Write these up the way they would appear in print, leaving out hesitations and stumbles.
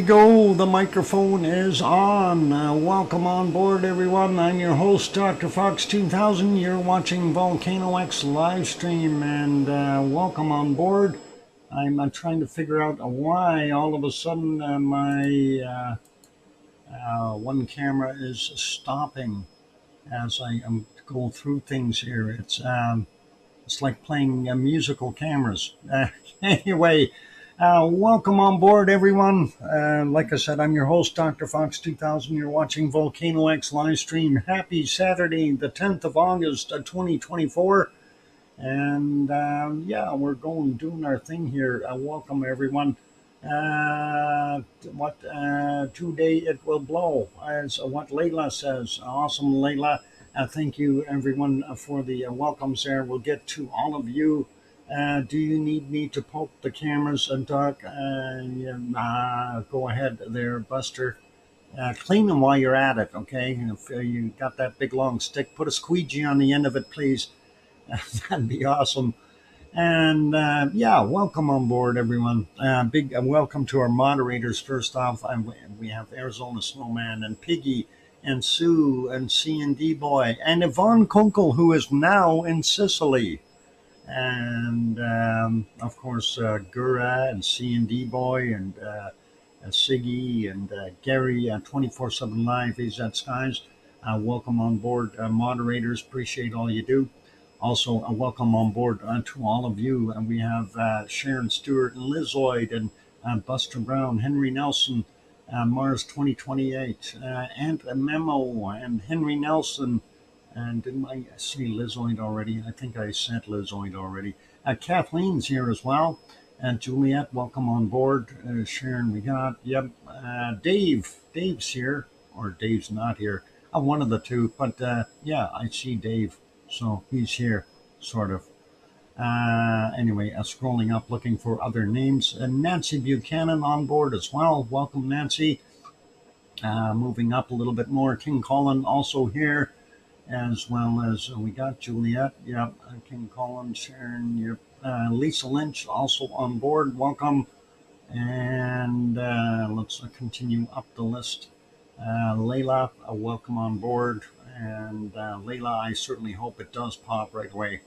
go. The microphone is on. Welcome on board, everyone. I'm your host, DrFox2000. You're watching VolcanoX live stream, and welcome on board. I'm trying to figure out why all of a sudden my one camera is stopping as I go through things here. It's like playing musical cameras. Anyway. Welcome on board, everyone. Like I said, I'm your host, DrFox2000. You're watching VolcanoX live stream. Happy Saturday, the 10th of August, 2024. And yeah, we're doing our thing here. Welcome, everyone. Today it will blow, as what Layla says. Awesome, Layla. Thank you, everyone, for the welcomes there. We'll get to all of you. Do you need me to poke the cameras, Doug? Go ahead there, Buster. Clean them while you're at it, okay? And if you got that big long stick, put a squeegee on the end of it, please. That'd be awesome. And yeah, welcome on board, everyone. Big welcome to our moderators. First off, we have Arizona Snowman and Piggy and Sue and C&D Boy and Yvonne Kunkel, who is now in Sicily. And of course Gura and C&D Boy and Siggy and Gary 24/7 Live. He's at Skies. Welcome on board, moderators. Appreciate all you do. Also, welcome on board to all of you. And we have Sharon Stewart and Lizoid and Buster Brown, Henry Nelson, Mars 2028, Ant Memo and Henry Nelson. And didn't I say Lizoid already? I think I said Lizoid already. Kathleen's here as well. And Juliet, welcome on board. Sharon, we got, yep. Dave's here. Or Dave's not here. One of the two. But yeah, I see Dave. So he's here, sort of. Anyway, scrolling up, looking for other names. Nancy Buchanan on board as well. Welcome, Nancy. Moving up a little bit more. King Colin also here. As well as we got Juliet, yep, King Colin, Sharon, yep, Lisa Lynch also on board. Welcome, and let's continue up the list. Layla, welcome on board, and Layla, I certainly hope it does pop right away.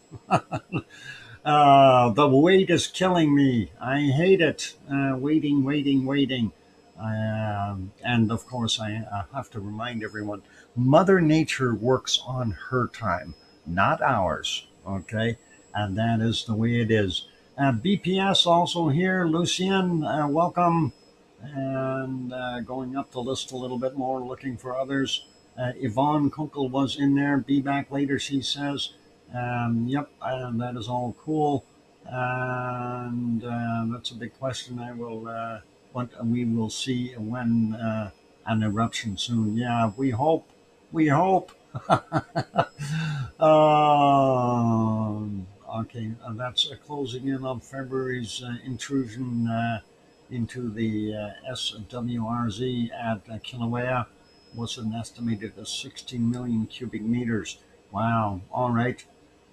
The wait is killing me. I hate it. Waiting. And of course, I have to remind everyone, Mother Nature works on her time, not ours, okay? And that is the way it is. BPS also here. Lucien, welcome. And going up the list a little bit more, looking for others. Yvonne Kunkel was in there. Be back later, she says. Yep, that is all cool. And that's a big question. What we will see when an eruption soon. Yeah, we hope. Okay, that's closing in on February's intrusion into the SWRZ at Kilauea. Was an estimated 16 million cubic meters. Wow. All right.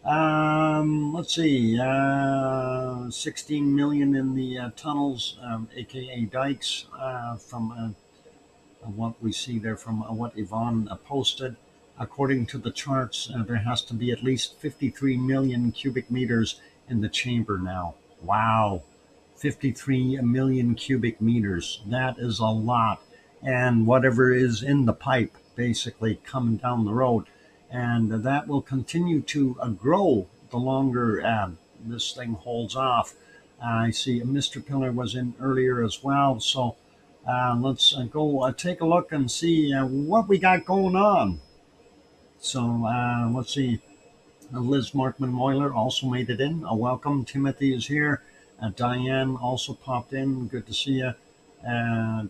Let's see, 16 million in the tunnels, aka dikes, from what we see there, from what Yvonne posted. According to the charts, there has to be at least 53 million cubic meters in the chamber now. Wow, 53 million cubic meters. That is a lot. And whatever is in the pipe, basically coming down the road. And that will continue to grow the longer this thing holds off. I see Mr. Pillar was in earlier as well. So let's go take a look and see what we got going on. So let's see. Liz Markman Moyler also made it in. Welcome. Timothy is here. Diane also popped in. Good to see you.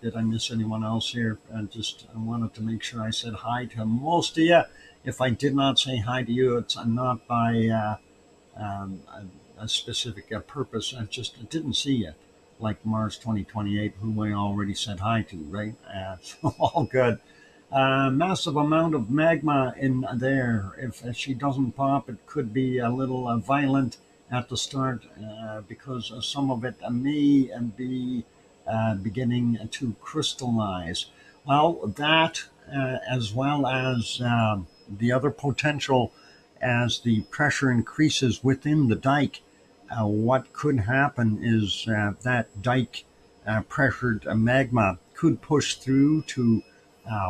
Did I miss anyone else here? I wanted to make sure I said hi to most of you. If I did not say hi to you, it's not by a specific purpose. I just didn't see you, like Mars 2028, who I already said hi to, right? So all good. Massive amount of magma in there. If she doesn't pop, it could be a little violent at the start because some of it may be beginning to crystallize. Well, that as well as the other potential as the pressure increases within the dike, what could happen is that dike pressured magma could push through to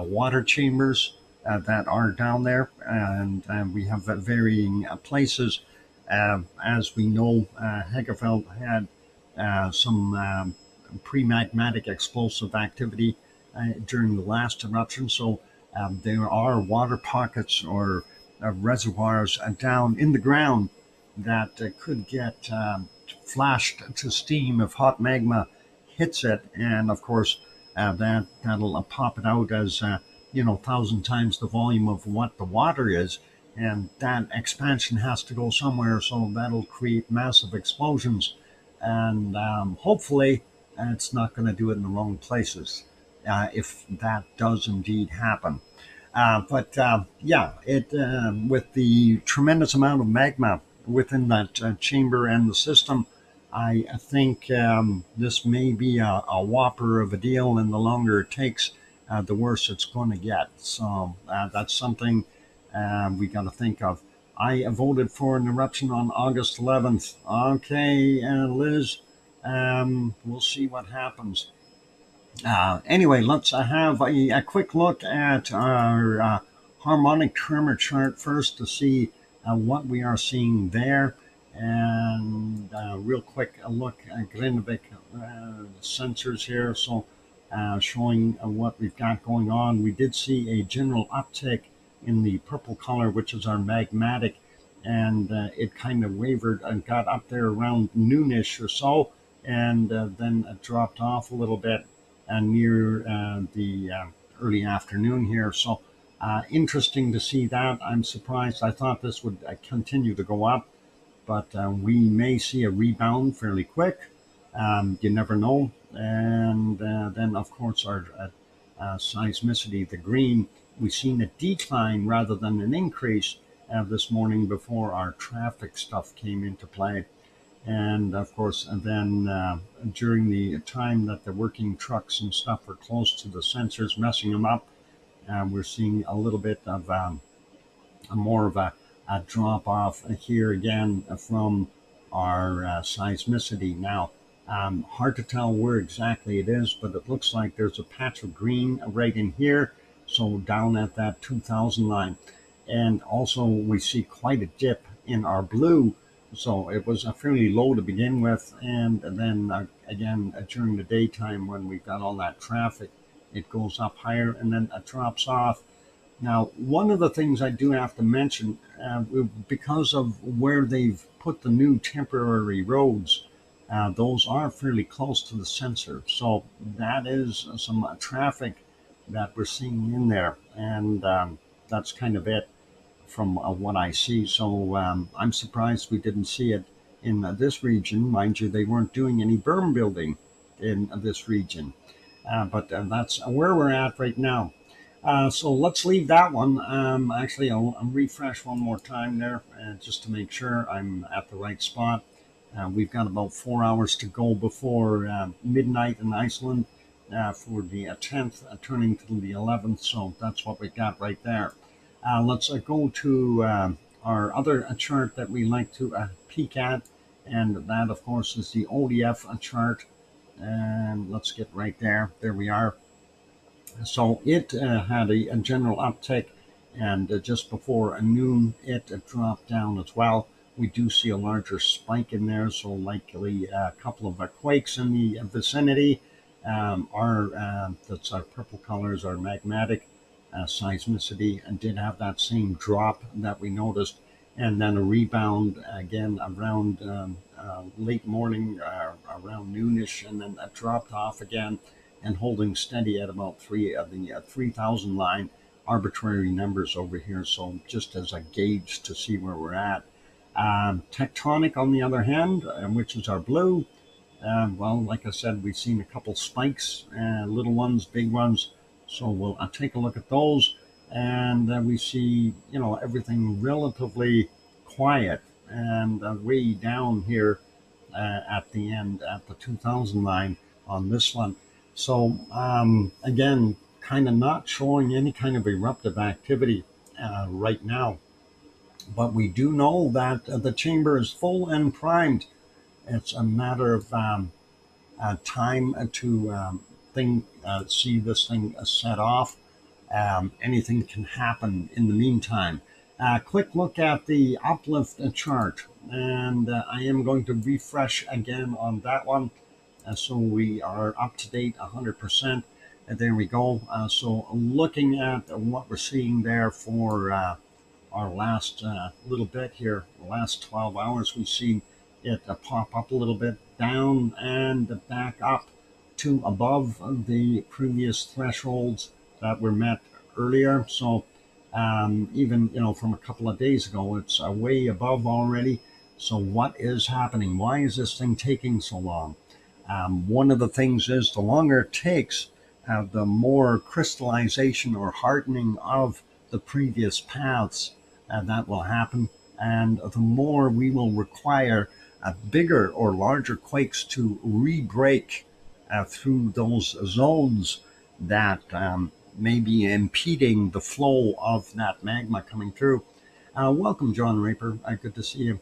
water chambers that are down there, and we have varying places. As we know, Hegefeld had some pre-magmatic explosive activity during the last eruption, so there are water pockets or reservoirs down in the ground that could get flashed to steam if hot magma hits it, and of course that'll pop it out as 1,000 times the volume of what the water is, and that expansion has to go somewhere, so that'll create massive explosions, and hopefully it's not going to do it in the wrong places if that does indeed happen. But yeah, it with the tremendous amount of magma within that chamber and the system, I think this may be a whopper of a deal, and the longer it takes, the worse it's going to get. So that's something we got to think of. I voted for an eruption on August 11th. Okay, Liz, we'll see what happens. Anyway, let's have a quick look at our harmonic tremor chart first to see what we are seeing there. And real quick, a look at Grindavik sensors here. So showing what we've got going on. We did see a general uptick in the purple color, which is our magmatic, and it kind of wavered and got up there around noonish or so, and then it dropped off a little bit near the early afternoon here. So interesting to see that. I'm surprised. I thought this would continue to go up, but we may see a rebound fairly quick. You never know. And then, of course, our seismicity, the green, we've seen a decline rather than an increase this morning before our traffic stuff came into play. And of course, and then during the time that the working trucks and stuff were close to the sensors, messing them up, we're seeing a little bit of more of a drop off here again from our seismicity. Now, hard to tell where exactly it is, but it looks like there's a patch of green right in here, so down at that 2000 line. And also we see quite a dip in our blue, so it was fairly low to begin with, and then again during the daytime when we've got all that traffic, it goes up higher and then it drops off. Now, one of the things I do have to mention, because of where they've put the new temporary roads, those are fairly close to the sensor. So that is some traffic that we're seeing in there. And that's kind of it from what I see. So I'm surprised we didn't see it in this region. Mind you, they weren't doing any berm building in this region. But that's where we're at right now. So let's leave that one. Actually, I'll refresh one more time there just to make sure I'm at the right spot. We've got about 4 hours to go before midnight in Iceland for the 10th, turning to the 11th. So that's what we got right there. Let's go to our other chart that we like to peek at. And that, of course, is the ODF chart. And let's get right there. There we are. So it had a general uptick, and just before noon, it dropped down as well. We do see a larger spike in there, so likely a couple of quakes in the vicinity. That's our purple colors, our magmatic seismicity, and did have that same drop that we noticed, and then a rebound again around late morning, around noonish, and then it dropped off again, and holding steady at about the 3,000 line. Arbitrary numbers over here, so just as a gauge to see where we're at. Tectonic, on the other hand, which is our blue, well, like I said, we've seen a couple spikes, little ones, big ones, so we'll take a look at those, and we see, everything relatively quiet, and way down here at the end, at the 2000 line, on this one. So again, kind of not showing any kind of eruptive activity right now, but we do know that the chamber is full and primed. It's a matter of time to see this thing set off. Anything can happen in the meantime. Quick look at the uplift chart, and I am going to refresh again on that one, so we are up to date 100%. And there we go. So looking at what we're seeing there for our last little bit here, the last 12 hours, we've seen it pop up a little bit, down and back up to above the previous thresholds that were met earlier. So even from a couple of days ago, it's way above already. So what is happening? Why is this thing taking so long? One of the things is the longer it takes, the more crystallization or hardening of the previous paths that will happen, and the more we will require bigger or larger quakes to re-break through those zones that may be impeding the flow of that magma coming through. Welcome, John Raper. Good to see you.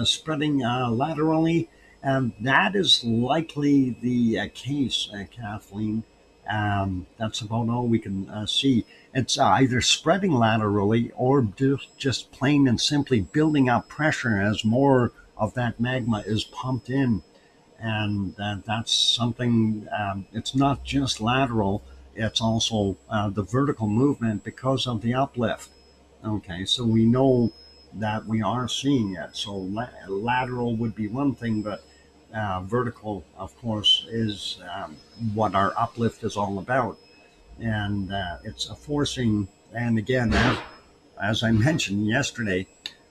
Spreading laterally, that is likely the case, Kathleen. That's about all we can see. It's either spreading laterally or just plain and simply building up pressure as more of that magma is pumped in. And that's something, it's not just lateral, it's also the vertical movement because of the uplift. Okay, so we know that we are seeing it. So lateral would be one thing, but vertical, of course, is what our uplift is all about. And it's a forcing, and again, as I mentioned yesterday,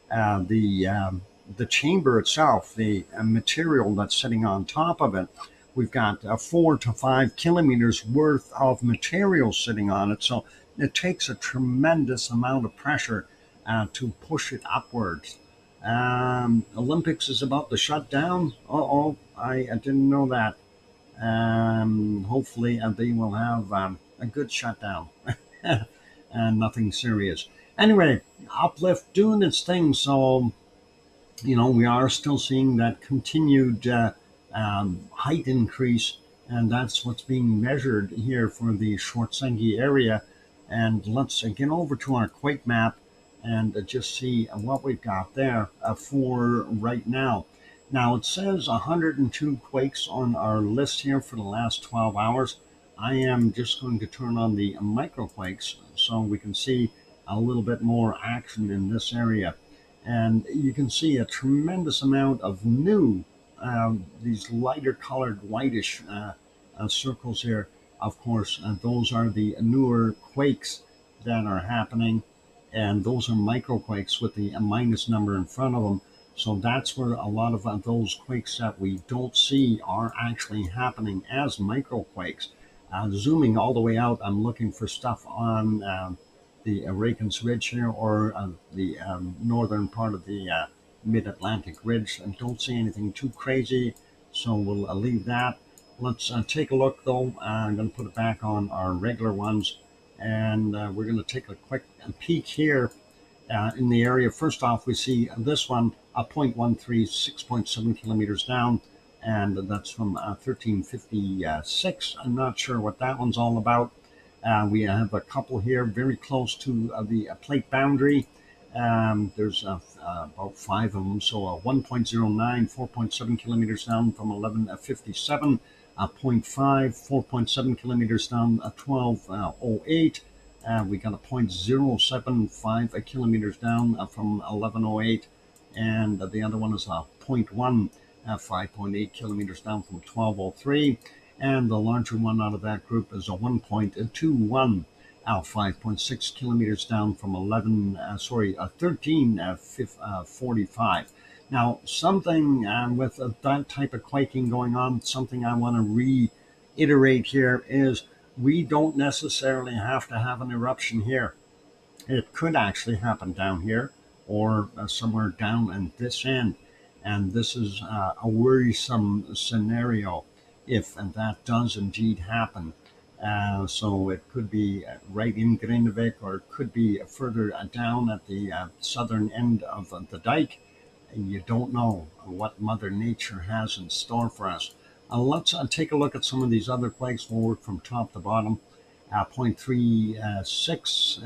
the chamber itself, the material that's sitting on top of it, we've got 4 to 5 kilometers worth of material sitting on it. So it takes a tremendous amount of pressure to push it upwards. Olympics is about to shut down. I didn't know that. Hopefully they will have a good shutdown and nothing serious. Anyway, uplift doing its thing. So, we are still seeing that continued height increase, and that's what's being measured here for the Schwarzschild area. And let's get over to our quake map and just see what we've got there for right now. Now, it says 102 quakes on our list here for the last 12 hours. I am just going to turn on the microquakes so we can see a little bit more action in this area. And you can see a tremendous amount of new, these lighter colored whitish circles here. Of course, those are the newer quakes that are happening. And those are microquakes with the minus number in front of them. So that's where a lot of those quakes that we don't see are actually happening as microquakes. Zooming all the way out, I'm looking for stuff on the Reykjanes Ridge here, or the northern part of the mid-Atlantic Ridge, and don't see anything too crazy, so we'll leave that. Let's take a look, though. I'm going to put it back on our regular ones, and we're going to take a quick peek here in the area. First off, we see this one, 0.13, 6.7 kilometers down, and that's from 1356. I'm not sure what that one's all about. We have a couple here very close to the plate boundary. There's about 5 of them. So 1.09, 4.7 kilometers down from 1157, 0.5, 4.7 kilometers down, 1208. We got a 0.075 kilometers down from 1108. And the other one is 0.1, 5.8 kilometers down from 1203. And the larger one out of that group is a 1.21, 5.6 kilometers down from 1345. Now, something with that type of quaking going on, something I want to reiterate here is we don't necessarily have to have an eruption here. It could actually happen down here or somewhere down in this end. And this is a worrisome scenario. if and that does indeed happen. So it could be right in Grindavik, or it could be further down at the southern end of the dike. And you don't know what Mother Nature has in store for us. Let's take a look at some of these other quakes. We'll work from top to bottom. 0.36,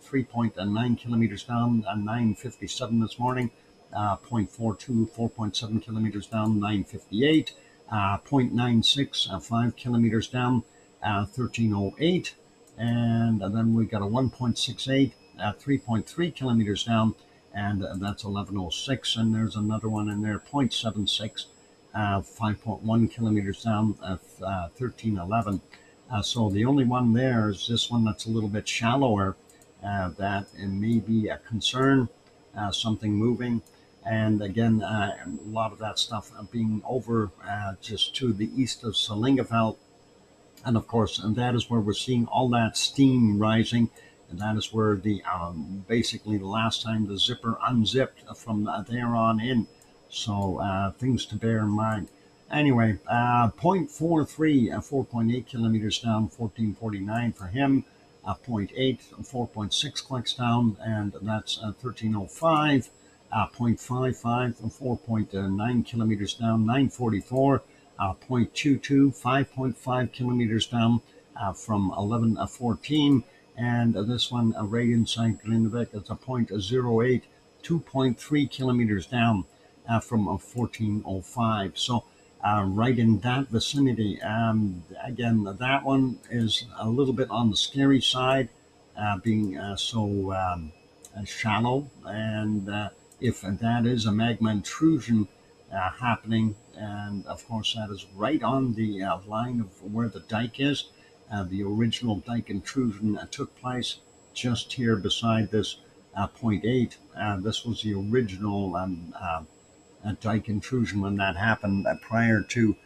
3.9 kilometers down, 9:57 this morning. 0.42, 4.7 kilometers down, 9:58. 0.96, 5 kilometers down, 13:08. And then we got a 1.68, 3.3 kilometers down, and that's 11:06. And there's another one in there, 0.76, 5.1 kilometers down, 13:11. So the only one there is this one that's a little bit shallower. That it may be a concern, something moving. And again, a lot of that stuff being over just to the east of Salingafeld. And of course, and that is where we're seeing all that steam rising. And that is where the basically the last time the zipper unzipped from there on in. So things to bear in mind. Anyway, 0.43, 4.8 kilometers down, 14:49 for him. 0.8, 4.6 clicks down, and that's 13:05. 0.55, 4.9 kilometers down, 9:44. 0.22, 5.5 kilometers down from 11:14. And this one right inside Grindavik is a 0.08, 2.3 kilometers down from 14:05. So right in that vicinity. Again, that one is a little bit on the scary side, being so shallow. And if that is a magma intrusion happening, and of course that is right on the line of where the dike is. The original dike intrusion took place just here beside this 0.8. This was the original dike intrusion when that happened prior to,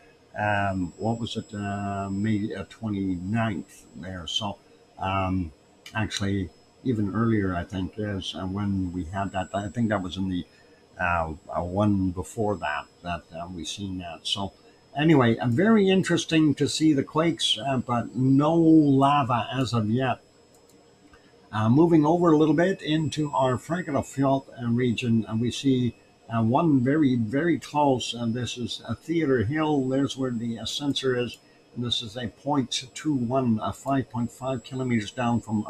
what was it, May 29th there. So actually even earlier, I think, is when we had that. I think that was in the one before that we seen that. So anyway, very interesting to see the quakes, but no lava as of yet. Moving over a little bit into our Frankenfeld region, and we see one very, very close, and this is a Theater Hill. There's where the sensor is. And this is a 0.21, 5.5 kilometers down from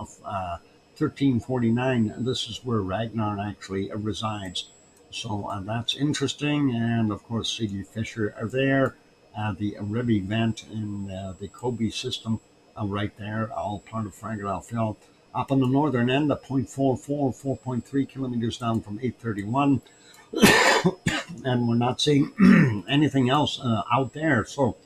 13:49. This is where Ragnar actually resides. So that's interesting. And of course, C.D. Fisher are there. The Rebbe vent in the Kobe system right there, all part of Frankenfeld. Up on the northern end, at 0.44, 4.3 kilometers down from 8:31. And we're not seeing anything else out there. So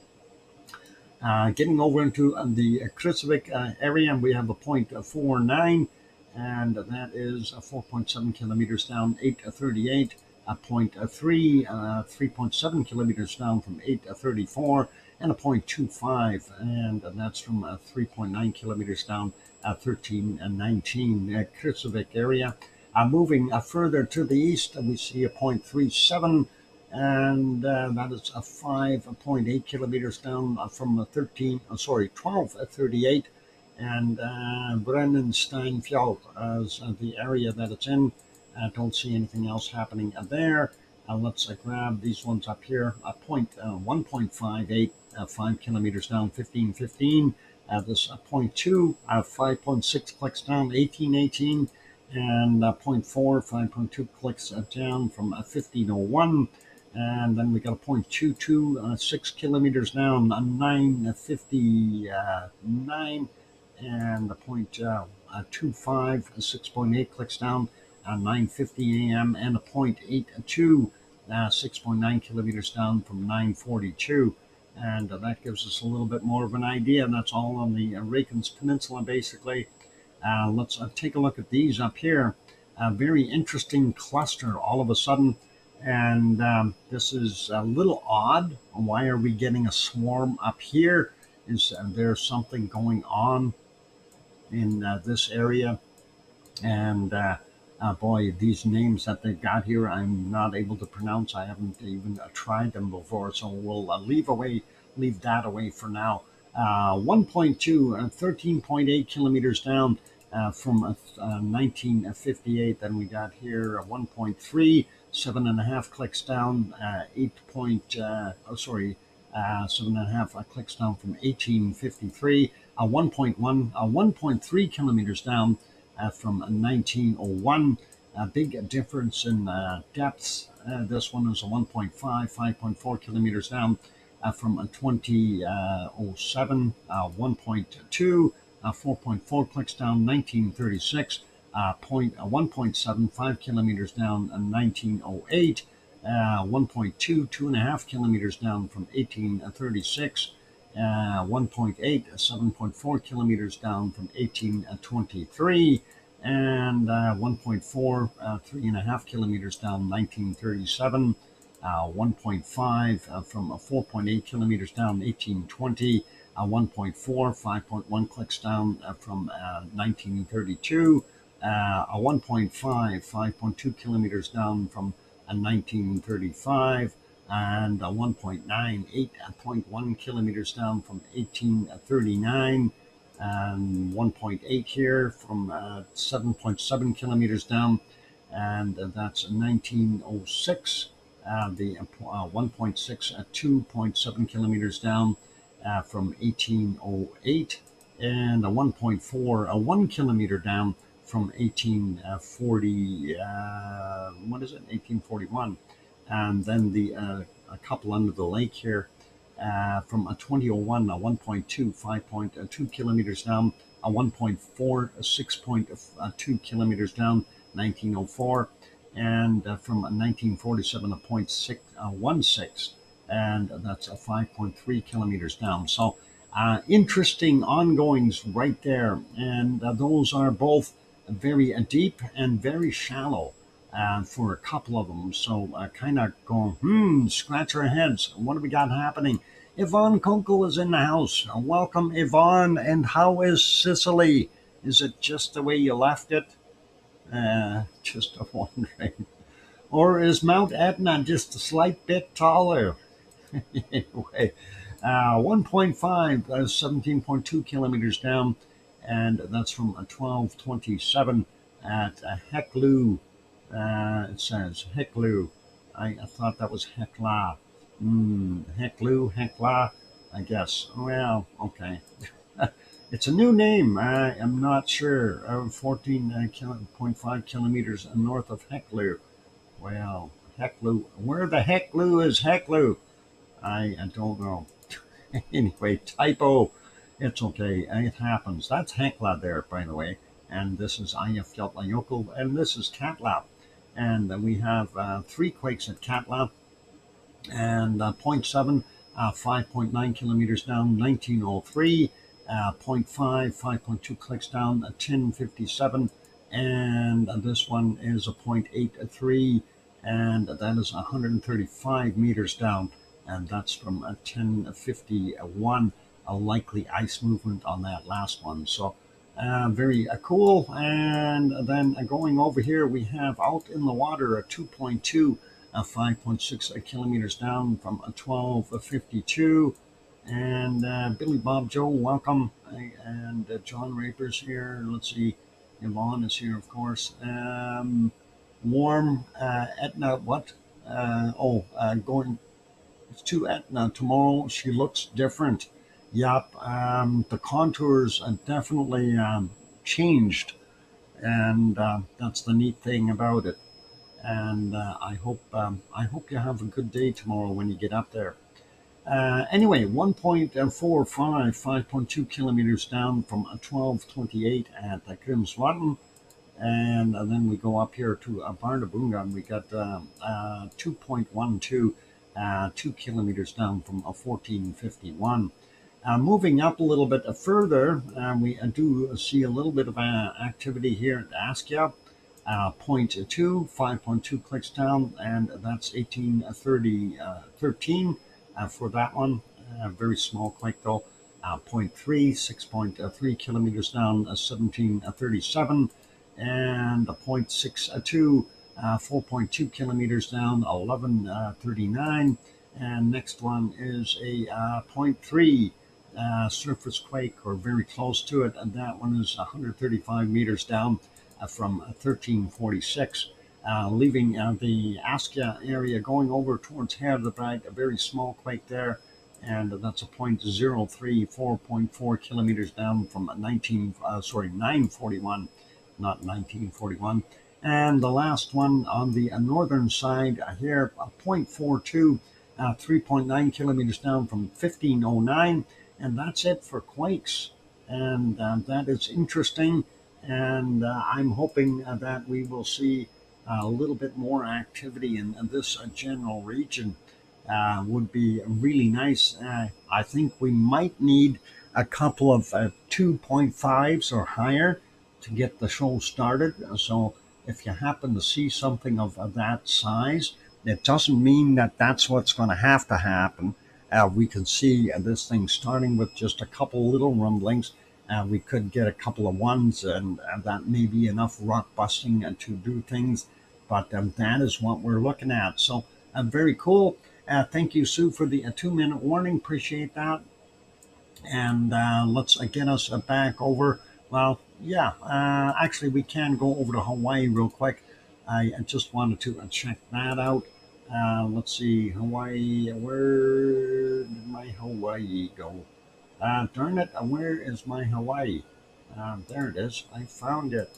getting over into the Krusevik area, and we have a 0.49, and that is 4.7 kilometers down, 8:38. 0.3, 3.7 kilometers down from 8:34, and a 0.25, and that's from 3.9 kilometers down, 13:19. Krusevik area. Moving further to the east, we see a 0.37, and that is a 5.8 kilometers down from 12:38. And Brennensteinfjord is the area that it's in. I don't see anything else happening there. Let's grab these ones up here. 1.58, 5 kilometers down, 15:15. This 0.2, 5.6 clicks down, 18:18. And 0.4, 5.2 clicks down from 15:01. And then we got a 0.22, 6 kilometers down, 9:59. And a 0.25, 6.8 clicks down, 9:50 a.m. and a 0.82, 6.9 kilometers down from 9:42. And that gives us a little bit more of an idea. And that's all on the Reykjanes Peninsula, basically. Let's take a look at these up here. A very interesting cluster all of a sudden. And this is a little odd. Why are we getting a swarm up here? Is there something going on in this area? And boy, these names that they've got here, I'm not able to pronounce. I haven't even tried them before. So we'll leave away leave that away for now. 1.2, 13.8 kilometers down from 1958. Then we got here 1.3, 7.5 clicks down, 7.5 clicks down from 1853. 1.3 kilometers down from 1901. A big difference in depths. This one is a 1.5, 5.4 kilometers down from 2007. 1.2, 4.4 clicks down, 1936. 1.75 kilometers down, 1908. 1.2, 2.5 kilometers down from 1836. 1.8, 7.4 kilometers down from 1823. And 1.4, 3.5 kilometers down, 1937. 1.5 from 4.8 kilometers down, 1820. 1.4, 5.1 clicks down from 1932. 1.5, 5.2 kilometers down from 1935. And 1.9, 8.1 kilometers down from 1839. And 1.8 here from 7.7 kilometers down, and that's 1906. The 1.6 at 2.7 kilometers down from 1808, and a 1.4, 1 kilometer down from 1840. What is it? 1841, and then a couple under the lake here. From a 2001, a 1.2, 5.2 kilometers down, a 1.4, 6.2 kilometers down, 1904, and from 1947, a 0.616, and that's a 5.3 kilometers down. So interesting ongoings right there, and those are both very deep and very shallow. For a couple of them. So kind of going, scratch our heads. What do we got happening? Yvonne Kunkel is in the house. Welcome, Yvonne. And how is Sicily? Is it just the way you left it? Just wondering. Or is Mount Etna just a slight bit taller? Anyway, 1.5, 17.2 kilometers down. And that's from 1227 at Heklu. It says Heklu. I thought that was Hekla. Heklu, Hekla, I guess. Well, okay. It's a new name. I am not sure. 14.5 kilometers north of Heklu. Well, Heklu. Where the Heklu is Heklu? I don't know. Anyway, typo. It's okay. It happens. That's Hekla there, by the way. And this is Eyjafjallajökull, and this is Katla. And we have 3 quakes at Katla, and 0.7, 5.9 kilometers down, 1903, 0.5, 5.2 clicks down, 1057, and this one is a 0.83, and that is 135 meters down, and that's from 1051, a likely ice movement on that last one. So very cool. And then going over here, we have out in the water a 2.2, 5.6 kilometers down from 1252. And Billy Bob Joe, welcome. And John Raper's here. Let's see. Yvonne is here, of course. Warm Etna, what? Going to Etna tomorrow. She looks different. Yep, the contours definitely changed, and that's the neat thing about it. And I hope you have a good day tomorrow when you get up there. Anyway, 1.45, 5.2 kilometers down from 1228 at Grimsvatn, and then we go up here to Barnabunga, and we got 2.12, 2 kilometers down from 1451. Moving up a little bit further, we do see a little bit of activity here at Askia, 0.2, 5.2 clicks down, and that's 1813 for that one. Very small click though. 0.3, 6.3 kilometers down, 1737, and 0.62, 4.2 kilometers down, 1139. And next one is a 0.3 surface quake, or very close to it, and that one is 135 meters down from 1346, leaving the Askia area going over towards Herdebreit, a very small quake there, and that's a 0.03, 4.4 kilometers down from 941, not 1941. And the last one on the northern side here, 0.42, 3.9 kilometers down from 1509. And that's it for quakes. And that is interesting. And I'm hoping that we will see a little bit more activity in this general region. Would be really nice. I think we might need a couple of 2.5s or higher to get the show started. So if you happen to see something of that size, it doesn't mean that that's what's going to happen. We can see this thing starting with just a couple little rumblings. We could get a couple of ones, and that may be enough rock busting to do things. But that is what we're looking at. So very cool. Thank you, Sue, for the 2-minute warning. Appreciate that. And let's get us back over. Well, yeah, actually, we can go over to Hawaii real quick. I just wanted to check that out. Let's see, Hawaii. Where did my Hawaii go? Darn it, where is my Hawaii? There it is. I found it.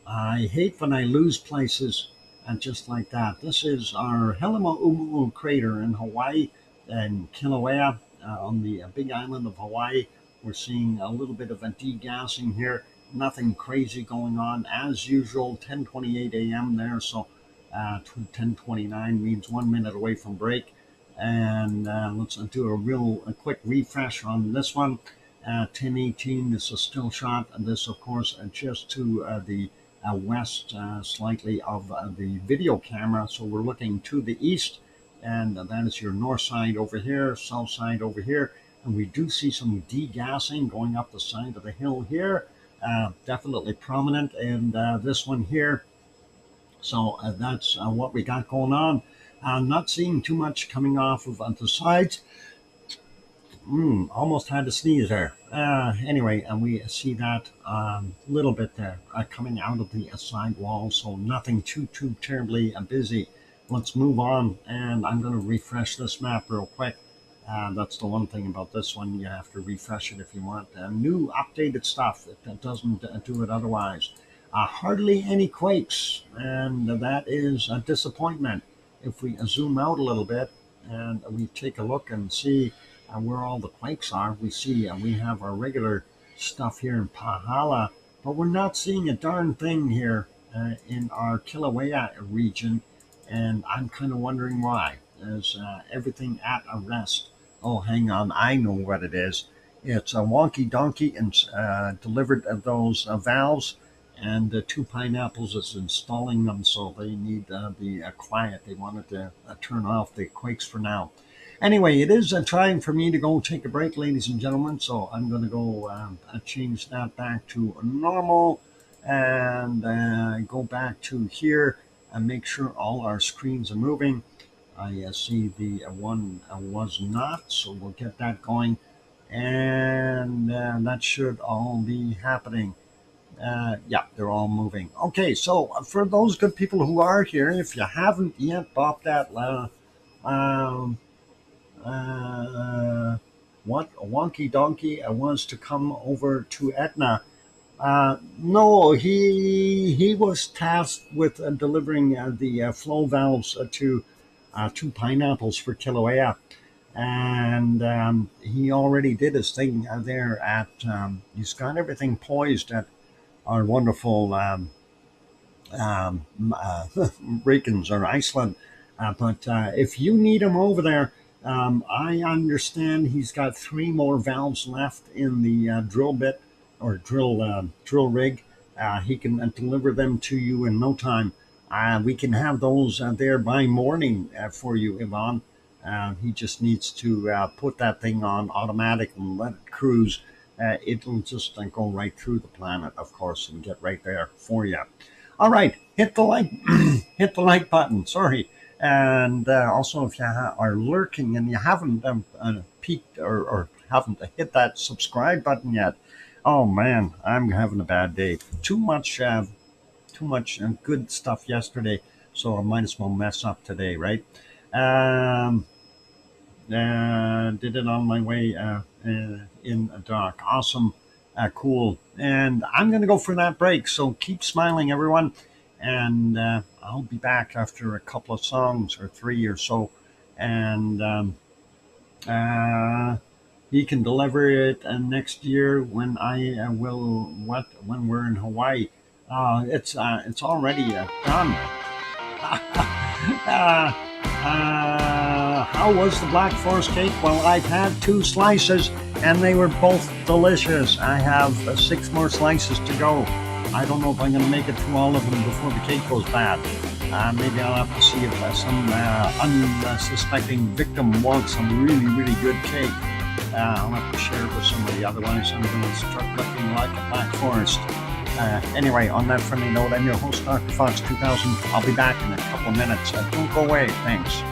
I hate when I lose places just like that. This is our Helemaumu'u crater in Hawaii and Kilauea on the big island of Hawaii. We're seeing a little bit of a degassing here. Nothing crazy going on as usual. 10:28 a.m. there, so 10:29 means 1 minute away from break. And let's do a quick refresh on this one. 10:18 is a still shot, and this, of course, just to the west slightly of the video camera. So we're looking to the east, and that is your north side over here, south side over here. And we do see some degassing going up the side of the hill here, definitely prominent. And this one here. So that's what we got going on. Not seeing too much coming off of the sides. Almost had to sneeze there. Anyway, and we see that little bit there coming out of the side wall. So nothing too terribly busy. Let's move on, and I'm going to refresh this map real quick. That's the one thing about this one. You have to refresh it if you want new updated stuff. It doesn't do it otherwise. Hardly any quakes, and that is a disappointment. If we zoom out a little bit and we take a look and see where all the quakes are, we see we have our regular stuff here in Pahala, but we're not seeing a darn thing here in our Kilauea region, and I'm kind of wondering why. Is everything at a rest? Oh, hang on, I know what it is. It's a wonky donkey and delivered those valves, and Two Pineapples is installing them, so they need the quiet. They wanted to turn off the quakes for now. Anyway, it is time for me to go take a break, ladies and gentlemen, so I'm going to go change that back to normal and go back to here and make sure all our screens are moving. I see the one was not, so we'll get that going, and that should all be happening. Yeah, they're all moving. Okay, so for those good people who are here, if you haven't yet bought that what wonky donkey was to come over to Etna. No, he was tasked with delivering the flow valves to Two Pineapples for Kilauea, and he already did his thing there at. He's got everything poised at our wonderful Reykjavik or Iceland. But if you need him over there, I understand he's got 3 more valves left in the drill bit or drill rig. He can deliver them to you in no time. We can have those there by morning for you, Yvonne. He just needs to put that thing on automatic and let it cruise. It'll just go right through the planet, of course, and get right there for you. All right, hit the like, hit the like button. Sorry, And also, if you are lurking and you haven't peeked or haven't hit that subscribe button yet, oh man, I'm having a bad day. Too much good stuff yesterday, so I might as well mess up today, right? Um, did it on my way in a dock. Awesome, cool. And I'm going to go for that break. So keep smiling, everyone. And I'll be back after a couple of songs or three or so. And uh, he can deliver it next year when I will when we're in Hawaii. It's already done. How was the Black Forest cake? Well, I've had two slices and they were both delicious. I have six more slices to go. I don't know if I'm going to make it through all of them before the cake goes bad. Maybe I'll have to see if some unsuspecting victim wants some really, really good cake. I'll have to share it with somebody. Otherwise, I'm going to start looking like a Black Forest. Anyway, on that friendly note, I'm your host, DrFox2000. I'll be back in a couple of minutes. Don't go away. Thanks.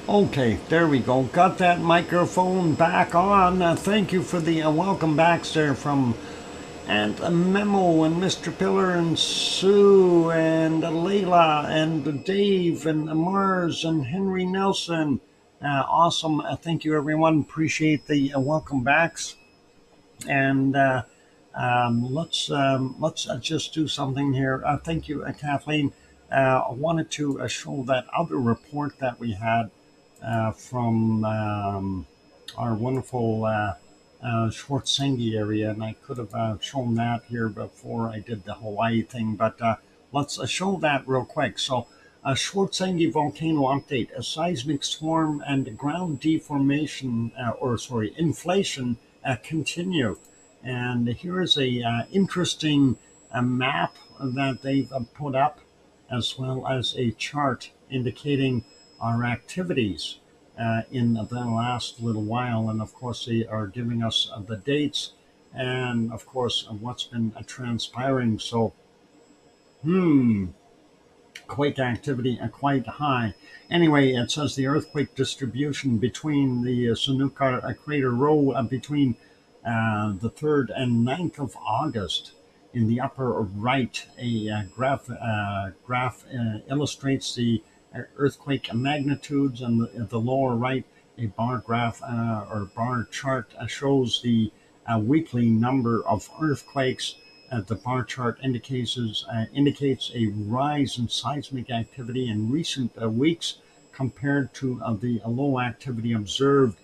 Okay, there we go. Got that microphone back on. Thank you for the welcome back, sir, from and Memo and Mr. Pillar and Sue and Layla and Dave and Mars and Henry Nelson. Awesome. Thank you, everyone. Appreciate the welcome backs. And let's just do something here. Thank you, Kathleen. I wanted to show that other report that we had from our wonderful Schwarzenegger area, and I could have shown that here before I did the Hawaii thing, but let's show that real quick. So, Schwarzenegger volcano update: a seismic swarm and ground deformation, inflation continue. And here is a interesting map that they've put up, as well as a chart indicating our activities in the last little while. And of course, they are giving us the dates and, of course, what's been transpiring. So, quake activity quite high. Anyway, it says the earthquake distribution between the Sunukar crater row between the 3rd and 9th of August. In the upper right, a graph illustrates the earthquake magnitudes, and the lower right, a bar graph or bar chart shows the weekly number of earthquakes. The bar chart indicates a rise in seismic activity in recent weeks compared to the low activity observed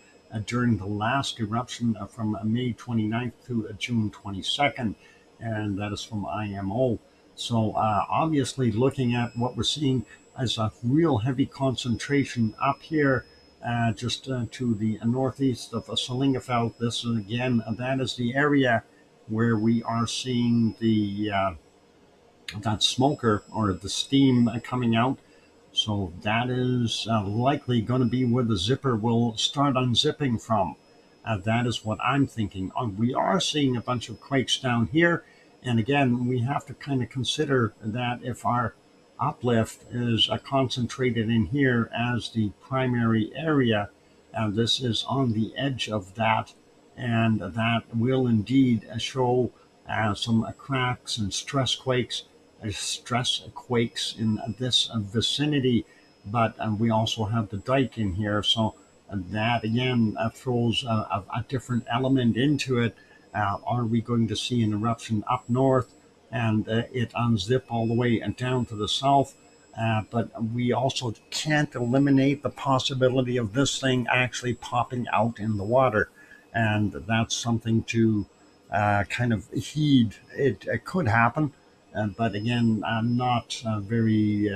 during the last eruption from May 29th to June 22nd, and that is from IMO. So obviously, looking at what we're seeing as a real heavy concentration up here, just to the northeast of Salingafeld. This is again, that is the area where we are seeing the that smoker or the steam coming out. So that is likely going to be where the zipper will start unzipping from. That is what I'm thinking. We are seeing a bunch of quakes down here. And again, we have to kind of consider that if our uplift is concentrated in here as the primary area, this is on the edge of that. And that will indeed show some cracks and stress quakes in this vicinity, but we also have the dike in here, so that again throws a different element into it. Are we going to see an eruption up north and it unzip all the way and down to the south? But we also can't eliminate the possibility of this thing actually popping out in the water, and that's something to kind of heed. It could happen, but again, not very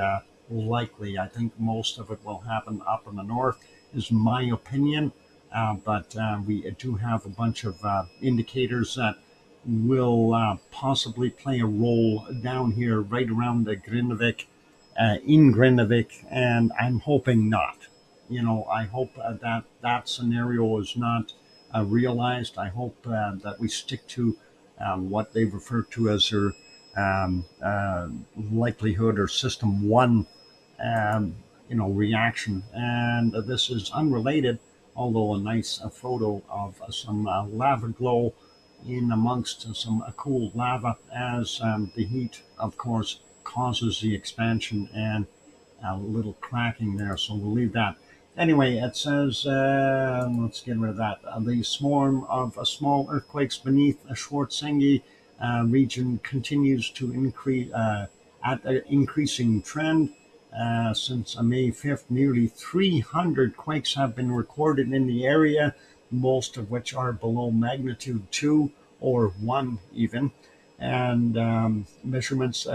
likely. I think most of it will happen up in the north, is my opinion. But we do have a bunch of indicators that will possibly play a role down here, right around the Grindavik, in Grindavik, and I'm hoping not. I hope that scenario is not realized. I hope that we stick to what they refer to as their likelihood or system one, reaction. And this is unrelated, although a nice photo of some lava glow in amongst some cool lava, as the heat, of course, causes the expansion and a little cracking there. So we'll leave that. Anyway, it says, let's get rid of that. The swarm of small earthquakes beneath Schwarzenegger region continues to increase at an increasing trend. Since May 5th, nearly 300 quakes have been recorded in the area, most of which are below magnitude 2 or 1 even. And measurements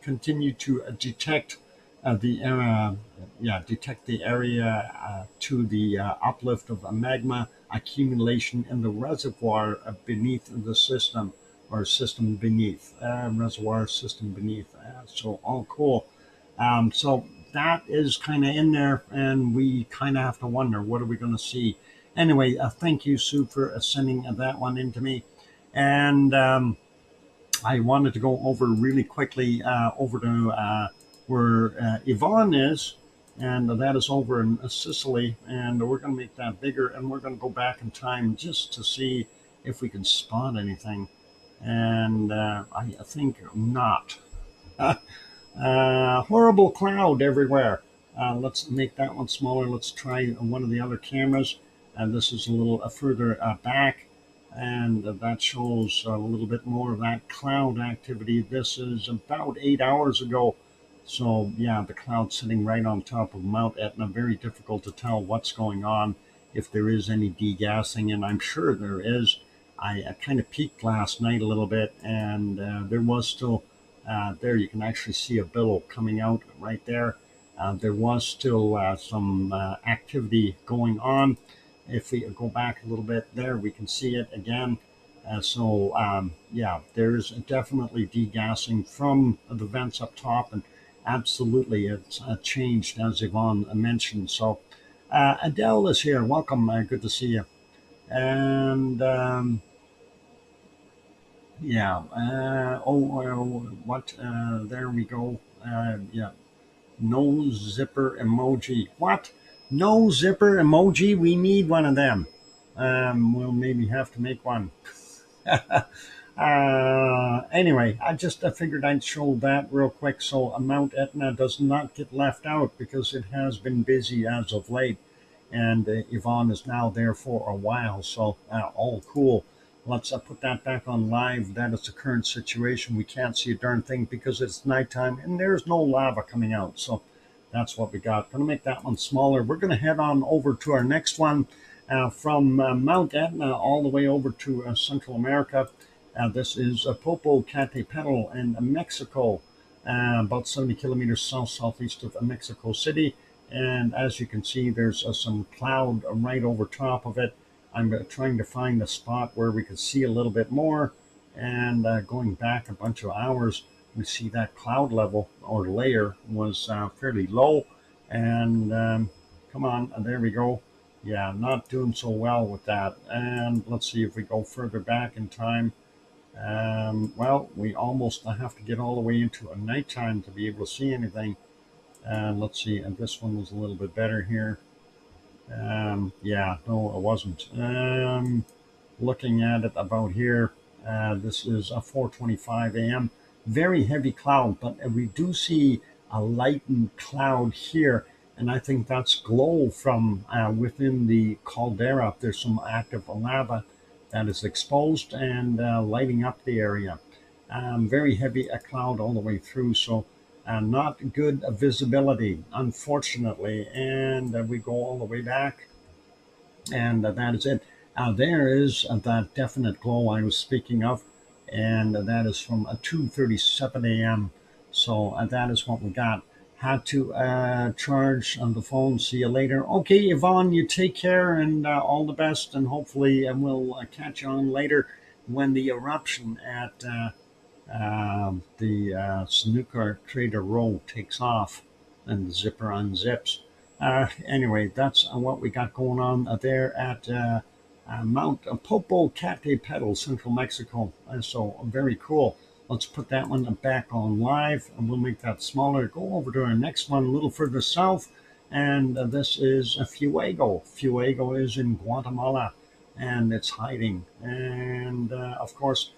continue to detect the area to the uplift of magma accumulation in the reservoir beneath the system, or system beneath, reservoir system beneath. So all cool. So that is kind of in there, and we kind of have to wonder, what are we going to see? Anyway, thank you, Sue, for sending that one in to me. And I wanted to go over really quickly over to where Yvonne is. and that is over in Sicily, and we're going to make that bigger, and we're going to go back in time just to see if we can spot anything, and I think not. Horrible cloud everywhere. Let's make that one smaller. Let's try one of the other cameras. And this is a little further back. And that shows a little bit more of that cloud activity. This is about 8 hours ago. So, yeah, the cloud sitting right on top of Mount Etna. Very difficult to tell what's going on, if there is any degassing. And I'm sure there is. I kind of peeked last night a little bit, and there was still there. You can actually see a billow coming out right there. There was still some activity going on. If we go back a little bit there, we can see it again. Yeah, there's definitely degassing from the vents up top, and absolutely it's changed, as Yvonne mentioned. So Adele is here. Welcome. Good to see you. And yeah. What? There we go. Yeah. No zipper emoji. What? No zipper emoji? We need one of them. We'll maybe have to make one. Anyway, I figured I'd show that real quick so Mount Etna does not get left out, because it has been busy as of late. And Yvonne is now there for a while. So, all cool. Let's put that back on live. That is the current situation. We can't see a darn thing because it's nighttime and there's no lava coming out. So that's what we got. Going to make that one smaller. We're going to head on over to our next one, from Mount Etna all the way over to Central America. This is Popocatépetl in Mexico, about 70 kilometers southeast of Mexico City. And as you can see, there's some cloud right over top of it. I'm trying to find a spot where we can see a little bit more. And going back a bunch of hours, we see that cloud level or layer was fairly low. And come on, there we go. Yeah, not doing so well with that. And let's see if we go further back in time. Well, we almost have to get all the way into a nighttime to be able to see anything. Let's see, and this one was a little bit better here. Yeah, no, it wasn't. Looking at it about here, this is 4:25 a.m. Very heavy cloud, but we do see a lightened cloud here, and I think that's glow from within the caldera. There's some active lava that is exposed and lighting up the area. Very heavy cloud all the way through, so not good visibility, unfortunately. And we go all the way back, and that is it. There is that definite glow I was speaking of, and that is from 2:37 a.m. So that is what we got. Had to charge on the phone. See you later. Okay, Yvonne, you take care, and all the best, and hopefully we'll catch you on later when the eruption at the snooker trader row takes off and the zipper unzips. Anyway, that's what we got going on there at Mount Popocatépetl, Central Mexico. So very cool. Let's put that one back on live, and we'll make that smaller. Go over to our next one a little further south, and this is Fuego. Fuego is in Guatemala, and it's hiding. And of course,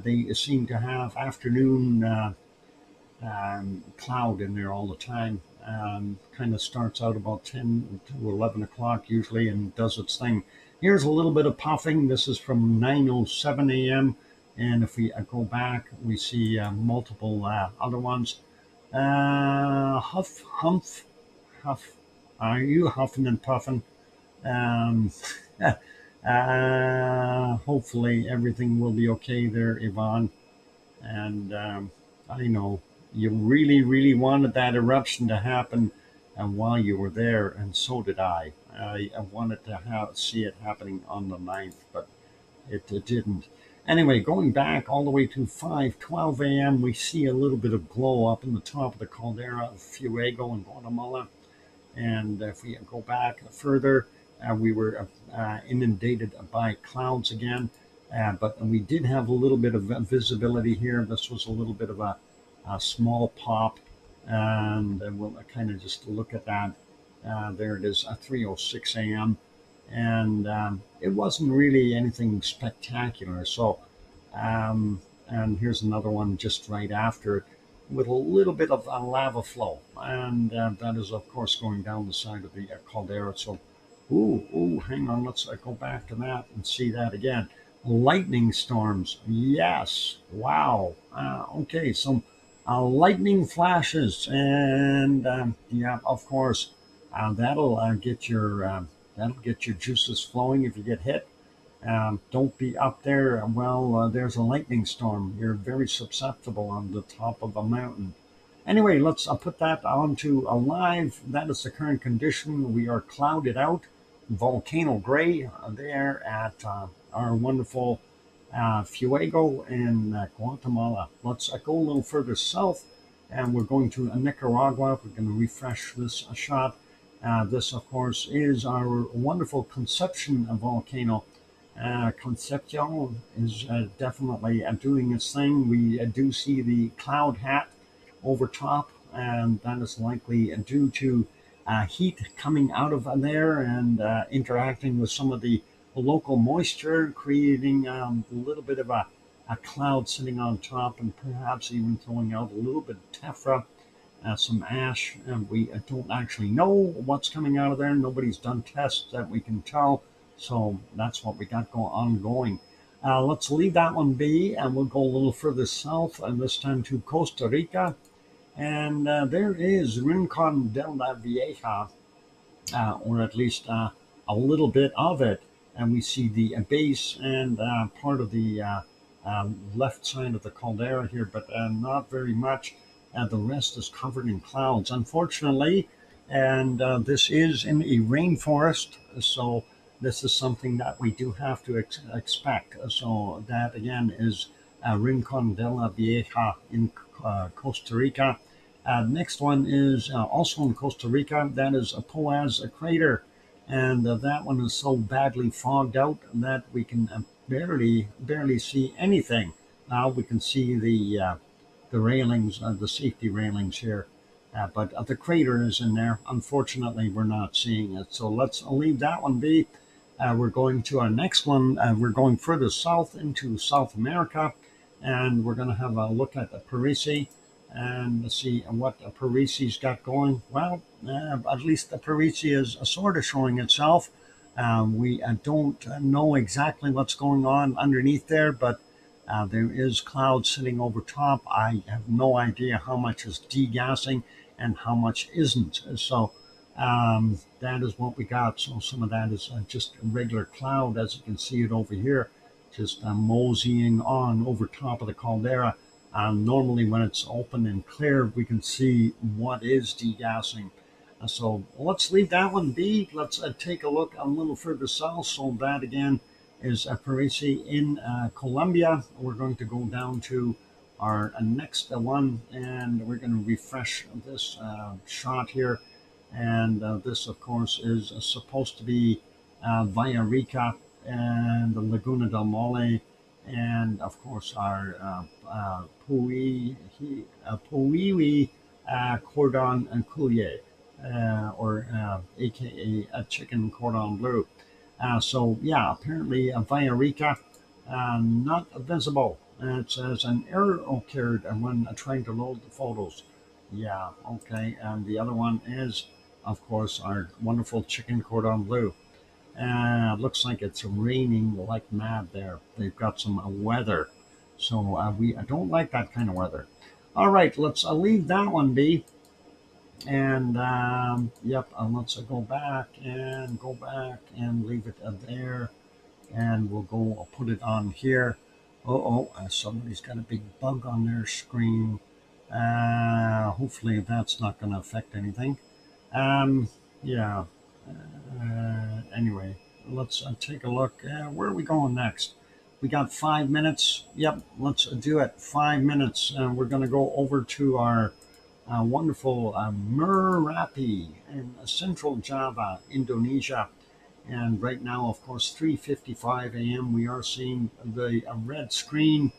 they seem to have afternoon cloud in there all the time. Kind of starts out about 10 to 11 o'clock usually and does its thing. Here's a little bit of puffing. This is from 9:07 a.m. And if we go back, we see multiple other ones. Huff. Are you huffing and puffing? Um, Hopefully everything will be okay there, Yvonne. And I know you really wanted that eruption to happen, and while you were there, and so did I. I wanted to see it happening on the 9th, but it didn't. Anyway, going back all the way to 5:12 a.m., we see a little bit of glow up in the top of the caldera of Fuego in Guatemala. And if we go back further, we were inundated by clouds again. But we did have a little bit of visibility here. This was a little bit of a small pop. And we'll kind of just look at that. There it is, 3:06 a.m. And it wasn't really anything spectacular. So, and here's another one just right after it with a little bit of a lava flow. And that is, of course, going down the side of the caldera. So, hang on, let's go back to that and see that again. Lightning storms, yes, wow. Okay, some lightning flashes, and yeah, of course, that'll get your juices flowing if you get hit. Don't be up there. Well, there's a lightning storm. You're very susceptible on the top of a mountain. Anyway, let's put that onto a live. That is the current condition. We are clouded out, volcano gray there at our wonderful Fuego in Guatemala. Let's go a little further south, and we're going to Nicaragua. We're going to refresh this shot. This, of course, is our wonderful Conception volcano. Concepcion is definitely doing its thing. We do see the cloud hat over top, and that is likely due to heat coming out of there and interacting with some of the local moisture, creating a little bit of a cloud sitting on top, and perhaps even throwing out a little bit of tephra, some ash. And we don't actually know what's coming out of there. Nobody's done tests that we can tell. So that's what we got ongoing. Let's leave that one be, and we'll go a little further south, and this time to Costa Rica. And there is Rincon de la Vieja, or at least a little bit of it. And we see the base and part of the left side of the caldera here, but not very much. The rest is covered in clouds, unfortunately. And this is in a rainforest, so this is something that we do have to expect. So that again is Rincon de la Vieja in Costa Rica. Next one is also in Costa Rica. That is a Poaz crater, and that one is so badly fogged out that we can barely see anything. Now we can see the railings, the safety railings here. But the crater is in there. Unfortunately, we're not seeing it. So let's leave that one be. We're going to our next one. We're going further south into South America, and we're going to have a look at the Parisi and see what Parisi's got going. Well, at least the Parisi is sort of showing itself. We don't know exactly what's going on underneath there, but there is cloud sitting over top. I have no idea how much is degassing and how much isn't. So that is what we got. So some of that is just a regular cloud, as you can see it over here, just moseying on over top of the caldera. Normally when it's open and clear, we can see what is degassing. So let's leave that one be. Let's take a look a little further south. So that again is Parisi in Colombia. We're going to go down to our next one, and we're going to refresh this shot here. And this, of course, is supposed to be Villarrica and the Laguna del Mole, and of course our Puiwi cordon coulier, or aka a chicken cordon bleu. So yeah, apparently Villarrica not visible. It says an error occurred when trying to load the photos. Yeah, okay. And the other one is, of course, our wonderful chicken cordon bleu. Looks like it's raining like mad there. They've got some weather. So we don't like that kind of weather. All right, let's leave that one be. And yep, let's go back and leave it there. And we'll go put it on here. Somebody's got a big bug on their screen. Hopefully that's not going to affect anything. Yeah. Anyway, let's take a look. Where are we going next? We got 5 minutes. Yep, let's do it. 5 minutes. We're going to go over to our wonderful Merapi in Central Java, Indonesia. And right now, of course, 3:55 a.m. We are seeing the red screen,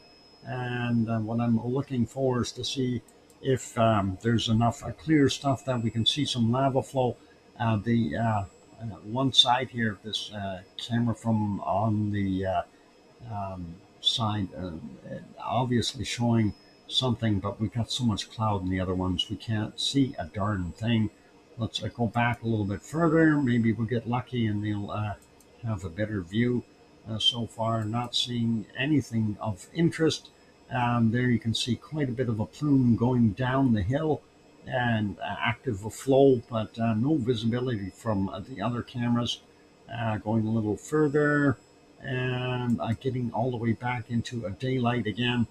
and what I'm looking for is to see if there's enough clear stuff that we can see some lava flow. The one side here, this camera from on the side, obviously showing something, but we got so much cloud in the other ones, we can't see a darn thing. Let's go back a little bit further. Maybe we'll get lucky and they'll have a better view. So far, not seeing anything of interest. There you can see quite a bit of a plume going down the hill and active flow, but no visibility from the other cameras. Going a little further and getting all the way back into a daylight again,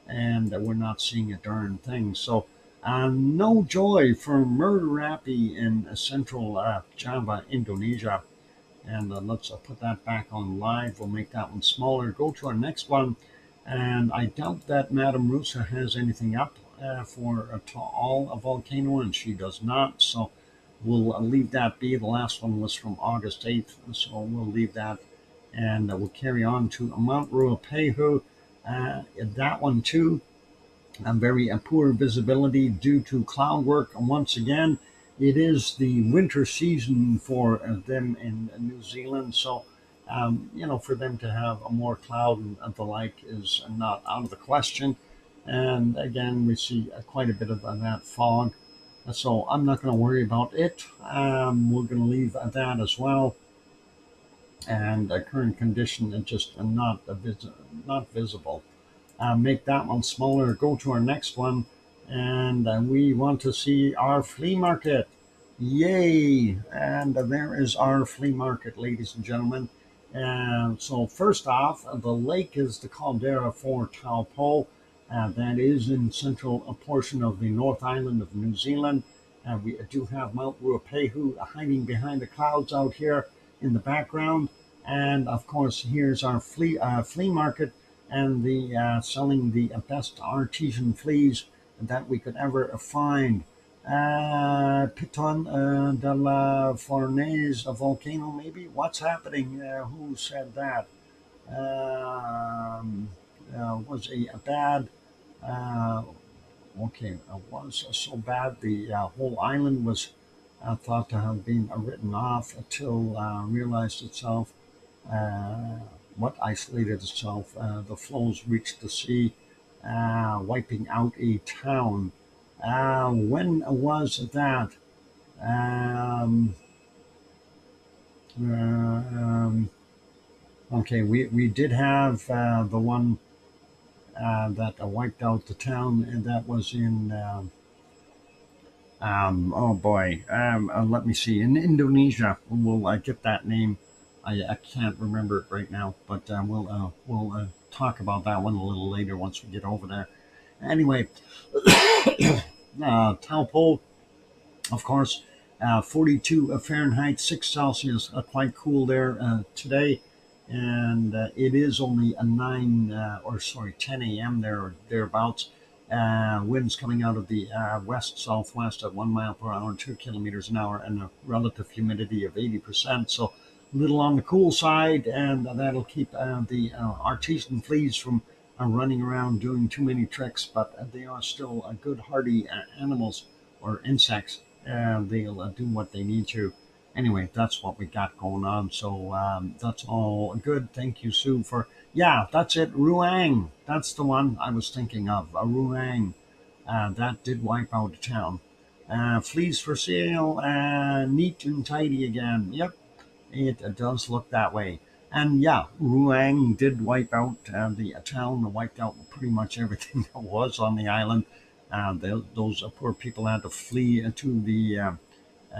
and we're not seeing a darn thing. So no joy for Merapi in central Java, Indonesia. And let's put that back on live. We'll make that one smaller. Go to our next one. And I doubt that Madame Rusa has anything up for all a volcano, and she does not. So we'll leave that be. The last one was from August 8th, so we'll leave that. And we'll carry on to Mount Ruapehu. That one too, very poor visibility due to cloud work. And once again, it is the winter season for them in New Zealand. So, for them to have a more cloud and the like is not out of the question. And again, we see quite a bit of that fog. So I'm not going to worry about it. We're going to leave that as well. And current condition is just not visible. Make that one smaller. Go to our next one. And we want to see our flea market. Yay! And there is our flea market, ladies and gentlemen. And so first off, the lake is the caldera for Taupo. That is in central portion of the North Island of New Zealand. We do have Mount Ruapehu hiding behind the clouds out here in the background. And of course, here's our flea market and the selling the best artesian fleas that we could ever find. Piton de la Fornaise, a volcano, maybe? What's happening? Who said that? Was a bad. Okay, was so bad. The whole island was thought to have been written off until realized itself. What isolated itself. The flows reached the sea, wiping out a town. When was that? Um, okay, we did have the one that wiped out the town, and that was in, oh boy, let me see, in Indonesia. We'll get that name. I can't remember it right now, but we'll talk about that one a little later once we get over there. Anyway, Taupo, of course, 42 Fahrenheit, 6 Celsius, quite cool there today. And it is only a 10 a.m. there or thereabouts. Winds coming out of the west-southwest at 1 mile per hour, 2 kilometers an hour, and a relative humidity of 80%. So a little on the cool side, and that'll keep the artesian fleas from running around doing too many tricks, but they are still good hardy animals or insects. They'll do what they need to. Anyway, that's what we got going on. So that's all good. Thank you, Sue, for, yeah, that's it. Ruang. That's the one I was thinking of. Ruang. That did wipe out the town. Fleas for sale. Neat and tidy again. Yep, it does look that way. And yeah, Ruang did wipe out the town, wiped out pretty much everything that was on the island. Those poor people had to flee to the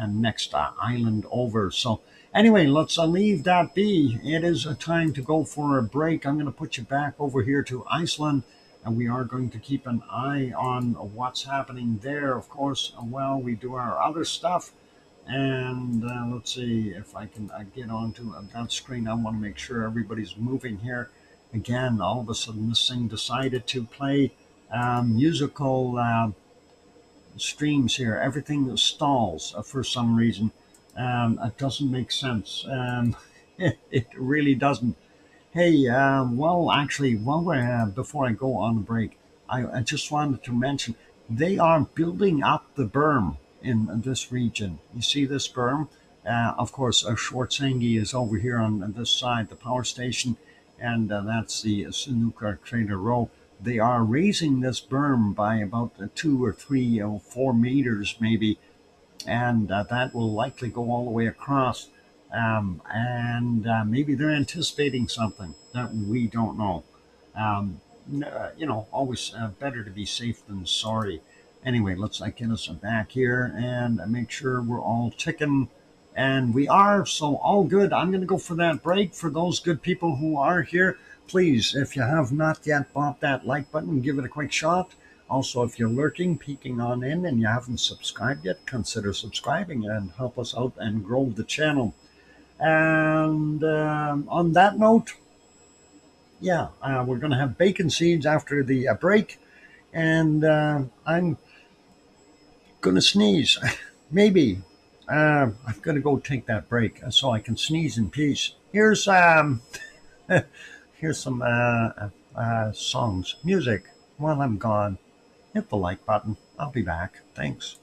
next island over. So anyway, let's leave that be. It is a time to go for a break. I'm going to put you back over here to Iceland, and we are going to keep an eye on what's happening there, of course, while we do our other stuff. And let's see if I can get onto that screen. I want to make sure everybody's moving here. Again, all of a sudden this thing decided to play musical streams here. Everything stalls for some reason. It doesn't make sense. It really doesn't. Hey, before I go on the break, I just wanted to mention they are building up the berm. in this region. You see this berm? Of course, Schwarzenegger is over here on this side, the power station, and that's the Sunuka Crater Row. They are raising this berm by about 2 or 3 or 4 meters, maybe, and that will likely go all the way across. And maybe they're anticipating something that we don't know. Um, always better to be safe than sorry. Anyway, let's get us back here and make sure we're all ticking. And we are, so all good. I'm going to go for that break. For those good people who are here, please, if you have not yet bought that like button, give it a quick shot. Also, if you're lurking, peeking on in, and you haven't subscribed yet, consider subscribing and help us out and grow the channel. And on that note, yeah, we're going to have bacon seeds after the break, and I'm going to sneeze. Maybe I'm going to go take that break so I can sneeze in peace. Here's here's some songs, music while I'm gone. Hit the like button. I'll be back. Thanks.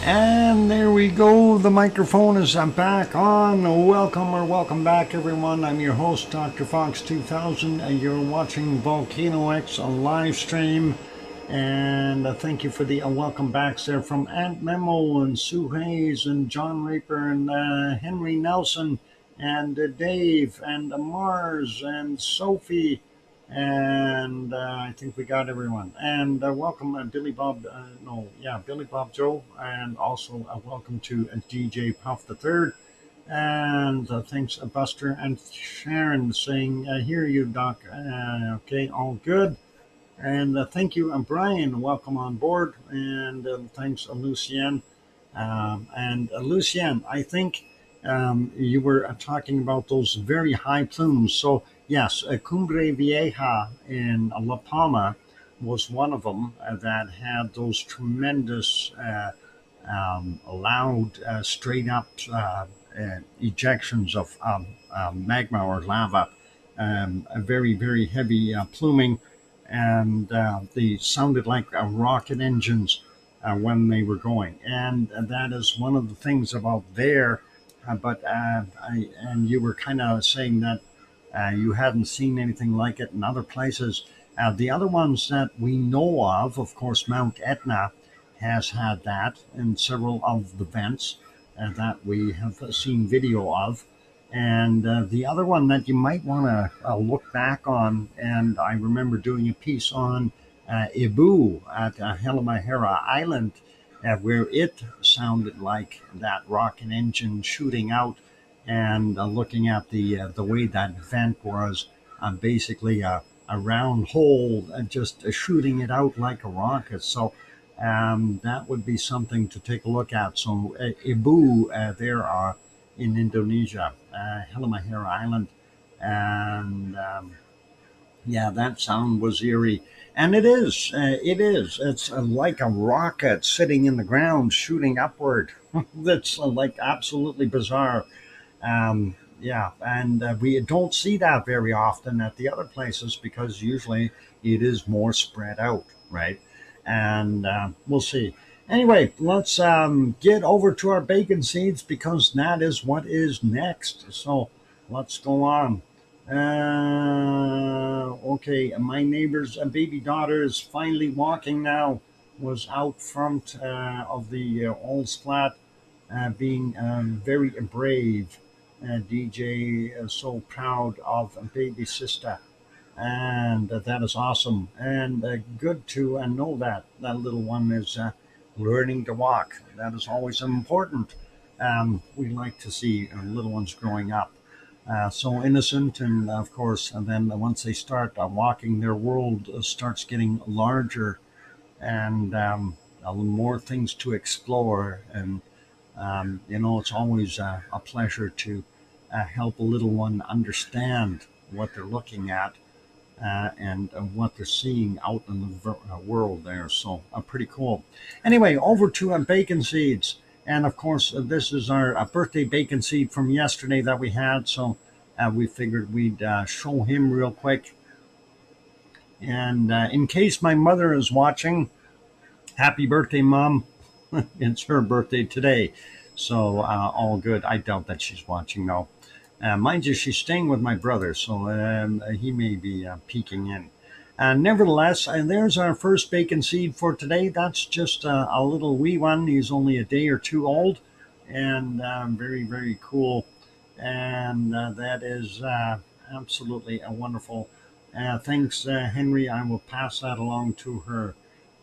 And there we go. The microphone is back on. Welcome back, everyone. I'm your host, DrFox2000, and you're watching VolcanoX, a live stream. And thank you for the welcome backs there from Aunt Memo and Sue Hayes and John Raper and Henry Nelson and Dave and Mars and Sophie. And I think we got everyone. And welcome, Billy Bob. Billy Bob Joe. And also welcome to DJ Puff the Third. And thanks, Buster and Sharon, saying, "Hear you, Doc." Okay, all good. And thank you, Brian. Welcome on board. And thanks, Lucien. And Lucien, I think you were talking about those very high plumes. So yes, Cumbre Vieja in La Palma was one of them that had those tremendous, loud, straight up ejections of magma or lava, a very, very heavy pluming, and they sounded like rocket engines when they were going. And that is one of the things about there. And you were kind of saying that you hadn't seen anything like it in other places. The other ones that we know of course, Mount Etna has had that in several of the vents that we have seen video of. And the other one that you might want to look back on, and I remember doing a piece on Ibu at Halmahera Island, where it sounded like that rocket engine shooting out, and looking at the way that vent was basically a round hole, just shooting it out like a rocket. So that would be something to take a look at. So Ibu, there are in Indonesia, Halmahera Island, and yeah, that sound was eerie. And it is. It's like a rocket sitting in the ground shooting upward. That's like absolutely bizarre. Yeah, and we don't see that very often at the other places because usually it is more spread out, right? And we'll see. Anyway, let's get over to our bacon seeds because that is what is next. So let's go on. Okay, my neighbor's baby daughter is finally walking now. Was out front of the old flat, being very brave. DJ is so proud of baby sister, and that is awesome. And good to know that that little one is learning to walk. That is always important. We like to see little ones growing up. So innocent, and of course, and then once they start walking, their world starts getting larger, and more things to explore. And it's always a pleasure to help a little one understand what they're looking at and what they're seeing out in the world there. So pretty cool. Anyway, over to bacon seeds. And of course, this is our birthday bacon seed from yesterday that we had. So we figured we'd show him real quick. And in case my mother is watching, happy birthday, Mom. It's her birthday today. So all good. I doubt that she's watching, though. Mind you, she's staying with my brother, so he may be peeking in. Nevertheless, there's our first bacon seed for today. That's just a little wee one. He's only a day or two old, and very, very cool. And that is absolutely a wonderful. Thanks, Henry. I will pass that along to her.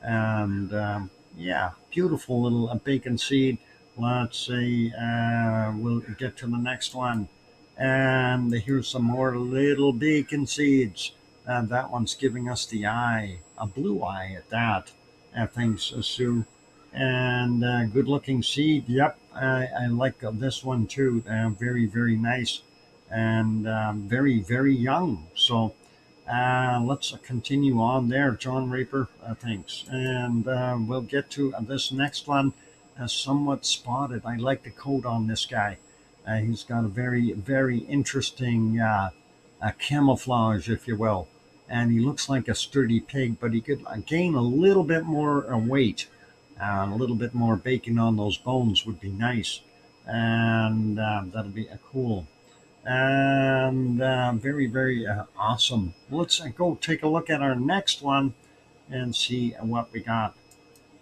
And yeah, beautiful little bacon seed. Let's see. We'll get to the next one. And here's some more little bacon seeds. And that one's giving us the eye, a blue eye at that. Thanks, Sue. And good looking seed. Yep, I like this one too. Very, very nice. And very, very young. So let's continue on there, John Raper. Thanks. And we'll get to this next one. Somewhat spotted. I like the coat on this guy. He's got a very, very interesting camouflage, if you will. And he looks like a sturdy pig, but he could gain a little bit more weight A little bit more bacon on those bones would be nice, and that'll be cool. And very, very awesome. Let's go take a look at our next one and see what we got.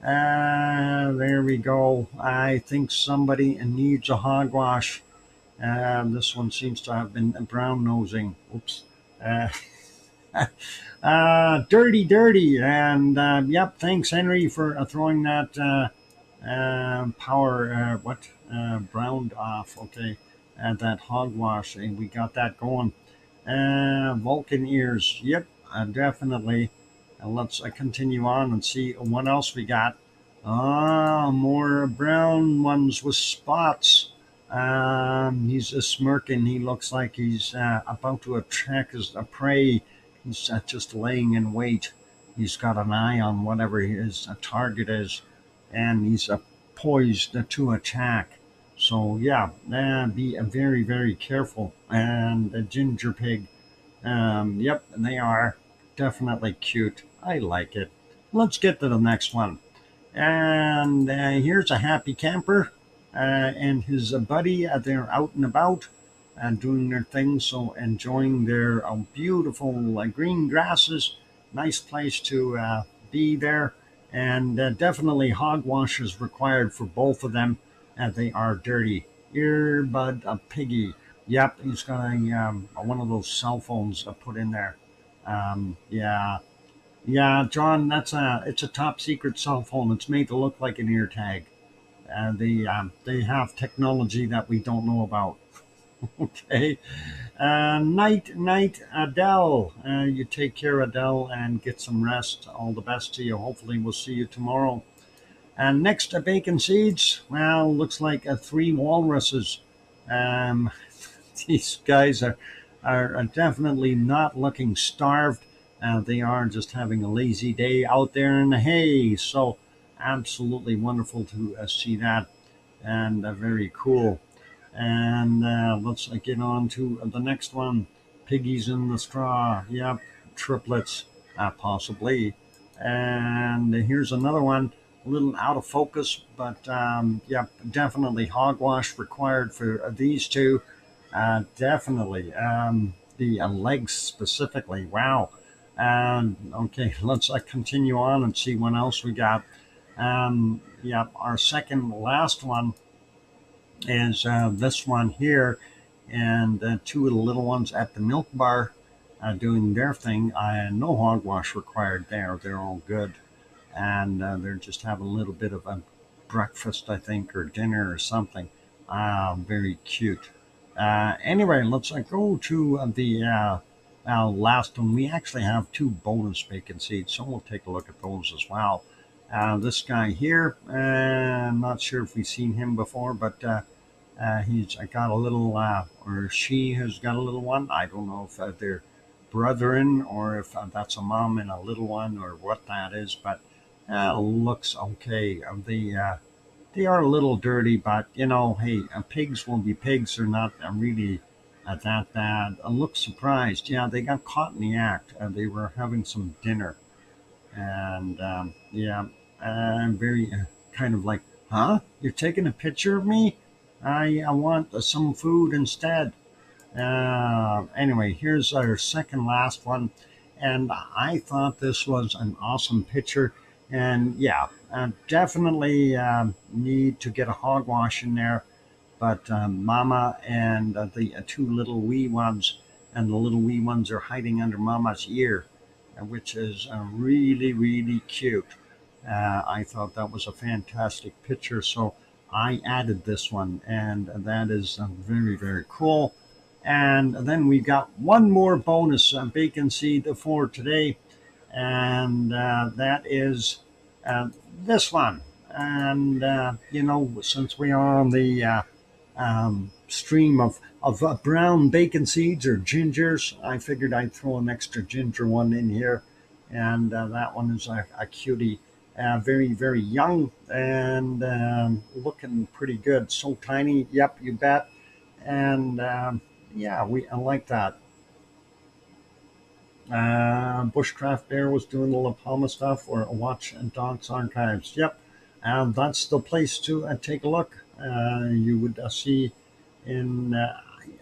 There we go. I think somebody needs a hogwash. This one seems to have been brown nosing. Oops. Uh, dirty, dirty. And yep, thanks, Henry, for throwing that power, browned off. Okay. And that hogwash. And we got that going. Vulcan ears. Yep, definitely. Let's continue on and see what else we got. More brown ones with spots. He's smirking. He looks like he's about to attack his prey. He's just laying in wait. He's got an eye on whatever his target is, and he's poised to attack. So yeah, be very, very careful. And a ginger pig. Yep, they are definitely cute. I like it. Let's get to the next one. And here's a happy camper and his buddy. They're out and about and doing their thing. So enjoying their beautiful green grasses. Nice place to be there. And definitely hogwash is required for both of them. They are dirty. Earbud piggy. Yep, he's got one of those cell phones put in there. Yeah, yeah, John, it's a top secret cell phone. It's made to look like an ear tag. They have technology that we don't know about. Okay. Night, Adele. You take care, Adele, and get some rest. All the best to you. Hopefully, we'll see you tomorrow. And next to bacon seeds, well, looks like three walruses. Um, these guys are definitely not looking starved. They are just having a lazy day out there in the hay. So, absolutely wonderful to see that, and very cool. And let's get on to the next one. Piggies in the straw. Yep, triplets, possibly. And here's another one. A little out of focus, but yep, definitely hogwash required for these two. Definitely. The legs specifically. Wow. Okay, let's continue on and see what else we got. Yep, our second last one is this one here, and two of the little ones at the milk bar doing their thing. No hogwash required there. They're all good, and they're just having a little bit of a breakfast, I think, or dinner or something. Very cute. Anyway, let's go to the last one. We actually have two bonus bacon seeds, so we'll take a look at those as well. This guy here, I'm not sure if we've seen him before, but he's got a little, or she has got a little one. I don't know if they're brethren or if that's a mom and a little one or what that is, but looks okay. They are a little dirty, but hey, pigs will be pigs. They're not really that bad. Look surprised. Yeah, they got caught in the act. They were having some dinner, and yeah, I'm very kind of like, huh? You're taking a picture of me? I want some food instead. Anyway, here's our second last one, and I thought this was an awesome picture. And yeah, definitely need to get a hogwash in there. But Mama and the two little wee ones, and the little wee ones are hiding under Mama's ear, which is really, really cute. I thought that was a fantastic picture, so I added this one, and that is very, very cool. And then we got one more bonus bacon seed for today, and that is this one. And since we are on the stream of brown bacon seeds or gingers, I figured I'd throw an extra ginger one in here, and that one is a cutie. Very, very young and looking pretty good. So tiny, yep, you bet. And yeah, I like that. Bushcraft Bear was doing the La Palma stuff, or Watch and Dogs Archives. Yep, And that's the place to take a look. You would see in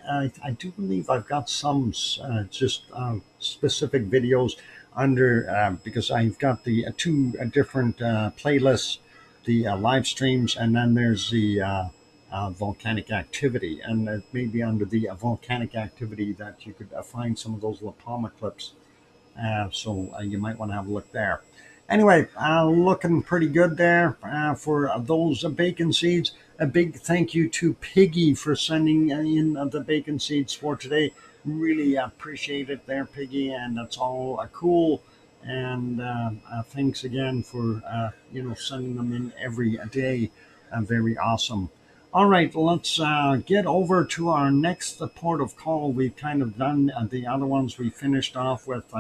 I do believe I've got some just specific videos under because I've got the two different playlists, the live streams, and then there's the volcanic activity, and maybe under the volcanic activity that you could find some of those La Palma clips. So you might want to have a look there. Anyway, looking pretty good there for those bacon seeds. A big thank you to Piggy for sending in the bacon seeds for today. Really appreciate it there, Piggy, and that's all cool. And thanks again for sending them in every day. Very awesome. All right, let's get over to our next port of call. We've kind of done the other ones. We finished off with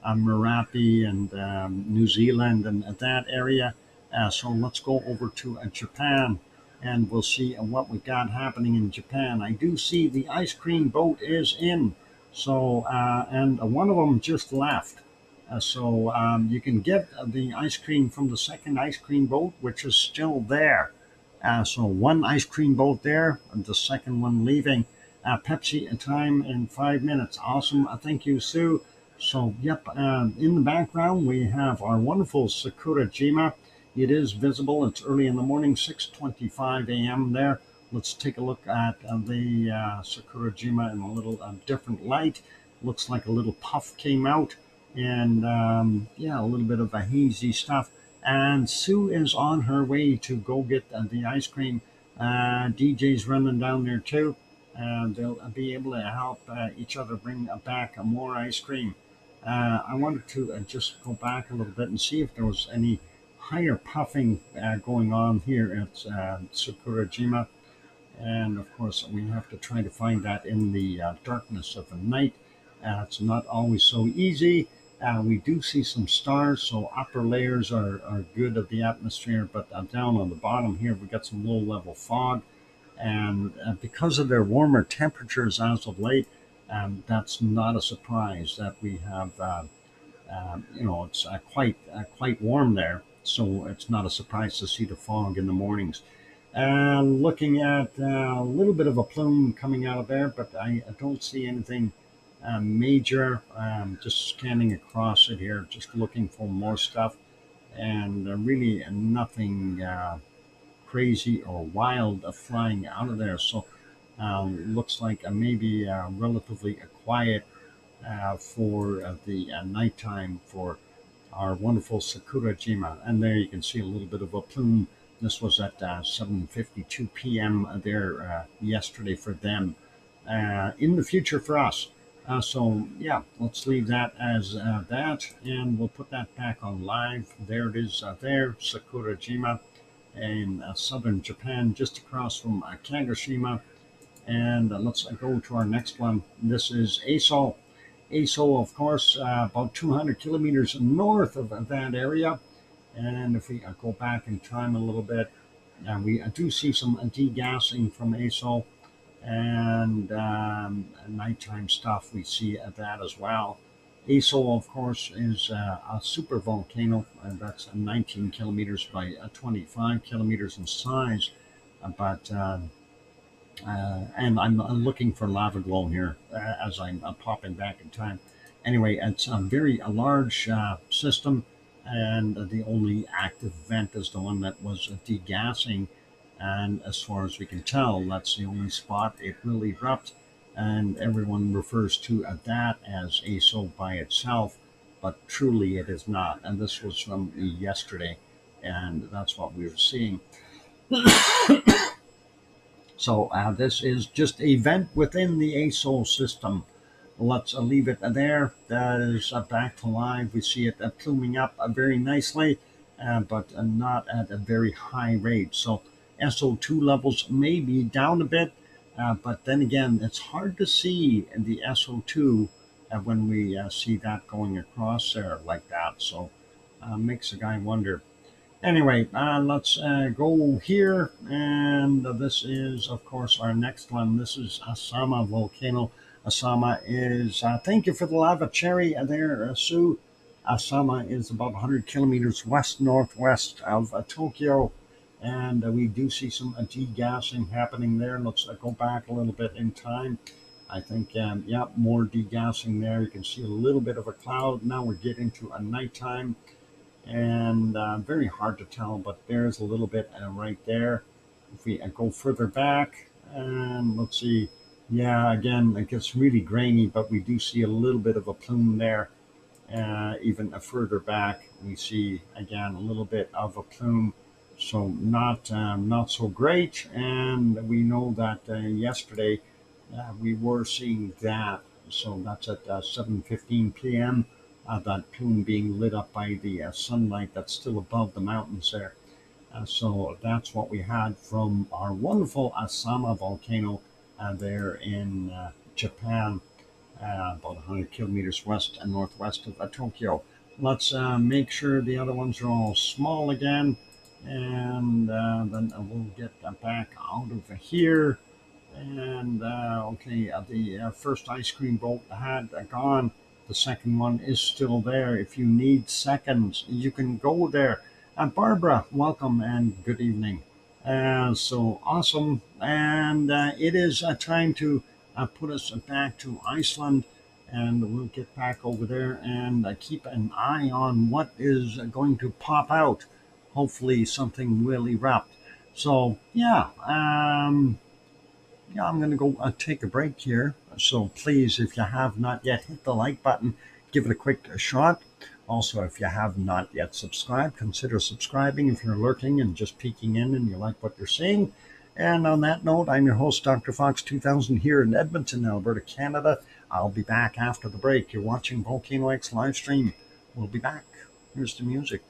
Merapi and New Zealand and that area. So let's go over to Japan and we'll see what we got happening in Japan. I do see the ice cream boat is in. So, and one of them just left. So you can get the ice cream from the second ice cream boat, which is still there. So one ice cream boat there, and the second one leaving. Pepsi time in 5 minutes. Awesome. Thank you, Sue. So, yep, in the background, we have our wonderful Sakurajima. It is visible. It's early in the morning, 6:25 a.m. there. Let's take a look at the Sakurajima in a little different light. Looks like a little puff came out, and yeah, a little bit of a hazy stuff. And Sue is on her way to go get the ice cream. DJ's running down there too. They'll be able to help each other bring back more ice cream. I wanted to just go back a little bit and see if there was any higher puffing going on here at Sakurajima. And of course, we have to try to find that in the darkness of the night. It's not always so easy. We do see some stars, so upper layers are good of the atmosphere, but down on the bottom here, we got some low level fog. And because of their warmer temperatures as of late, that's not a surprise that we have, it's quite warm there. So it's not a surprise to see the fog in the mornings. Looking at a little bit of a plume coming out of there, but I don't see anything major. Just scanning across it here, just looking for more stuff, and really nothing crazy or wild flying out of there. So looks like maybe relatively quiet for the nighttime for our wonderful Sakurajima. And there you can see a little bit of a plume. This was at 7:52 p.m. there yesterday for them. In the future for us. So yeah, let's leave that as that, and we'll put that back on live. There it is there, Sakurajima in southern Japan, just across from Kagoshima. And let's go to our next one. This is Aso. Aso, of course, about 200 kilometers north of that area. And if we go back in time a little bit, we do see some degassing from Aso, and nighttime stuff, we see that as well. Aso, of course, is a super volcano, and that's 19 kilometers by 25 kilometers in size. And I'm looking for lava glow here as I'm popping back in time. Anyway, it's a very large system, and the only active vent is the one that was degassing. And as far as we can tell, that's the only spot it will erupt. And everyone refers to that as Aso by itself, but truly it is not. And this was from yesterday, and that's what we were seeing. So this is just a vent within the Aso system. Let's leave it there. That is back to live. We see it pluming up very nicely, but not at a very high rate. So SO2 levels may be down a bit, but then again, it's hard to see the SO2 when we see that going across there like that. So makes a guy wonder. Anyway, let's go here, and this is, of course, our next one. This is Asama Volcano. Asama is, thank you for the lava cherry there, Sue. Asama is about 100 kilometers west-northwest of Tokyo, and we do see some degassing happening there. Let's go back a little bit in time. I think, yeah, more degassing there. You can see a little bit of a cloud. Now we're getting to a nighttime, and very hard to tell, but there's a little bit right there. If we go further back, and let's see, yeah, again, it gets really grainy, but we do see a little bit of a plume there. Even further back, we see again a little bit of a plume, so not so great. And we know that yesterday we were seeing that, so that's at 7:15 p.m. That plume being lit up by the sunlight that's still above the mountains there. So that's what we had from our wonderful Asama volcano there in Japan, about 100 kilometers west and northwest of Tokyo. Let's make sure the other ones are all small again, and then we'll get back out of here. And okay, the first ice cream boat had gone. The second one is still there. If you need seconds, you can go there. Barbara, welcome and good evening. So awesome. And it is time to put us back to Iceland, and we'll get back over there and keep an eye on what is going to pop out. Hopefully something will erupt. So yeah, yeah, I'm going to go take a break here. So please, if you have not yet hit the like button, give it a quick shot. Also, if you have not yet subscribed, consider subscribing if you're lurking and just peeking in and you like what you're seeing. And on that note, I'm your host, Dr. Fox2000, here in Edmonton, Alberta, Canada. I'll be back after the break. You're watching VolcanoX live stream. We'll be back. Here's the music.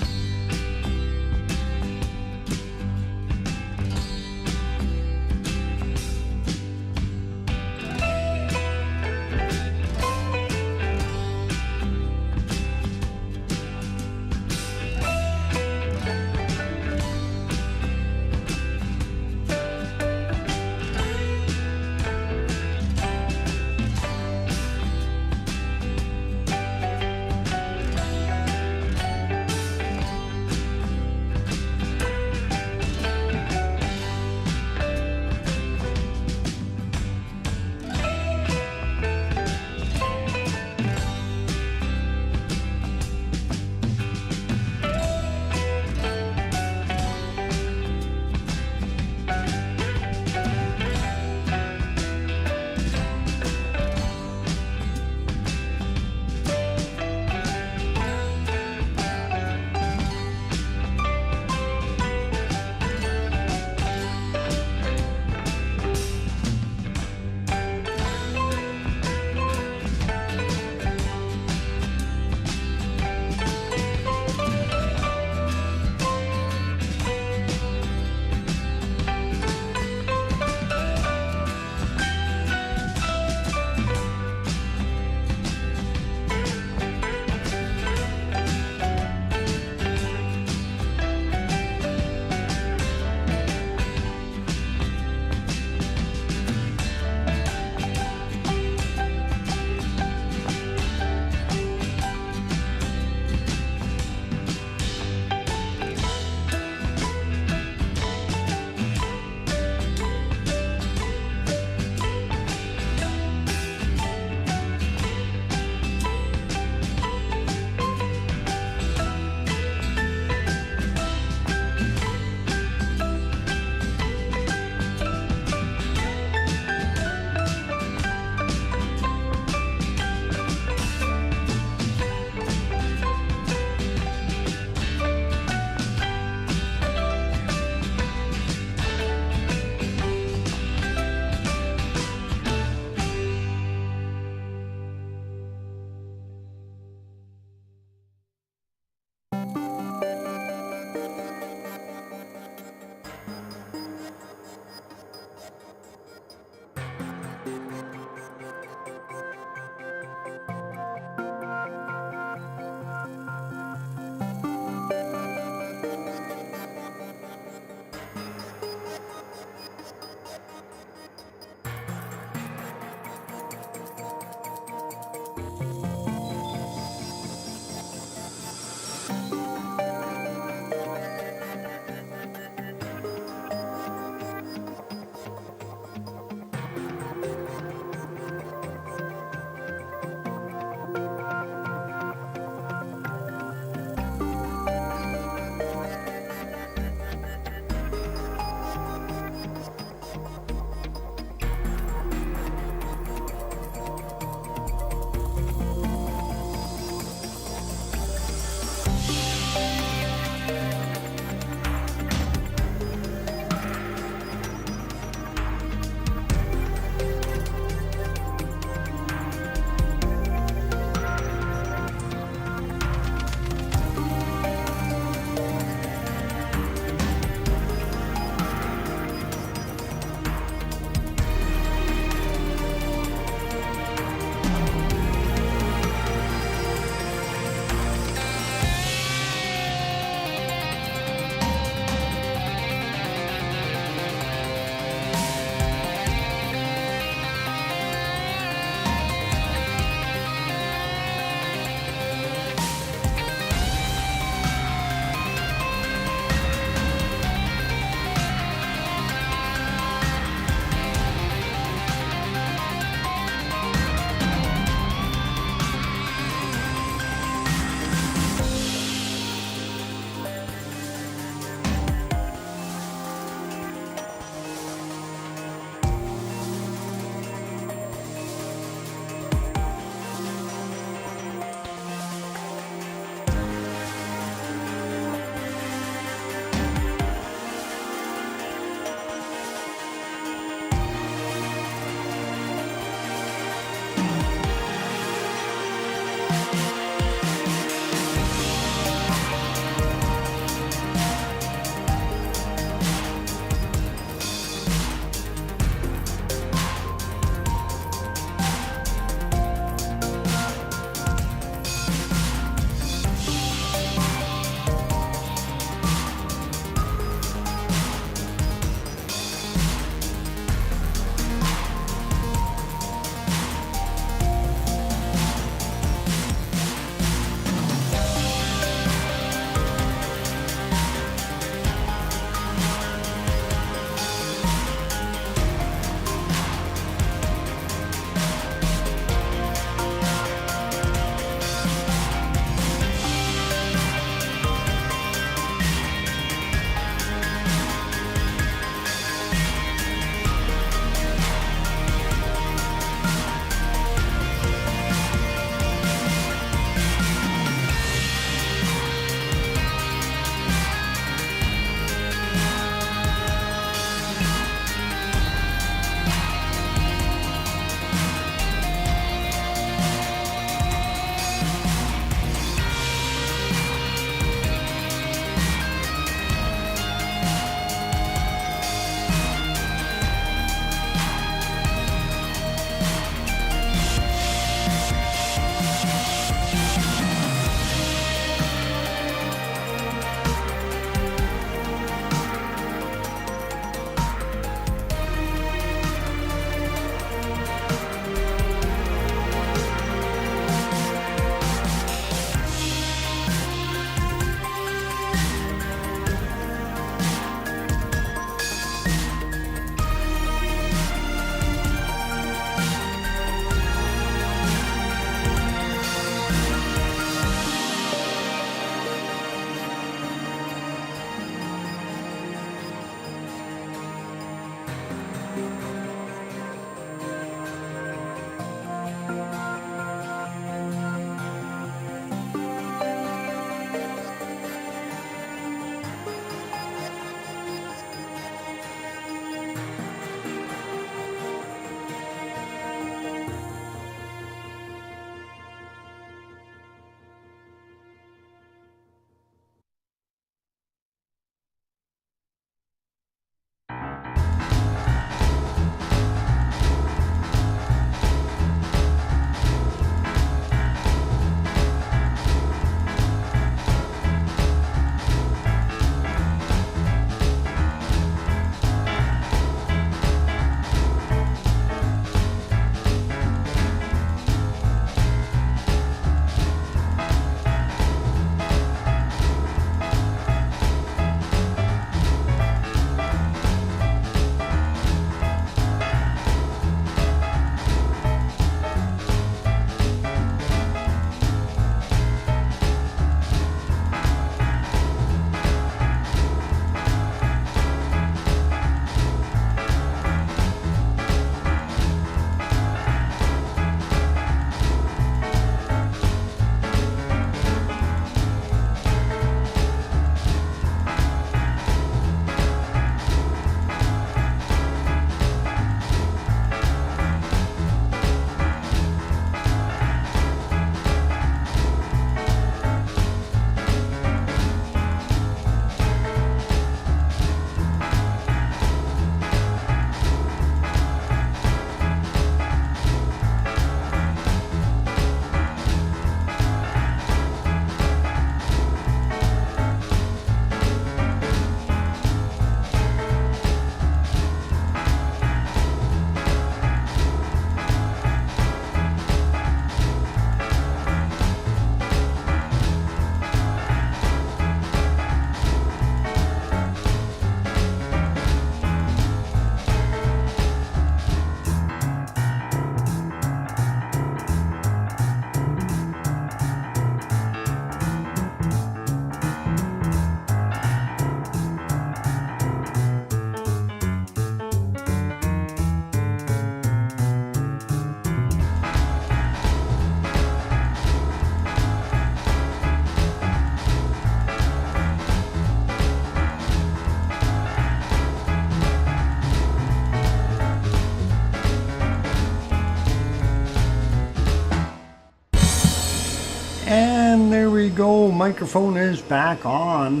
And there we go. Microphone is back on.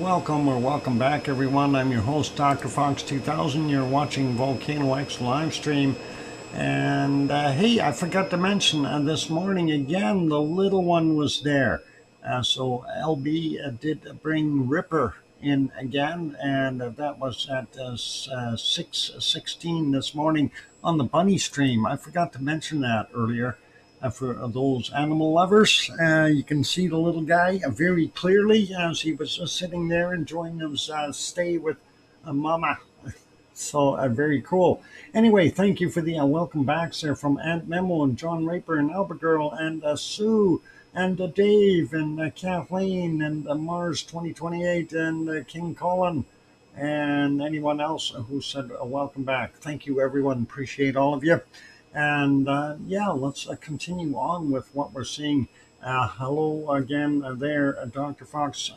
Welcome back, everyone. I'm your host, DrFox2000. You're watching VolcanoX live stream. And hey, I forgot to mention this morning again, the little one was there. So LB did bring Ripper in again, and that was at 6:16 this morning on the bunny stream. I forgot to mention that earlier. For those animal lovers, you can see the little guy very clearly as he was sitting there enjoying his stay with Mama. So very cool. Anyway, thank you for the welcome backs there from Aunt Memo and John Raper and Albert Girl and Sue and Dave and Kathleen and Mars 2028 and King Colin and anyone else who said welcome back. Thank you, everyone. Appreciate all of you. And yeah, let's continue on with what we're seeing. Hello again there, Dr. Fox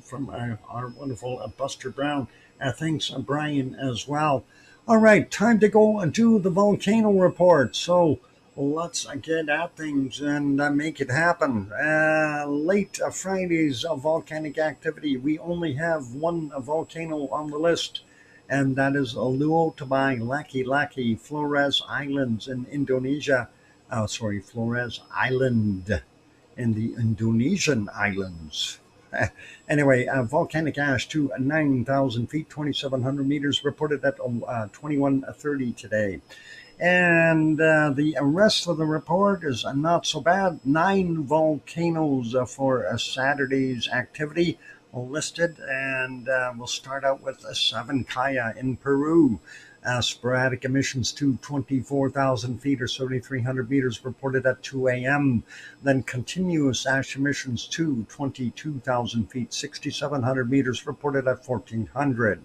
from our wonderful Buster Brown. Thanks, Brian, as well. All right, time to go and do the volcano report. So let's get at things and make it happen. Late Friday's volcanic activity. We only have one volcano on the list, and that is Luotobai Laki Flores Islands in Indonesia. Flores Island in the Indonesian islands. Anyway, volcanic ash to 9,000 feet, 2,700 meters, reported at 21:30 today. And the rest of the report is not so bad. 9 volcanoes for Saturday's activity listed, and we'll start out with Sabancaya in Peru. Sporadic emissions to 24,000 feet or 7,300 meters reported at 2 a.m. Then continuous ash emissions to 22,000 feet, 6,700 meters reported at 1,400.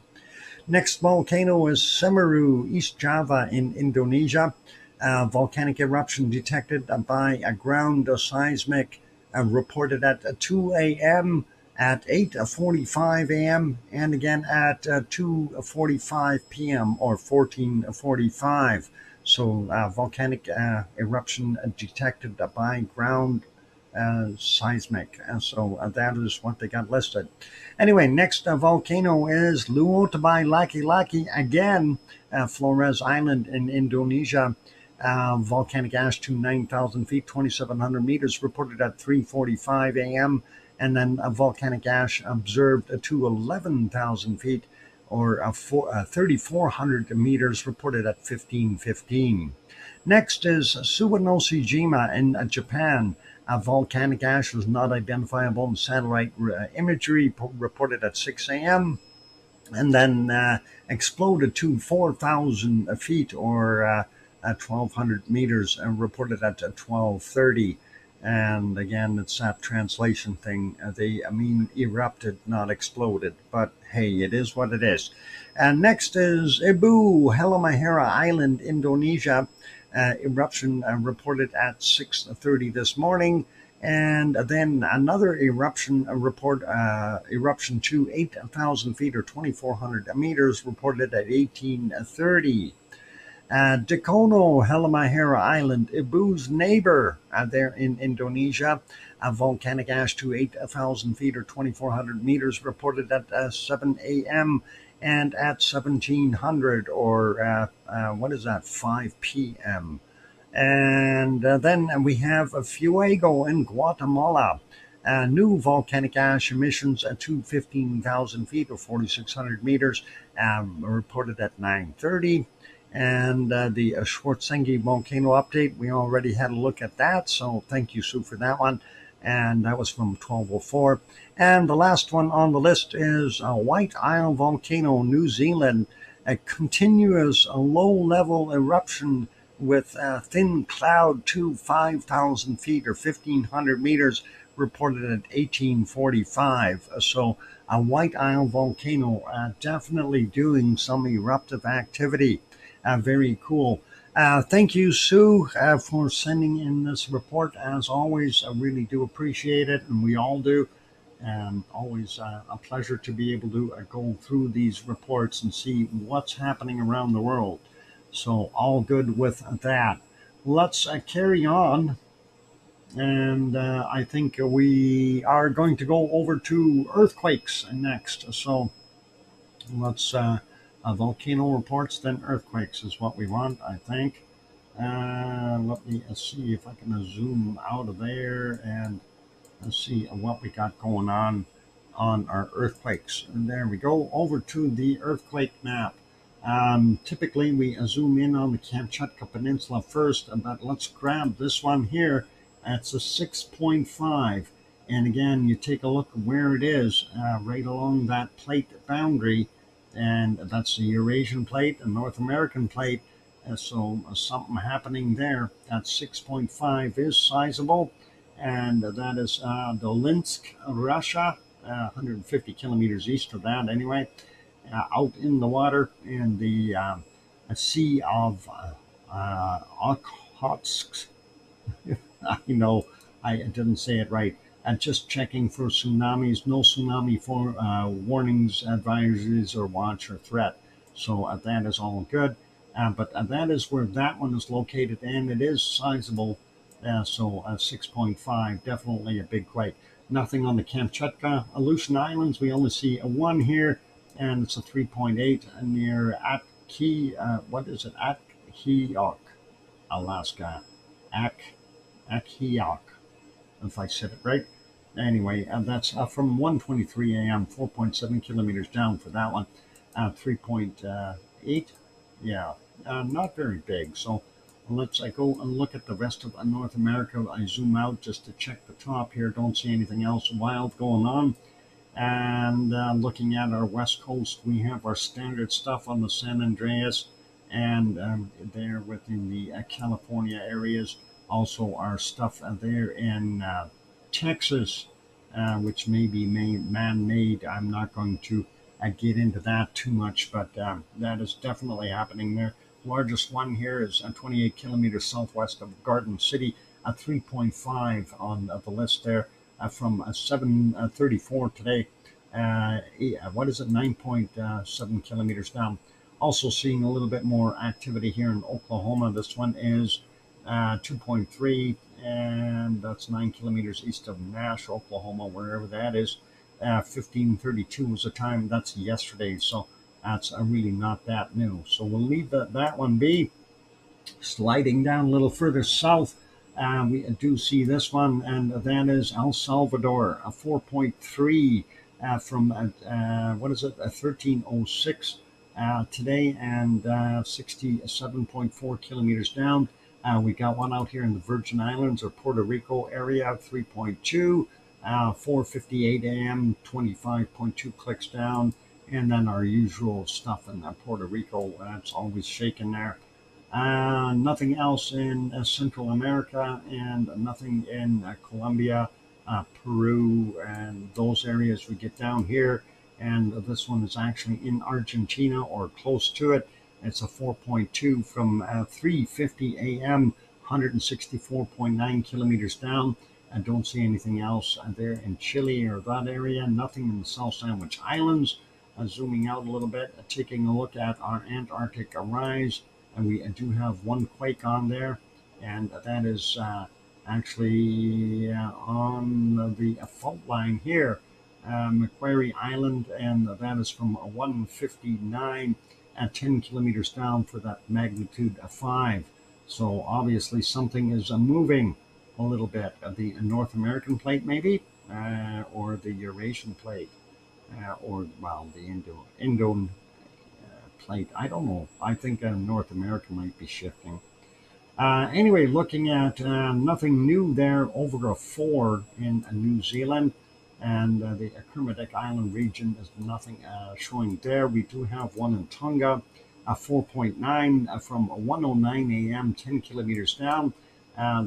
Next volcano is Semeru, East Java in Indonesia. Volcanic eruption detected by a ground seismic reported at 2 a.m., at 8:45 a.m. and again at 2:45 p.m. or 14:45. So volcanic eruption detected by ground seismic. So that is what they got listed. Anyway, next volcano is Luotobai Laki again, Flores Island in Indonesia. Volcanic ash to 9,000 feet, 2,700 meters, reported at 3:45 a.m. And then volcanic ash observed to 11,000 feet or 3,400 meters, reported at 15:15. Next is Suwanoshijima in Japan. Volcanic ash was not identifiable in satellite imagery, reported at 6 a.m. and then exploded to 4,000 feet or 1,200 meters, reported at 12:30. And again, it's that translation thing. They mean erupted, not exploded. But hey, it is what it is. And next is Ibu, Halmahera Island, Indonesia. Eruption reported at 6:30 this morning. And then another eruption report, eruption to 8,000 feet or 2,400 meters, reported at 18:30. Dakono, Halmahera Island, Ibu's neighbor there in Indonesia. Volcanic ash to 8,000 feet or 2,400 meters reported at 7 a.m. and at 1700 or 5 p.m. And then we have Fuego in Guatemala. New volcanic ash emissions to 15,000 feet or 4,600 meters reported at 9:30. And the Schwarzenegger volcano update, we already had a look at that, so thank you, Sue, for that one. And that was from 12:04. And the last one on the list is White Isle Volcano, New Zealand, a continuous low-level eruption with thin cloud to 5,000 feet or 1,500 meters, reported at 18:45. So a White Isle volcano definitely doing some eruptive activity. Very cool. Thank you, Sue, for sending in this report. As always, I really do appreciate it, and we all do. And always a pleasure to be able to go through these reports and see what's happening around the world. So all good with that. Let's carry on And I think we are going to go over to earthquakes next. So let's volcano reports, then earthquakes is what we want, I think. Let me see if I can zoom out of there and see what we got going on our earthquakes. And there we go, over to the earthquake map. Typically, we zoom in on the Kamchatka Peninsula first, but let's grab this one here. It's a 6.5. And again, you take a look at where it is, right along that plate boundary. And that's the Eurasian plate and North American plate. So something happening there. That 6.5 is sizable. And that is Dolinsk, Russia, 150 kilometers east of that anyway. Out in the water in the Sea of Okhotsk. I know I didn't say it right. Just checking for tsunamis. No tsunami for warnings, advisories, or watch or threat. So that is all good. But that is where that one is located, and it is sizable. So 6.5, definitely a big quake. Nothing on the Kamchatka Aleutian Islands. We only see a 1 here, and it's a 3.8 near what is it? Akhiok, Alaska. Akhiok, if I said it right. Anyway, that's from 1:23 a.m., 4.7 kilometers down for that one. 3.8, yeah, not very big. So let's go and look at the rest of North America. I zoom out just to check the top here. Don't see anything else wild going on. And looking at our west coast, we have our standard stuff on the San Andreas and there within the California areas. Also our stuff there in Texas, which may be man-made. I'm not going to get into that too much, but that is definitely happening there. Largest one here is 28 kilometers southwest of Garden City, 3.5 on the list there. From 7:34 today. What is it? 9.7 kilometers down. Also seeing a little bit more activity here in Oklahoma. This one is 2.3, and that's 9 kilometers east of Nash, Oklahoma, wherever that is. 15:32 was the time. That's yesterday, so that's really not that new. So we'll leave that one be. Sliding down a little further south, we do see this one, and that is El Salvador, a 4.3 from what is it, a 1306 today, and 67.4 kilometers down. We got one out here in the Virgin Islands or Puerto Rico area, 3.2, 4:58 a.m., 25.2 clicks down, and then our usual stuff in Puerto Rico. That's always shaking there. Nothing else in Central America, and nothing in Colombia, Peru, and those areas. We get down here, and this one is actually in Argentina or close to it. It's a 4.2 from 3:50 a.m., 164.9 kilometers down. I don't see anything else there in Chile or that area. Nothing in the South Sandwich Islands. Zooming out a little bit, taking a look at our Antarctic rise. And we do have one quake on there, and that is actually on the fault line here, Macquarie Island, and that is from 1:59 at 10 kilometers down for that magnitude 5. So obviously something is moving a little bit. The North American plate maybe, or the Eurasian plate, or well, the Indo plate. I don't know. I think North America might be shifting. Anyway, looking at nothing new there, over a 4 in New Zealand, and the Kermadec Island region is nothing showing there. We do have one in Tonga, 4.9 from 1:09 a.m., 10 kilometers down.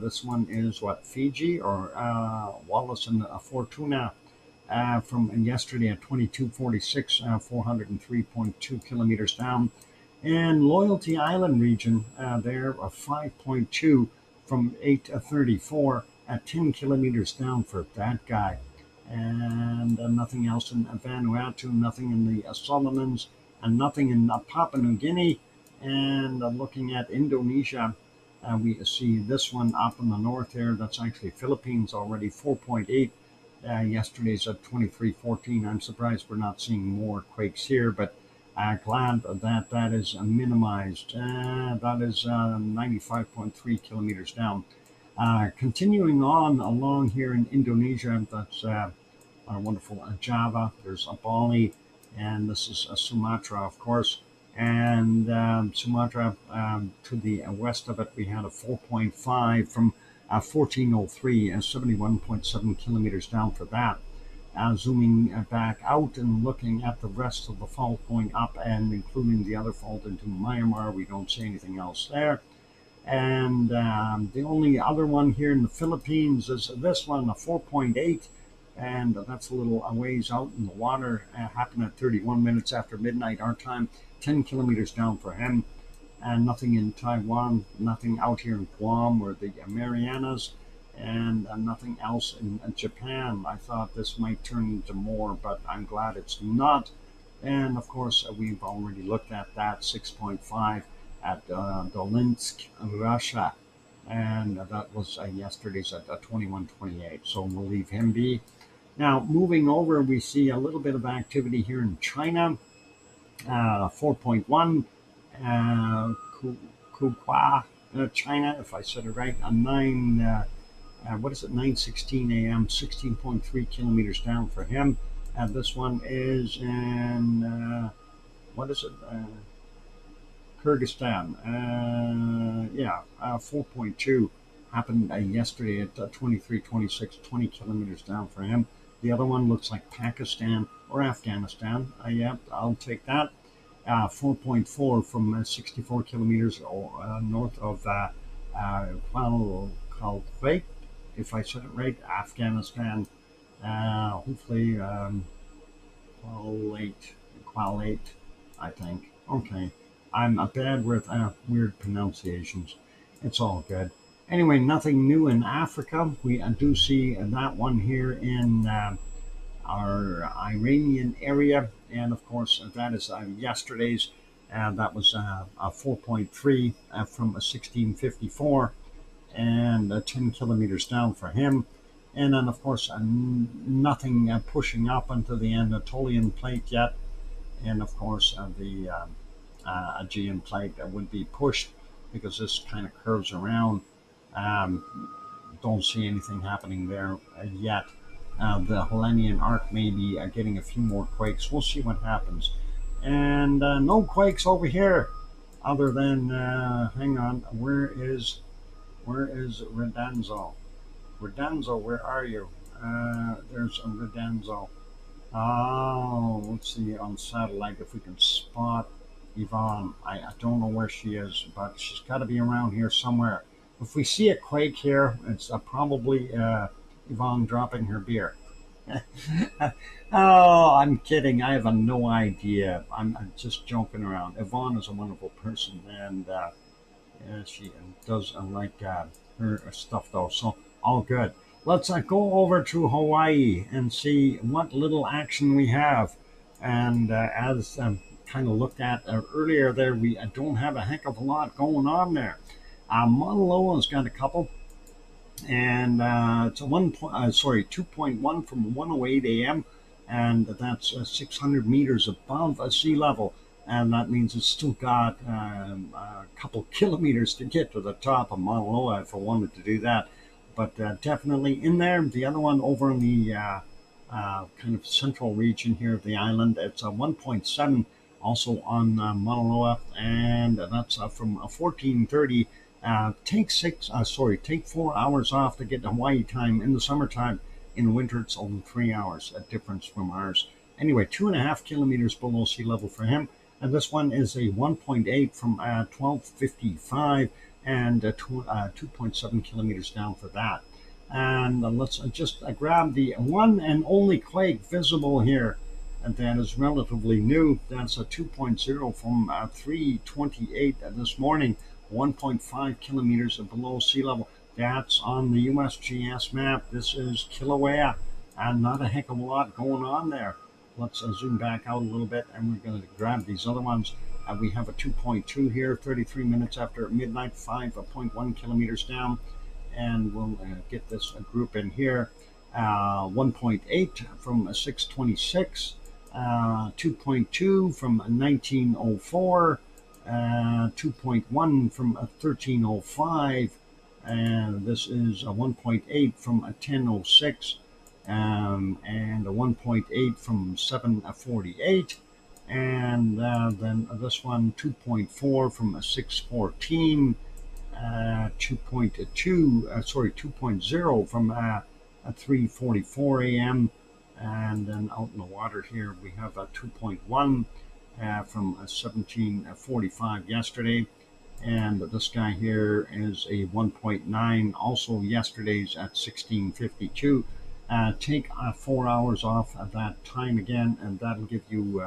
This one is what, Fiji or Wallis and Fortuna. From yesterday at 22:46, 403.2 kilometers down. And Loyalty Island region, there, a 5.2 from 8:34 at 10 kilometers down for that guy. And nothing else in Vanuatu, nothing in the Solomons, and nothing in Papua New Guinea. And looking at Indonesia, We see this one up in the north there. That's actually Philippines already, 4.8. Yesterday's at 23.14. I'm surprised we're not seeing more quakes here, but glad that that is minimized. That is 95.3 kilometers down. Continuing on along here in Indonesia, that's our wonderful Java. There's Bali, and this is Sumatra, of course. And Sumatra, to the west of it, we had a 4.5 from 1403 and 71.7 kilometers down for that. Zooming back out and looking at the rest of the fault going up and including the other fault into Myanmar, we don't see anything else there. And the only other one here in the Philippines is this one, a 4.8, and that's a little a ways out in the water. Happened at 31 minutes after midnight our time, 10 kilometers down for him. And nothing in Taiwan, nothing out here in Guam or the Marianas, and nothing else in Japan. I thought this might turn into more, but I'm glad it's not. And of course, we've already looked at that 6.5 at Dolinsk, Russia, and that was yesterday's at 21:28. So we'll leave him be. Now, moving over, we see a little bit of activity here in China, 4.1. Kuhua, China, if I said it right, on 9:16 a.m., 16.3 kilometers down for him. And this one is in, Kyrgyzstan. 4.2 happened yesterday at 23:26, 20 kilometers down for him. The other one looks like Pakistan or Afghanistan. I'll take that. 4.4 from 64 kilometers north of Khalkhet, if I said it right, Afghanistan. Hopefully, Qualate, I think. Okay. I'm bad with weird pronunciations. It's all good. Anyway, nothing new in Africa. We do see that one here in our Iranian area, and of course that is yesterday's. That was a 4.3 from a 1654, and 10 kilometers down for him. And then of course nothing pushing up into the Anatolian plate yet, and of course the Aegean plate would be pushed because this kind of curves around. Don't see anything happening there yet. The Hellenian arc may be getting a few more quakes. We'll see what happens. And no quakes over here, other than hang on. Where is Redanzo? Redanzo, where are you? There's Redanzo. Oh, let's see on satellite if we can spot Yvonne. I don't know where she is, but she's got to be around here somewhere. If we see a quake here, it's probably Yvonne dropping her beer. Oh, I'm kidding. I have no idea. I'm just joking around. Yvonne is a wonderful person, and she does like her stuff, though. So all good. Let's go over to Hawaii and see what little action we have. And as kind of looked at earlier there, we don't have a heck of a lot going on there. Mauna Loa's got a couple, and it's a 2.1 from 1:08 a.m. and that's 600 meters above sea level, and that means it's still got a couple kilometers to get to the top of Mauna Loa if I wanted to do that. But definitely in there. The other one over in the kind of central region here of the island, it's a 1.7 also on Mauna Loa, and that's from 14:30. Take 4 hours off to get to Hawaii time in the summertime. In winter, it's only 3 hours, a difference from ours. Anyway, 2.5 kilometers below sea level for him. And this one is a 1.8 from 12:55 and 2.7 kilometers down for that. And let's just grab the one and only quake visible here. And that is relatively new. That's a 2.0 from 3:28 this morning. 1.5 kilometers below sea level. That's on the USGS map. This is Kilauea, and not a heck of a lot going on there. Let's zoom back out a little bit, and we're going to grab these other ones. We have a 2.2 here, 33 minutes after midnight, 5.1 kilometers down. And we'll get this group in here. 1.8 from 626, 2.2 from 1904, 2.1 from 1305, and this is a 1.8 from 1006, and a 1.8 from 748, and then this one 2.4 from 614, 2.0 from 3:44 a.m. And then out in the water here we have a 2.1 from 1745 yesterday, and this guy here is a 1.9, also yesterday's at 1652. Take 4 hours off of that time again, and that'll give you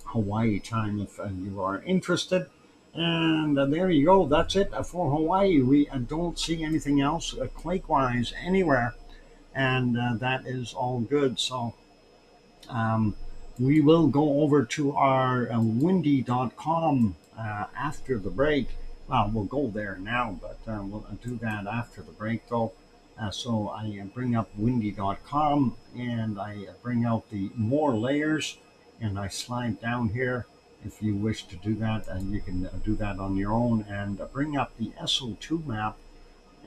Hawaii time if you are interested. And there you go. That's it for Hawaii. We don't see anything else quake-wise anywhere, and that is all good. So we will go over to our windy.com after the break. Well, we'll go there now, but we'll do that after the break, though. So I bring up windy.com, and I bring out the more layers, and I slide down here. If you wish to do that, and you can do that on your own, and bring up the SO2 map,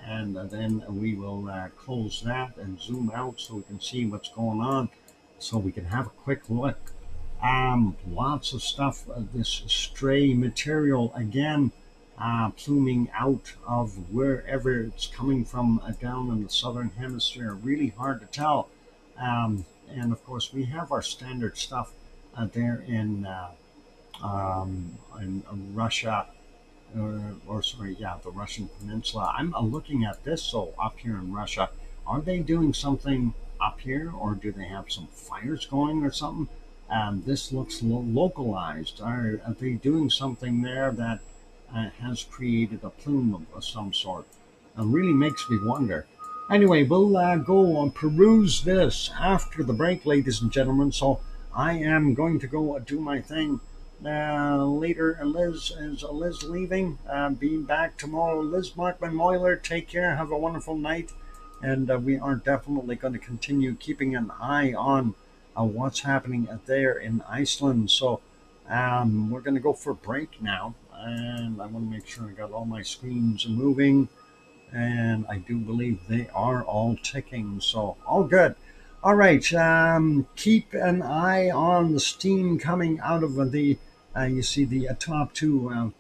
and then we will close that and zoom out so we can see what's going on, so we can have a quick look. Lots of stuff, this stray material again, pluming out of wherever it's coming from down in the southern hemisphere. Really hard to tell. And of course we have our standard stuff there in Russia, the Russian peninsula. I'm looking at this, so up here in Russia, are they doing something up here, or do they have some fires going or something? This looks localized. Are they doing something there that has created a plume of some sort? It really makes me wonder. Anyway, we'll go and peruse this after the break, ladies and gentlemen. So I am going to go do my thing. Later, Liz, is Liz leaving? Be back tomorrow. Liz Markman Moyler, take care. Have a wonderful night. And we are definitely going to continue keeping an eye on what's happening there in Iceland. So we're going to go for a break now. And I want to make sure I got all my screens moving. And I do believe they are all ticking. So all good. All right. Keep an eye on the steam coming out of the, you see the top two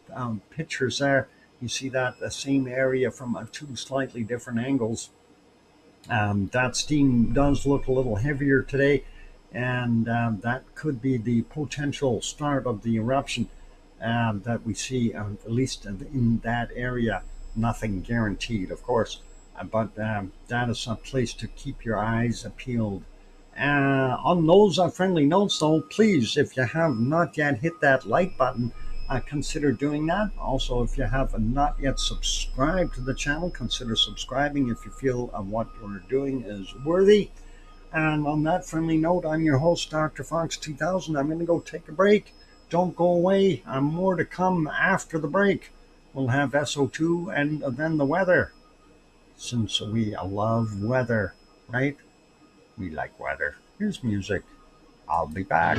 pictures there. You see that the same area from two slightly different angles. That steam does look a little heavier today, and that could be the potential start of the eruption that we see, at least in that area. Nothing guaranteed, of course, but that is a place to keep your eyes peeled. On those friendly notes, though, please, if you have not yet hit that like button, consider doing that. Also, if you have not yet subscribed to the channel, consider subscribing if you feel what we're doing is worthy. And on that friendly note, I'm your host, DrFox2000. I'm going to go take a break. Don't go away. More to come after the break. We'll have SO2 and then the weather. Since we love weather, right? We like weather. Here's music. I'll be back.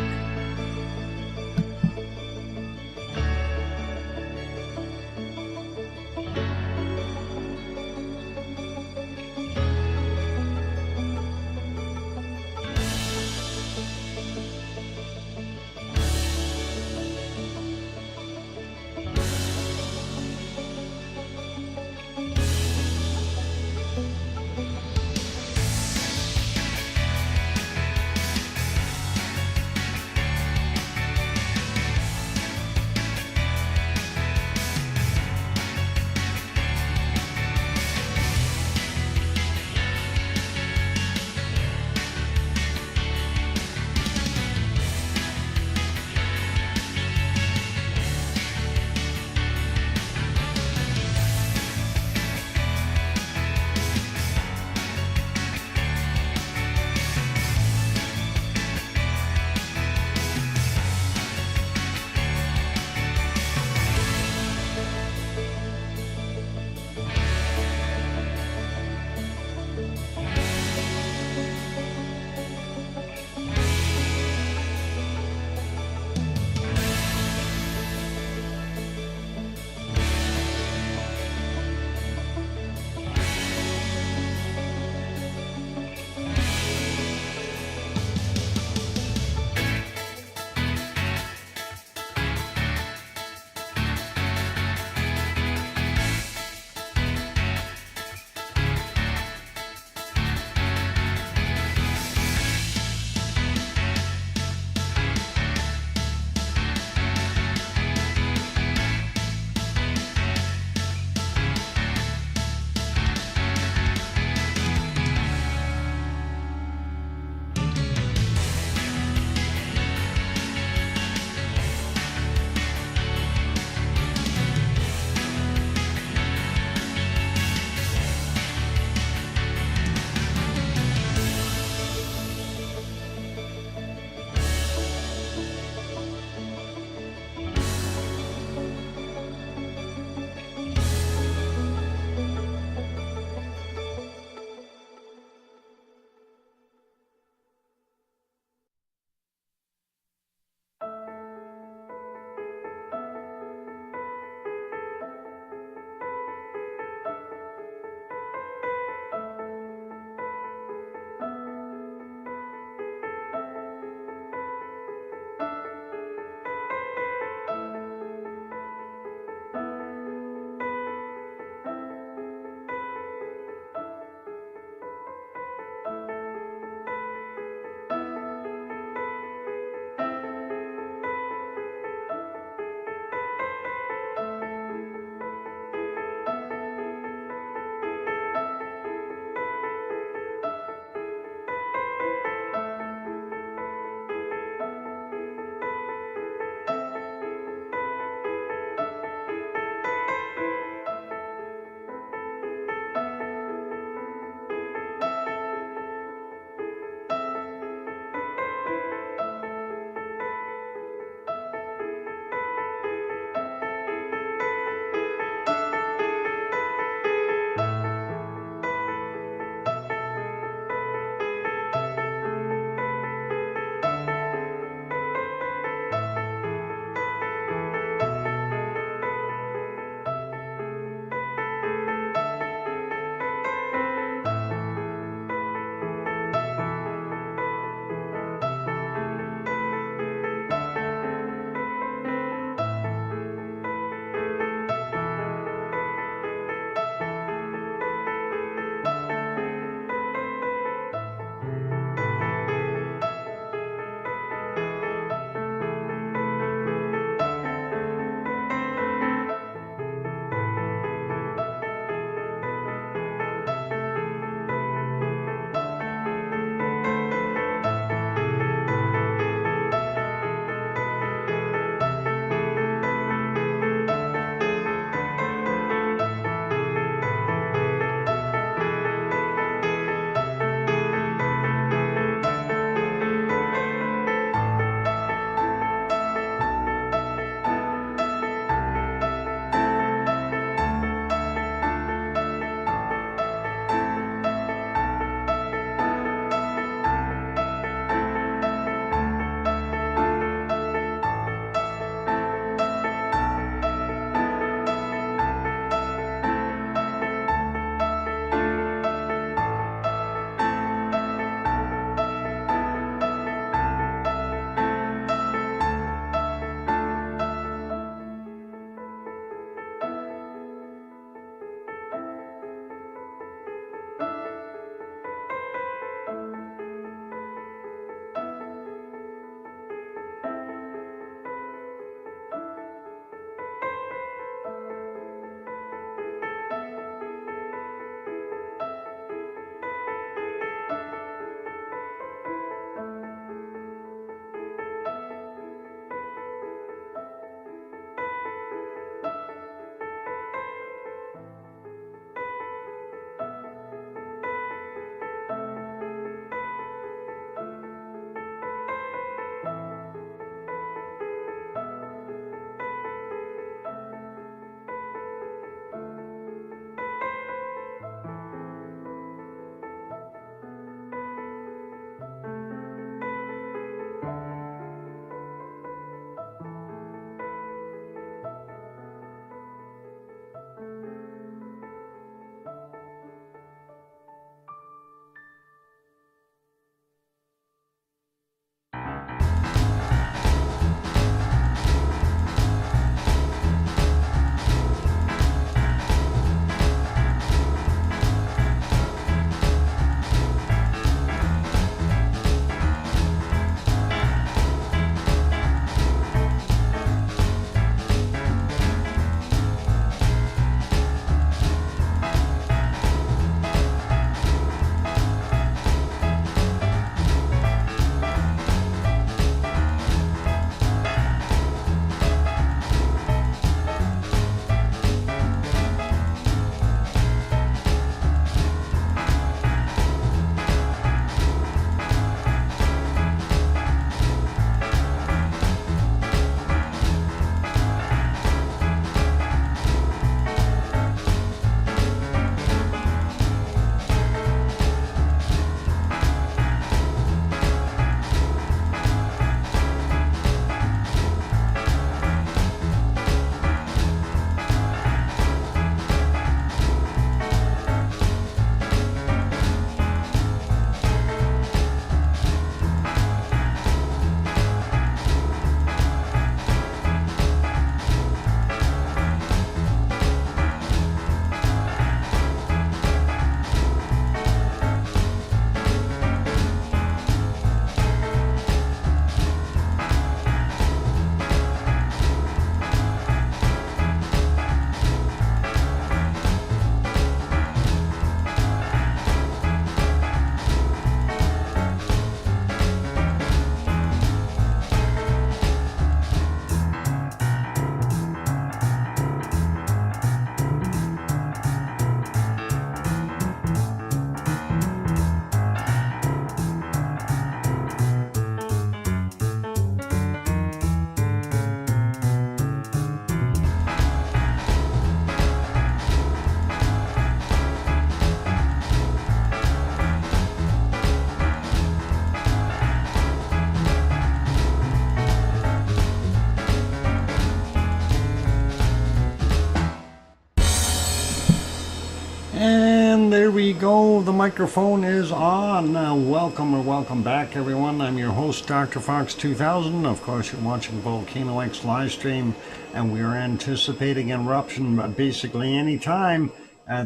And there we go. The microphone is on. Welcome back, everyone. I'm your host, DrFox2000. Of course, you're watching VolcanoX live stream, and we are anticipating an eruption basically any time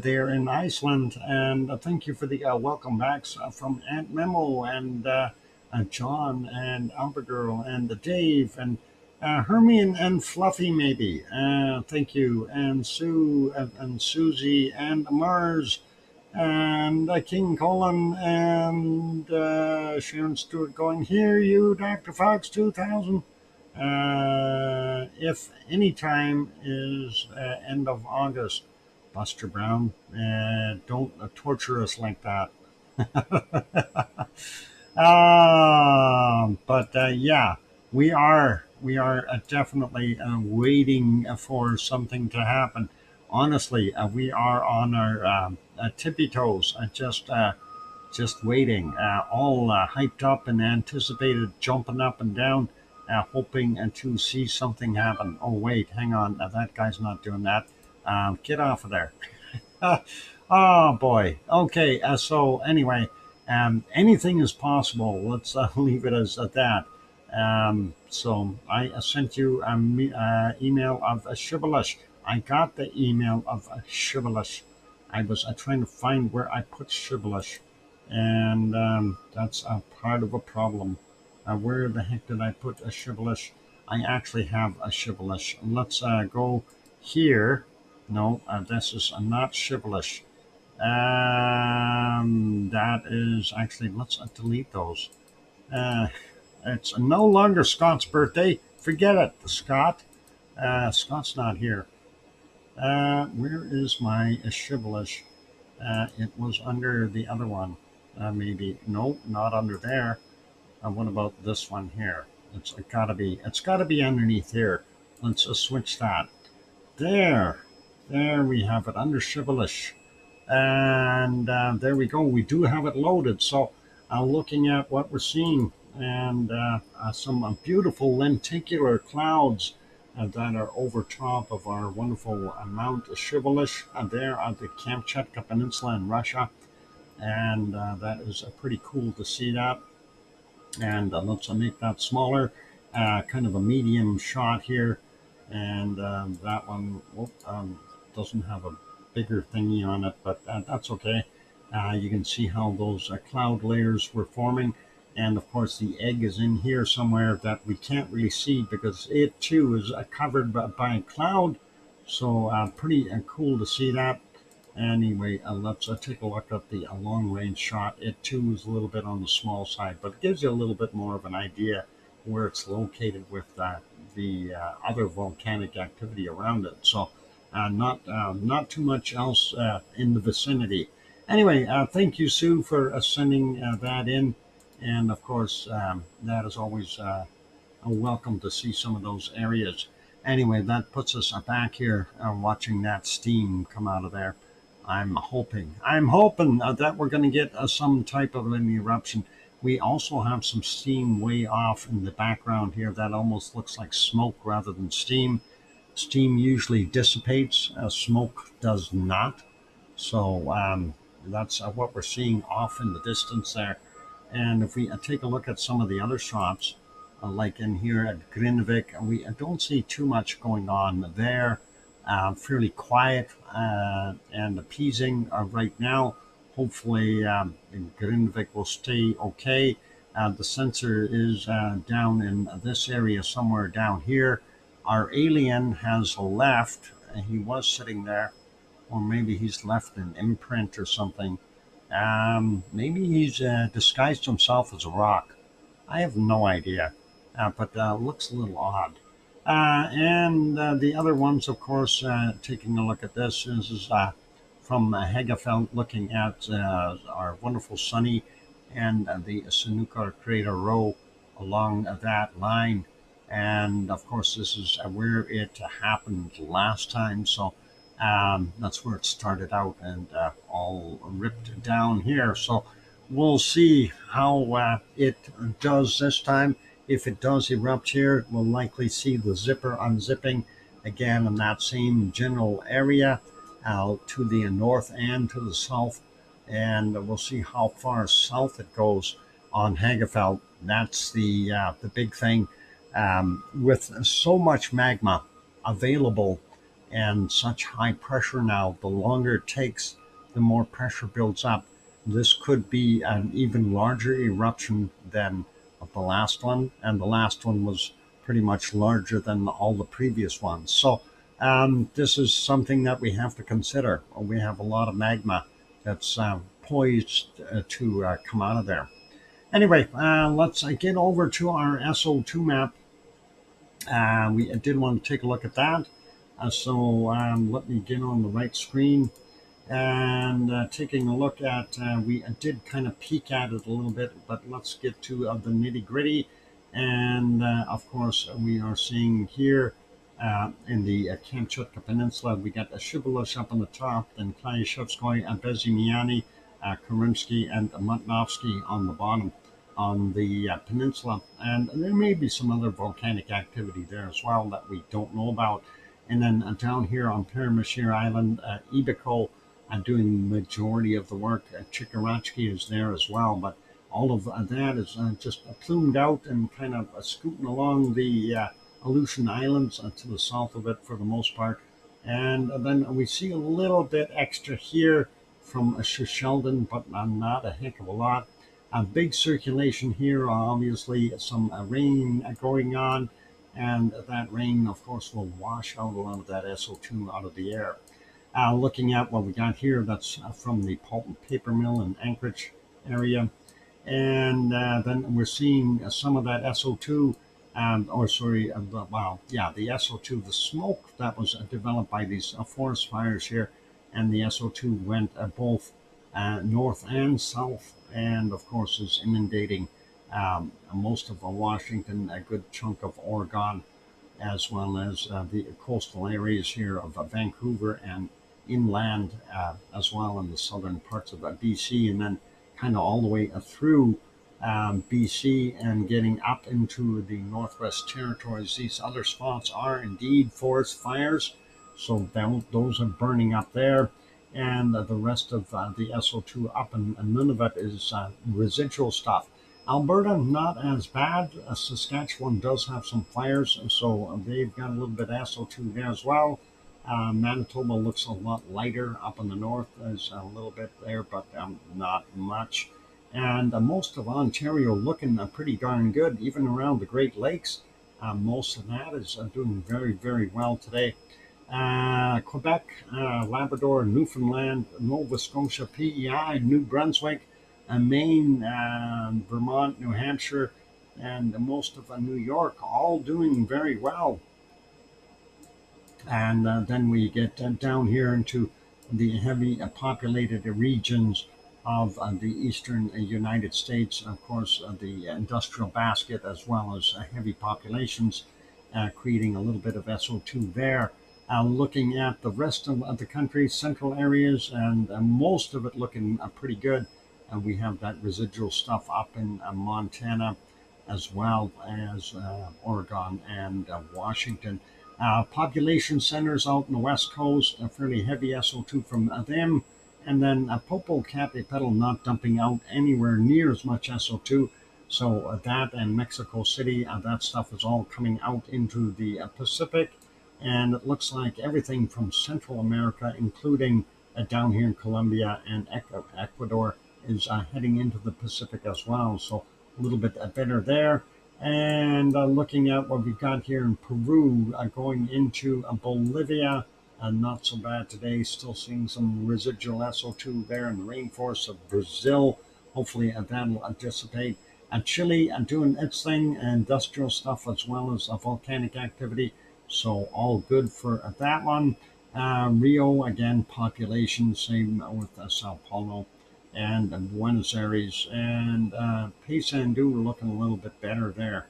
there in Iceland. And thank you for the welcome backs from Aunt Memo and John and Albergirl and Dave and Hermie and Fluffy, maybe. Thank you. And Sue and Susie and Mars and King Colin and Sharon Stewart going, hear you, Dr. Fox 2000. If any time is end of August, Buster Brown, don't torture us like that. Yeah, we are definitely waiting for something to happen. Honestly, we are on our tippy toes, just waiting, all hyped up and anticipated, jumping up and down, hoping to see something happen. Oh wait, hang on, that guy's not doing that. Get off of there. Oh boy. Okay. So anyway, anything is possible. Let's leave it as at that. So I sent you an email of a shibboleth. I got the email of a shibboleth. I was trying to find where I put shibboleth, and that's a part of a problem. Where the heck did I put a shibboleth? I actually have a shibboleth. Let's go here. No, this is not shibboleth. That is actually, let's delete those. It's no longer Scott's birthday. Forget it, Scott. Scott's not here. Where is my shibboleth? It was under the other one. Maybe. No, not under there. What about this one here? It's gotta be underneath here. Let's switch that. There we have it under shibboleth. And there we go. We do have it loaded. So looking at what we're seeing, and some beautiful lenticular clouds that are over top of our wonderful Mount Shibboleth there on the Kamchatka Peninsula in Russia. And that is pretty cool to see that. And let's make that smaller, kind of a medium shot here. And that one doesn't have a bigger thingy on it, but that's okay. You can see how those cloud layers were forming. And of course, the egg is in here somewhere that we can't really see because it too is covered by a cloud. So pretty cool to see that. Anyway, let's take a look at the long range shot. It too is a little bit on the small side, but it gives you a little bit more of an idea where it's located with the other volcanic activity around it. So not too much else in the vicinity. Anyway, thank you, Sue, for sending that in. And of course, that is always a welcome to see some of those areas. Anyway, that puts us back here watching that steam come out of there. I'm hoping that we're going to get some type of an eruption. We also have some steam way off in the background here that almost looks like smoke rather than steam. Steam usually dissipates, smoke does not. So that's what we're seeing off in the distance there. And if we take a look at some of the other shots, like in here at Grindavik, we don't see too much going on there. Fairly quiet and appeasing right now. Hopefully Grindavik will stay okay. The sensor is down in this area somewhere down here. Our alien has left. He was sitting there, or maybe he's left an imprint or something. Maybe he's disguised himself as a rock. I have no idea, but looks a little odd. And the other ones, of course, taking a look at this is from Hegefeld, looking at our wonderful Sunny and the Sanukar crater row along that line. And of course, this is where it happened last time. So that's where it started out and all ripped down here. So we'll see how it does this time. If it does erupt here, we'll likely see the zipper unzipping again in that same general area to the north and to the south. and we'll see how far south it goes on Hagefeld. That's the big thing. With so much magma available and such high pressure now, the longer it takes, the more pressure builds up. This could be an even larger eruption than the last one, and the last one was pretty much larger than all the previous ones. So this is something that we have to consider. We have a lot of magma that's poised to come out of there. Anyway, let's get over to our SO2 map. We did want to take a look at that. So let me get on the right screen and taking a look at, we did kind of peek at it a little bit, but let's get to the nitty gritty. And of course, we are seeing here in the Kamchatka Peninsula, we got Shibboleth up on the top, then Klyashevskoy, Bezimiany, Karinsky, and Mutnovsky on the bottom on the peninsula. And there may be some other volcanic activity there as well that we don't know about. And then down here on Paramashir Island, Ibiko doing the majority of the work. Chikarachi is there as well, but all of that is just plumed out and kind of scooting along the Aleutian Islands to the south of it for the most part. And then we see a little bit extra here from Sheldon, but not a heck of a lot. A big circulation here, obviously some rain going on, and that rain, of course, will wash out a lot of that SO2 out of the air. Looking at what we got here, that's from the pulp and paper mill in Anchorage area. And then we're seeing some of that SO2, the SO2, the smoke that was developed by these forest fires here, and the SO2 went both north and south, and of course is inundating most of Washington, a good chunk of Oregon, as well as the coastal areas here of Vancouver and inland as well in the southern parts of BC, and then kind of all the way through BC and getting up into the Northwest Territories. These other spots are indeed forest fires, so those are burning up there, and the rest of the SO2 up, and none of it is residual stuff. Alberta, not as bad. Saskatchewan does have some fires, so they've got a little bit of SO2 there as well. Manitoba looks a lot lighter up in the north. There's a little bit there, but not much. And most of Ontario looking pretty darn good, even around the Great Lakes. Most of that is doing very, very well today. Quebec, Labrador, Newfoundland, Nova Scotia, PEI, New Brunswick, Maine, Vermont, New Hampshire, and most of New York, all doing very well. And then we get down here into the heavy populated regions of the eastern United States. Of course, the industrial basket, as well as heavy populations, creating a little bit of SO2 there. Looking at the rest of the country, central areas, and most of it looking pretty good. We have that residual stuff up in Montana, as well as Oregon and Washington. Population centers out in the West Coast, a fairly heavy SO2 from them. And then Popocatépetl not dumping out anywhere near as much SO2. So that and Mexico City, that stuff is all coming out into the Pacific. And it looks like everything from Central America, including down here in Colombia and Ecuador, is heading into the Pacific as well. So a little bit better there. And looking at what we've got here in Peru, going into Bolivia, not so bad today. Still seeing some residual SO2 there in the rainforests of Brazil. Hopefully that'll dissipate. Chile doing its thing, industrial stuff as well as volcanic activity. So all good for that one. Rio, again, population, same with Sao Paulo and Buenos Aires, and Paysandú looking a little bit better there,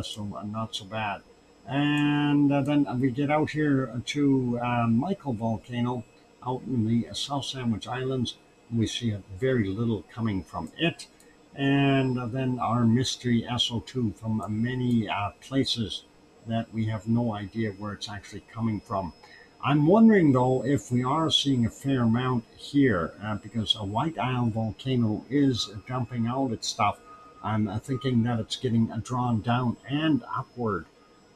so not so bad. And then we get out here to Michael Volcano out in the South Sandwich Islands. We see very little coming from it. And then our mystery SO2 from many places that we have no idea where it's actually coming from. I'm wondering though if we are seeing a fair amount here because a White Isle volcano is dumping out its stuff. I'm thinking that it's getting drawn down and upward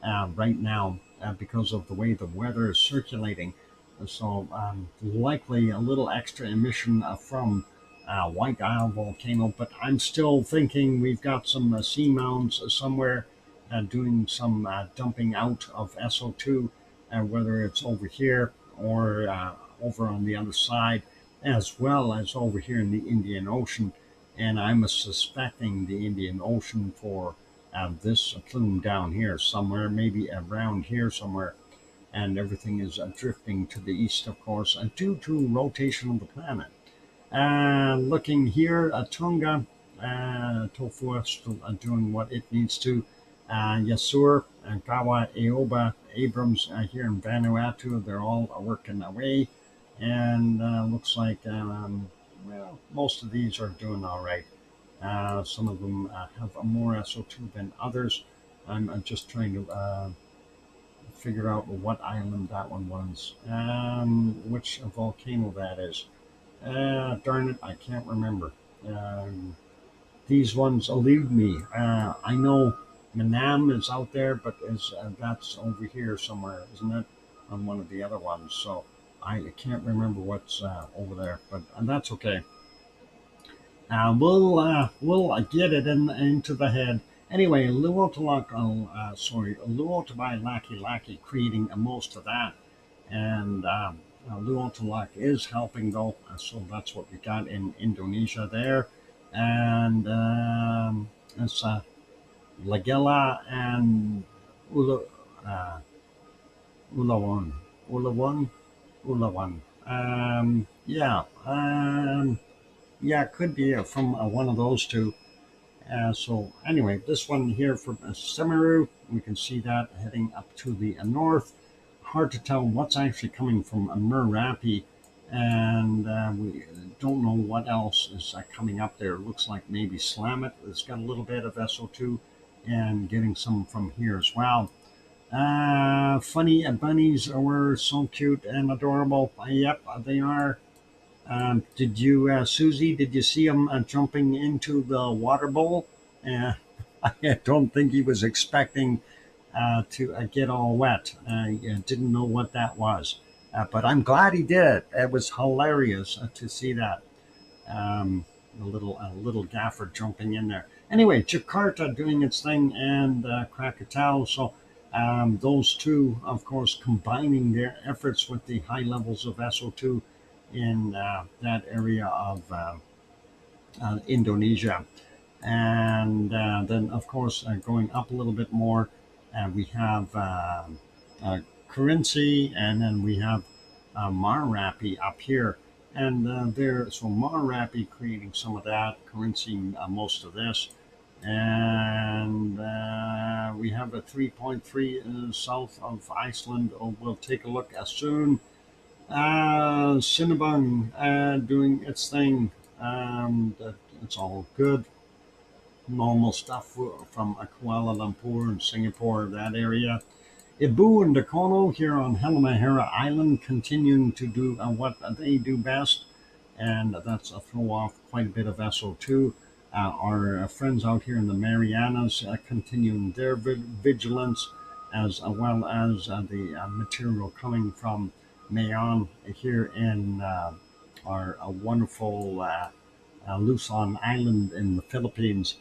right now because of the way the weather is circulating. So likely a little extra emission from White Isle volcano, but I'm still thinking we've got some seamounts somewhere doing some dumping out of SO2, whether it's over here or over on the other side, as well as over here in the Indian Ocean. And I'm suspecting the Indian Ocean for this plume down here somewhere, maybe around here somewhere. And everything is drifting to the east, of course, due to rotation of the planet. Looking here, Tonga, Tofu is still doing what it needs to. Yasur, Gawa, Aoba, Abrams here in Vanuatu, they're all working away. And looks like, well, most of these are doing all right. Some of them have more SO2 than others. I'm just trying to figure out what island that one was, which volcano that is. Darn it, I can't remember. These ones elude me. I know Manam is out there, but that's over here somewhere, isn't it? On one of the other ones. So I can't remember what's over there, but that's okay. We'll get it into the head. Anyway, Luotabai Laki Laki creating most of that. And Luotalak is helping though, so that's what we got in Indonesia there. And it's Lagela and uh, Ulawan. Ulawan? Ulawan. Yeah. Yeah, it could be from one of those two. So anyway, this one here from Semiru, we can see that heading up to the north. Hard to tell what's actually coming from Merapi, and we don't know what else is coming up there. It looks like maybe Slamet has got a little bit of SO2 and getting some from here as well. Funny bunnies were so cute and adorable. Yep, they are. Did you, Susie, did you see him jumping into the water bowl? Uh, I don't think he was expecting to get all wet. Didn't know what that was. But I'm glad he did. It was hilarious to see that. A little gaffer jumping in there. Anyway, Jakarta doing its thing and Krakatau. So those two, of course, combining their efforts with the high levels of SO2 in that area of Indonesia. And then, of course, going up a little bit more, we have Currency, and then we have Marapi up here. And so Marapi creating some of that, Currency most of this. And we have a 3.3 south of Iceland. We'll take a look as soon. Cinnabon doing its thing. It's all good. Normal stuff from Kuala Lumpur and Singapore, that area. Ibu and Dakono here on Halmahera Island continuing to do what they do best, and that's a throw off quite a bit of SO2. Our friends out here in the Marianas continuing their vigilance, as well as the material coming from Mayon here in our wonderful Luzon Island in the Philippines,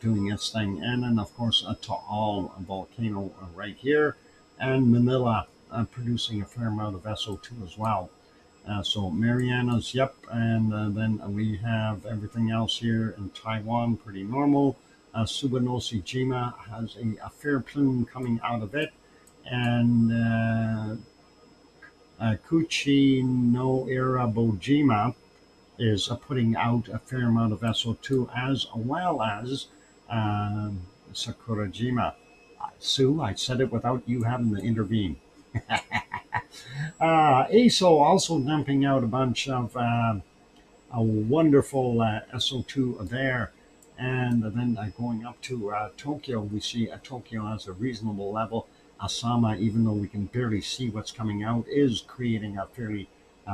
doing its thing. And then, of course, Taal volcano right here, and Manila producing a fair amount of SO2 as well. So Marianas, yep, and then we have everything else here in Taiwan, pretty normal. Subanosi Jima has a fair plume coming out of it, and Kuchi no Irabojima is putting out a fair amount of SO2, as well as Sakurajima. Sue, I said it without you having to intervene. ASO also dumping out a bunch of a wonderful SO2 there. And then going up to Tokyo, we see Tokyo has a reasonable level. Asama, even though we can barely see what's coming out, is creating a fairly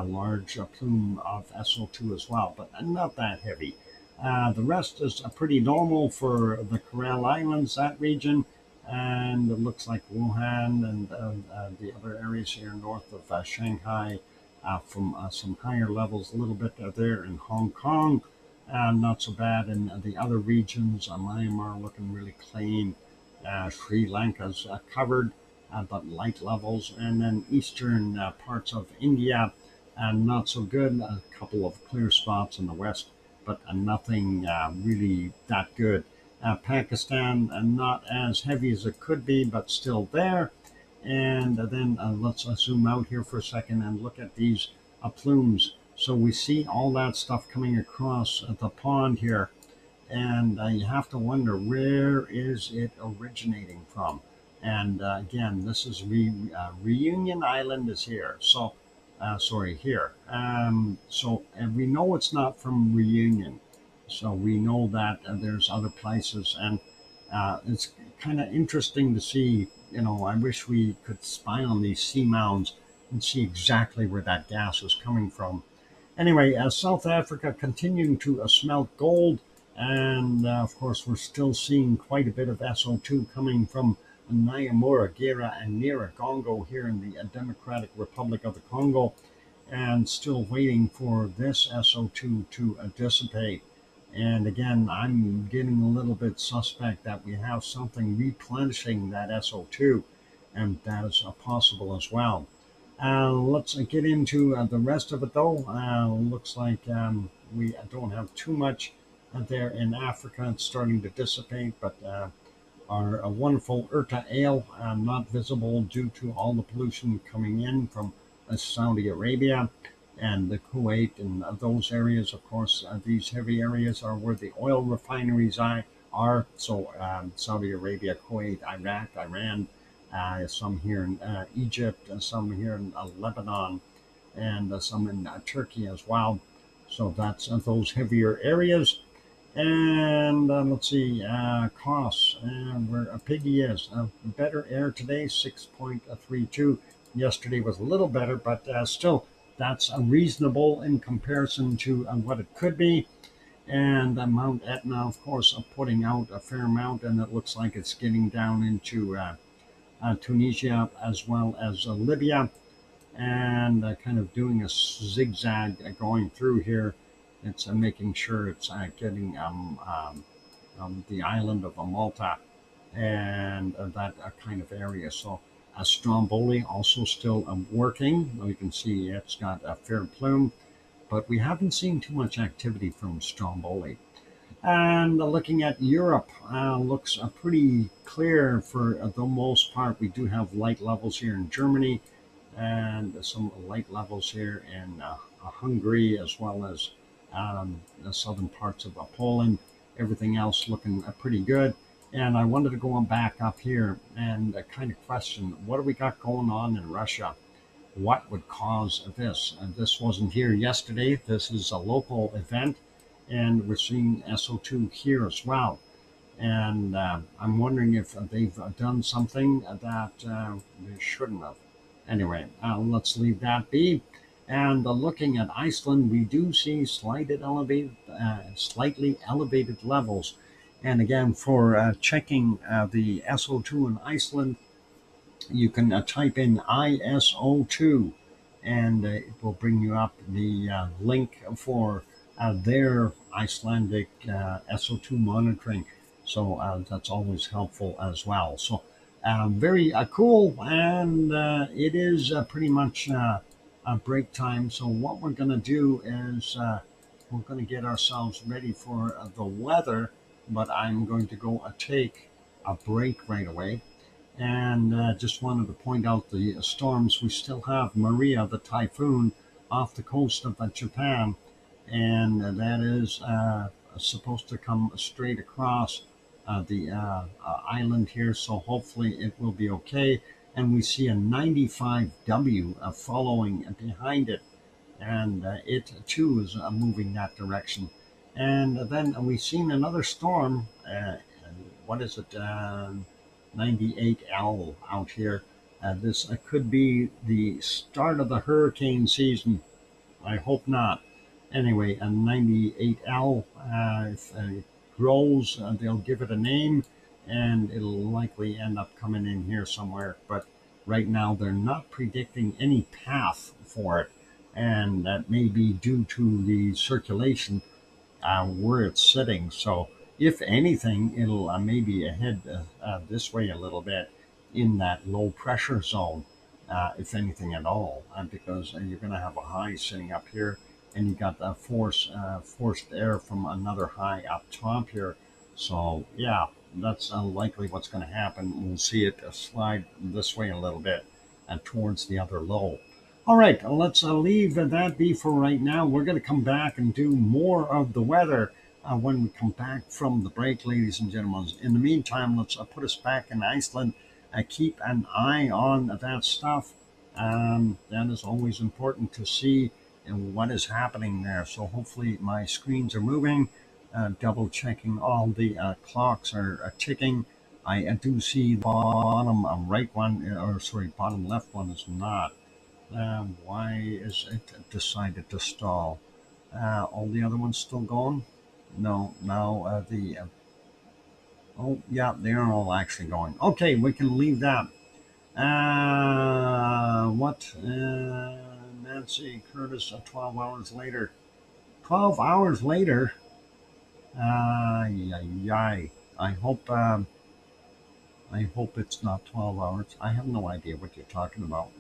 large plume of SO2 as well, but not that heavy. The rest is pretty normal for the Coral Islands, that region, and it looks like Wuhan and the other areas here north of Shanghai from some higher levels, a little bit there in Hong Kong. Not so bad in the other regions. Myanmar looking really clean. Sri Lanka's covered, but light levels. And then eastern parts of India, not so good. A couple of clear spots in the west, but nothing really that good. Pakistan, not as heavy as it could be, but still there. And then let's zoom out here for a second and look at these plumes. So we see all that stuff coming across the pond here, and you have to wonder, where is it originating from? And again, this is Reunion Island is here. So, sorry, here. And we know it's not from Reunion. So we know that there's other places, and it's kind of interesting to see. I wish we could spy on these sea mounds and see exactly where that gas is coming from. Anyway, South Africa continuing to smelt gold, and of course, we're still seeing quite a bit of SO2 coming from Nyamura, Gera, and Nyiragongo here in the Democratic Republic of the Congo, and still waiting for this SO2 to dissipate. And again, I'm getting a little bit suspect that we have something replenishing that SO2, and that is possible as well. Let's get into the rest of it, though. Looks like we don't have too much there in Africa. It's starting to dissipate, but our wonderful Urta Ale not visible due to all the pollution coming in from Saudi Arabia and the Kuwait and those areas. Of course, these heavy areas are where the oil refineries are. So Saudi Arabia, Kuwait, Iraq, Iran, some here in Egypt, some here in Lebanon, and some in Turkey as well. So that's those heavier areas. And let's see, costs, where a piggy is. Better air today, 6.32. Yesterday was a little better, but still, that's reasonable in comparison to what it could be. And Mount Etna, of course, putting out a fair amount, and it looks like it's getting down into Tunisia as well as Libya, and kind of doing a zigzag going through here. It's making sure it's getting the island of Malta and that kind of area. So Stromboli also still working. You can see it's got a fair plume, but we haven't seen too much activity from Stromboli. And looking at Europe, looks pretty clear for the most part. We do have light levels here in Germany and some light levels here in Hungary, as well as the southern parts of Poland. Everything else looking pretty good. And I wanted to go on back up here and kind of question, what do we got going on in Russia? What would cause this? This wasn't here yesterday. This is a local event, and we're seeing SO2 here as well. And I'm wondering if they've done something that they shouldn't have. Anyway, let's leave that be. And looking at Iceland, we do see slightly elevated levels. And again, for checking the SO2 in Iceland, you can type in ISO2, and it will bring you up the link for their Icelandic SO2 monitoring. So that's always helpful as well. So very cool, and it is pretty much break time. So what we're going to do is we're going to get ourselves ready for the weather, but I'm going to go take a break right away. And just wanted to point out the storms. We still have Maria, the typhoon, off the coast of Japan, and that is supposed to come straight across the island here. So hopefully it will be okay. And we see a 95W following behind it, and it too is moving that direction. And then we've seen another storm. What is it? 98L out here. This could be the start of the hurricane season. I hope not. Anyway, a 98L, if it grows, they'll give it a name, and it'll likely end up coming in here somewhere. But right now, they're not predicting any path for it, and that may be due to the circulation where it's sitting. So, if anything, it'll maybe head this way a little bit in that low pressure zone, if anything at all, because you're going to have a high sitting up here, and you got the forced air from another high up top here. So yeah, that's likely what's going to happen. We'll see it slide this way a little bit and towards the other low. All right, let's leave that be for right now. We're going to come back and do more of the weather when we come back from the break, ladies and gentlemen. In the meantime, let's put us back in Iceland. Keep an eye on that stuff. That is always important to see what is happening there. So hopefully my screens are moving. Double checking all the clocks are ticking. I do see the bottom right one, or sorry, bottom left one is not. Why is it decided to stall? All the other ones still going? No, now oh yeah, they're all actually going. Okay, we can leave that. What? Nancy Curtis, 12 hours later. 12 hours later? I hope it's not 12 hours. I have no idea what you're talking about.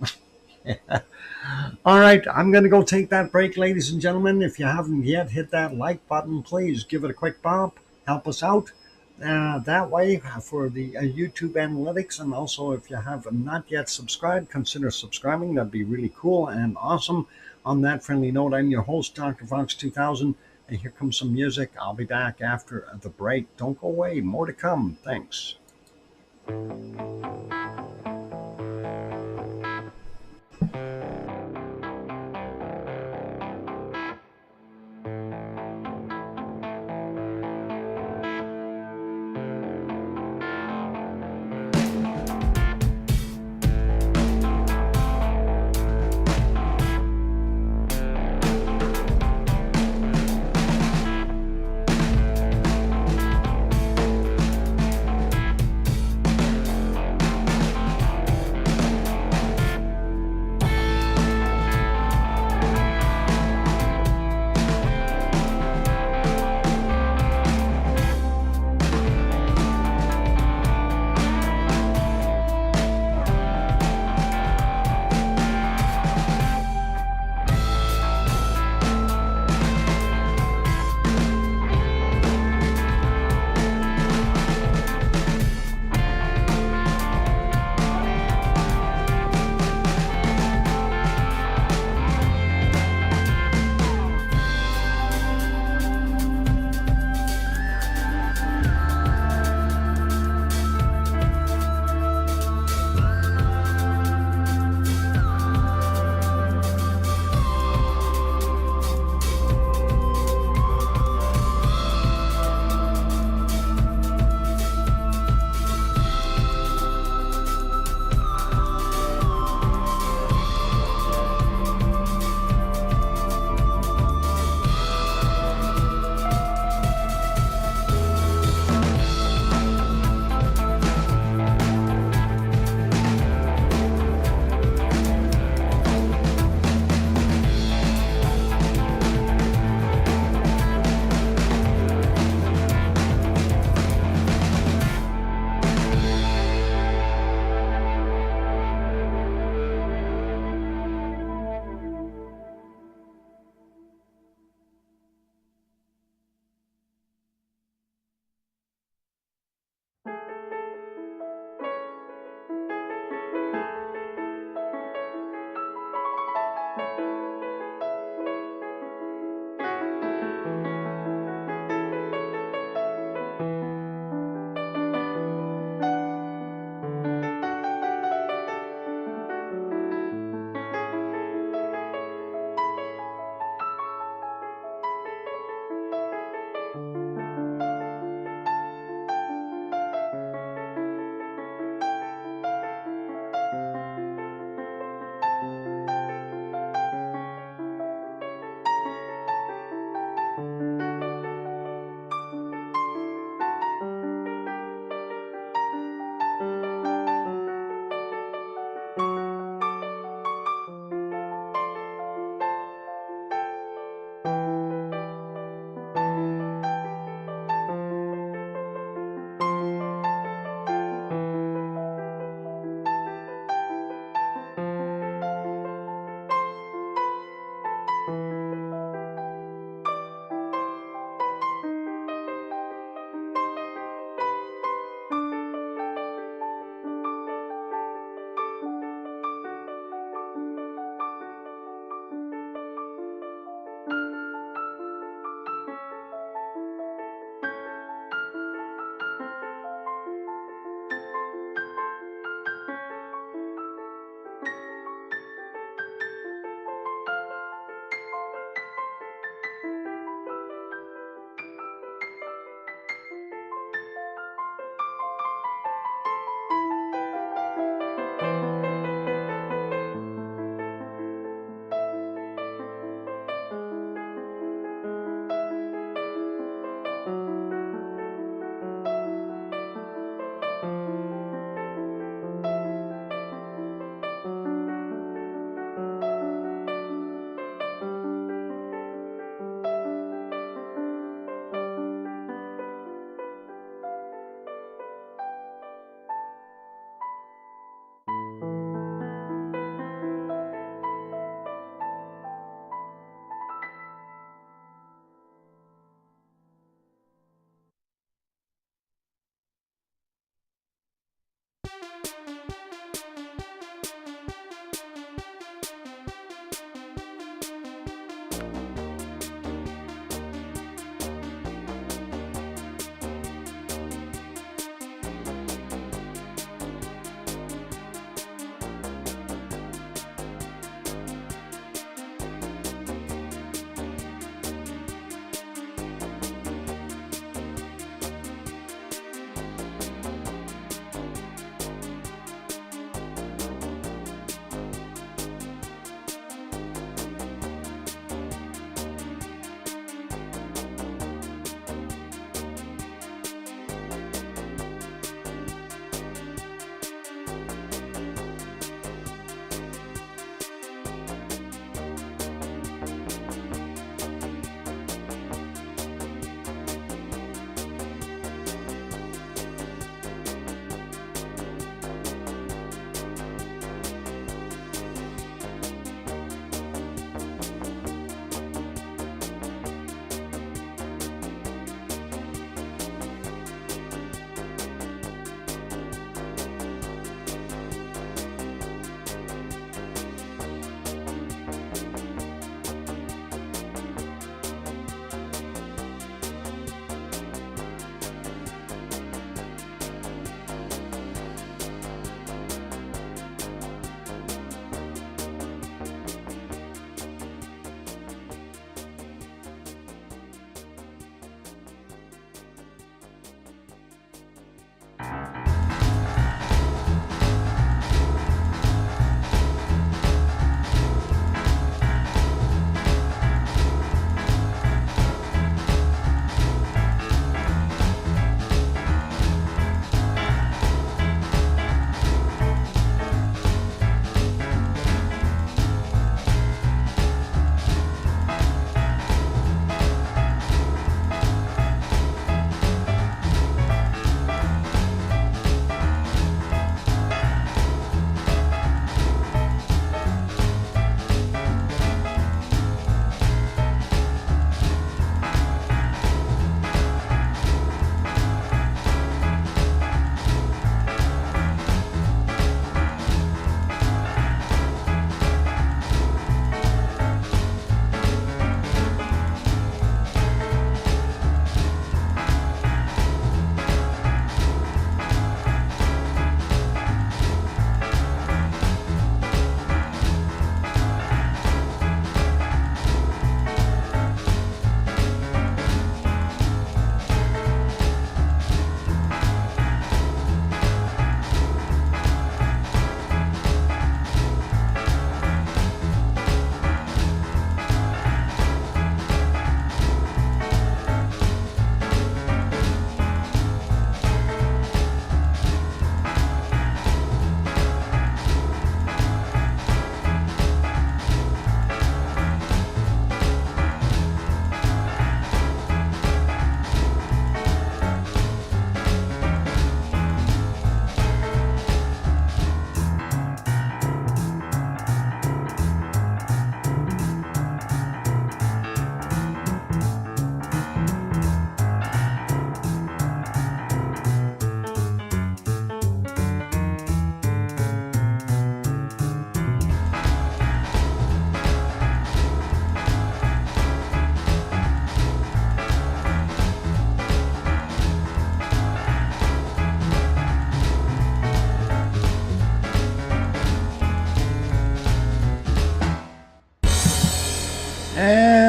All right, I'm going to go take that break, ladies and gentlemen. If you haven't yet hit that like button, please give it a quick bump. Help us out that way for the YouTube analytics. And also, if you have not yet subscribed, consider subscribing. That'd be really cool and awesome. On that friendly note, I'm your host, DrFox2000. And here comes some music. I'll be back after the break. Don't go away. More to come. Thanks.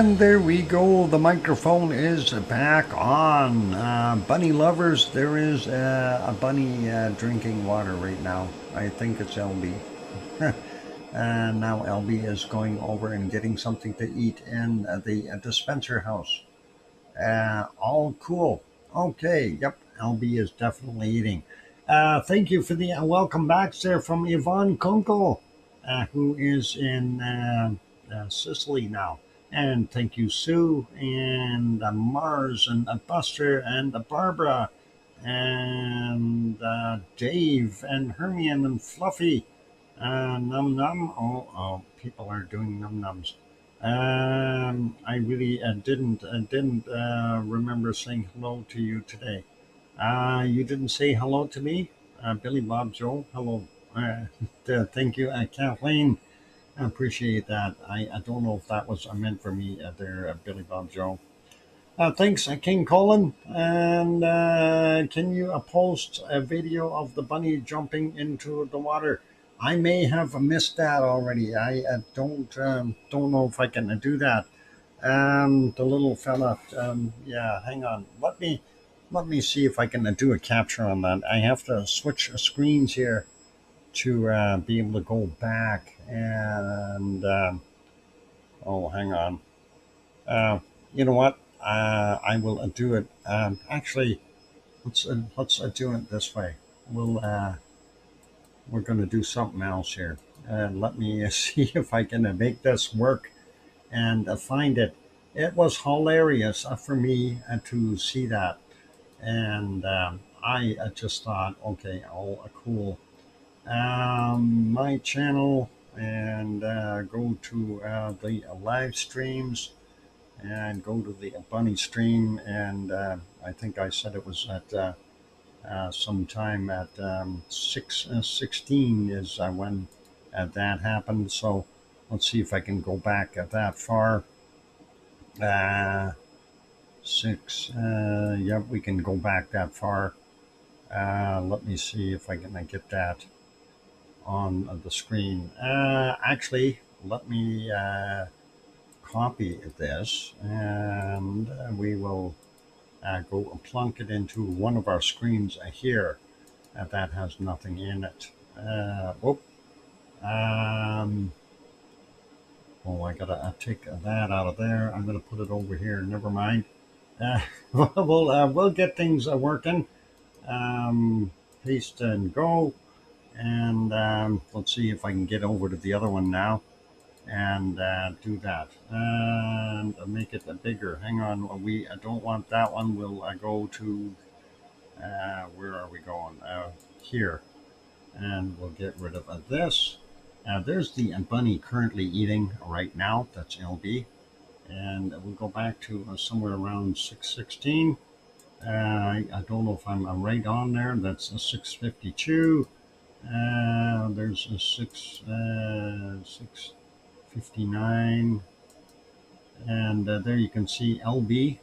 And there we go. The microphone is back on. Bunny lovers, there is a bunny drinking water right now. I think it's LB. And now LB is going over and getting something to eat in the dispenser house. All cool. Okay, yep, LB is definitely eating. Thank you for the welcome back there from Yvonne Kunkel, who is in Sicily now. And thank you, Sue, and Mars, and Buster, and Barbara, and Dave, and Hermione, and Fluffy. Num num. Oh, people are doing num nums. I really didn't remember saying hello to you today. You didn't say hello to me, Billy Bob Joe. Hello. Thank you, Kathleen. I appreciate that. I don't know if that was meant for me there, Billy Bob Joe. Thanks, King Colin. And can you post a video of the bunny jumping into the water? I may have missed that already. I don't know if I can do that. The little fella. Yeah, hang on. Let me see if I can do a capture on that. I have to switch screens here to be able to go back and oh, hang on. You know what? I will do it. Actually, let's do it this way. We're going to do something else here. Let me see if I can make this work and find it. It was hilarious for me to see that, and I just thought, okay, oh, cool. My channel and go to the live streams and go to the bunny stream, and I think I said it was at sometime at 6:16 is when that happened. So let's see if I can go back that far. Six. Yep, we can go back that far. Let me see if I can get that on the screen. Actually, let me copy this, and we will go plunk it into one of our screens here that has nothing in it. Whoop. Oh, I gotta take that out of there. I'm gonna put it over here. Never mind. We'll get things working. Paste and go, and let's see if I can get over to the other one now and do that and make it bigger. Hang on, we don't want that one. We'll go to where are we going? Here, and we'll get rid of this. There's the bunny currently eating right now. That's LB, and we'll go back to somewhere around 6:16. I don't know if I'm right on there. That's a 6:52. There's a 6:59, and there you can see LB.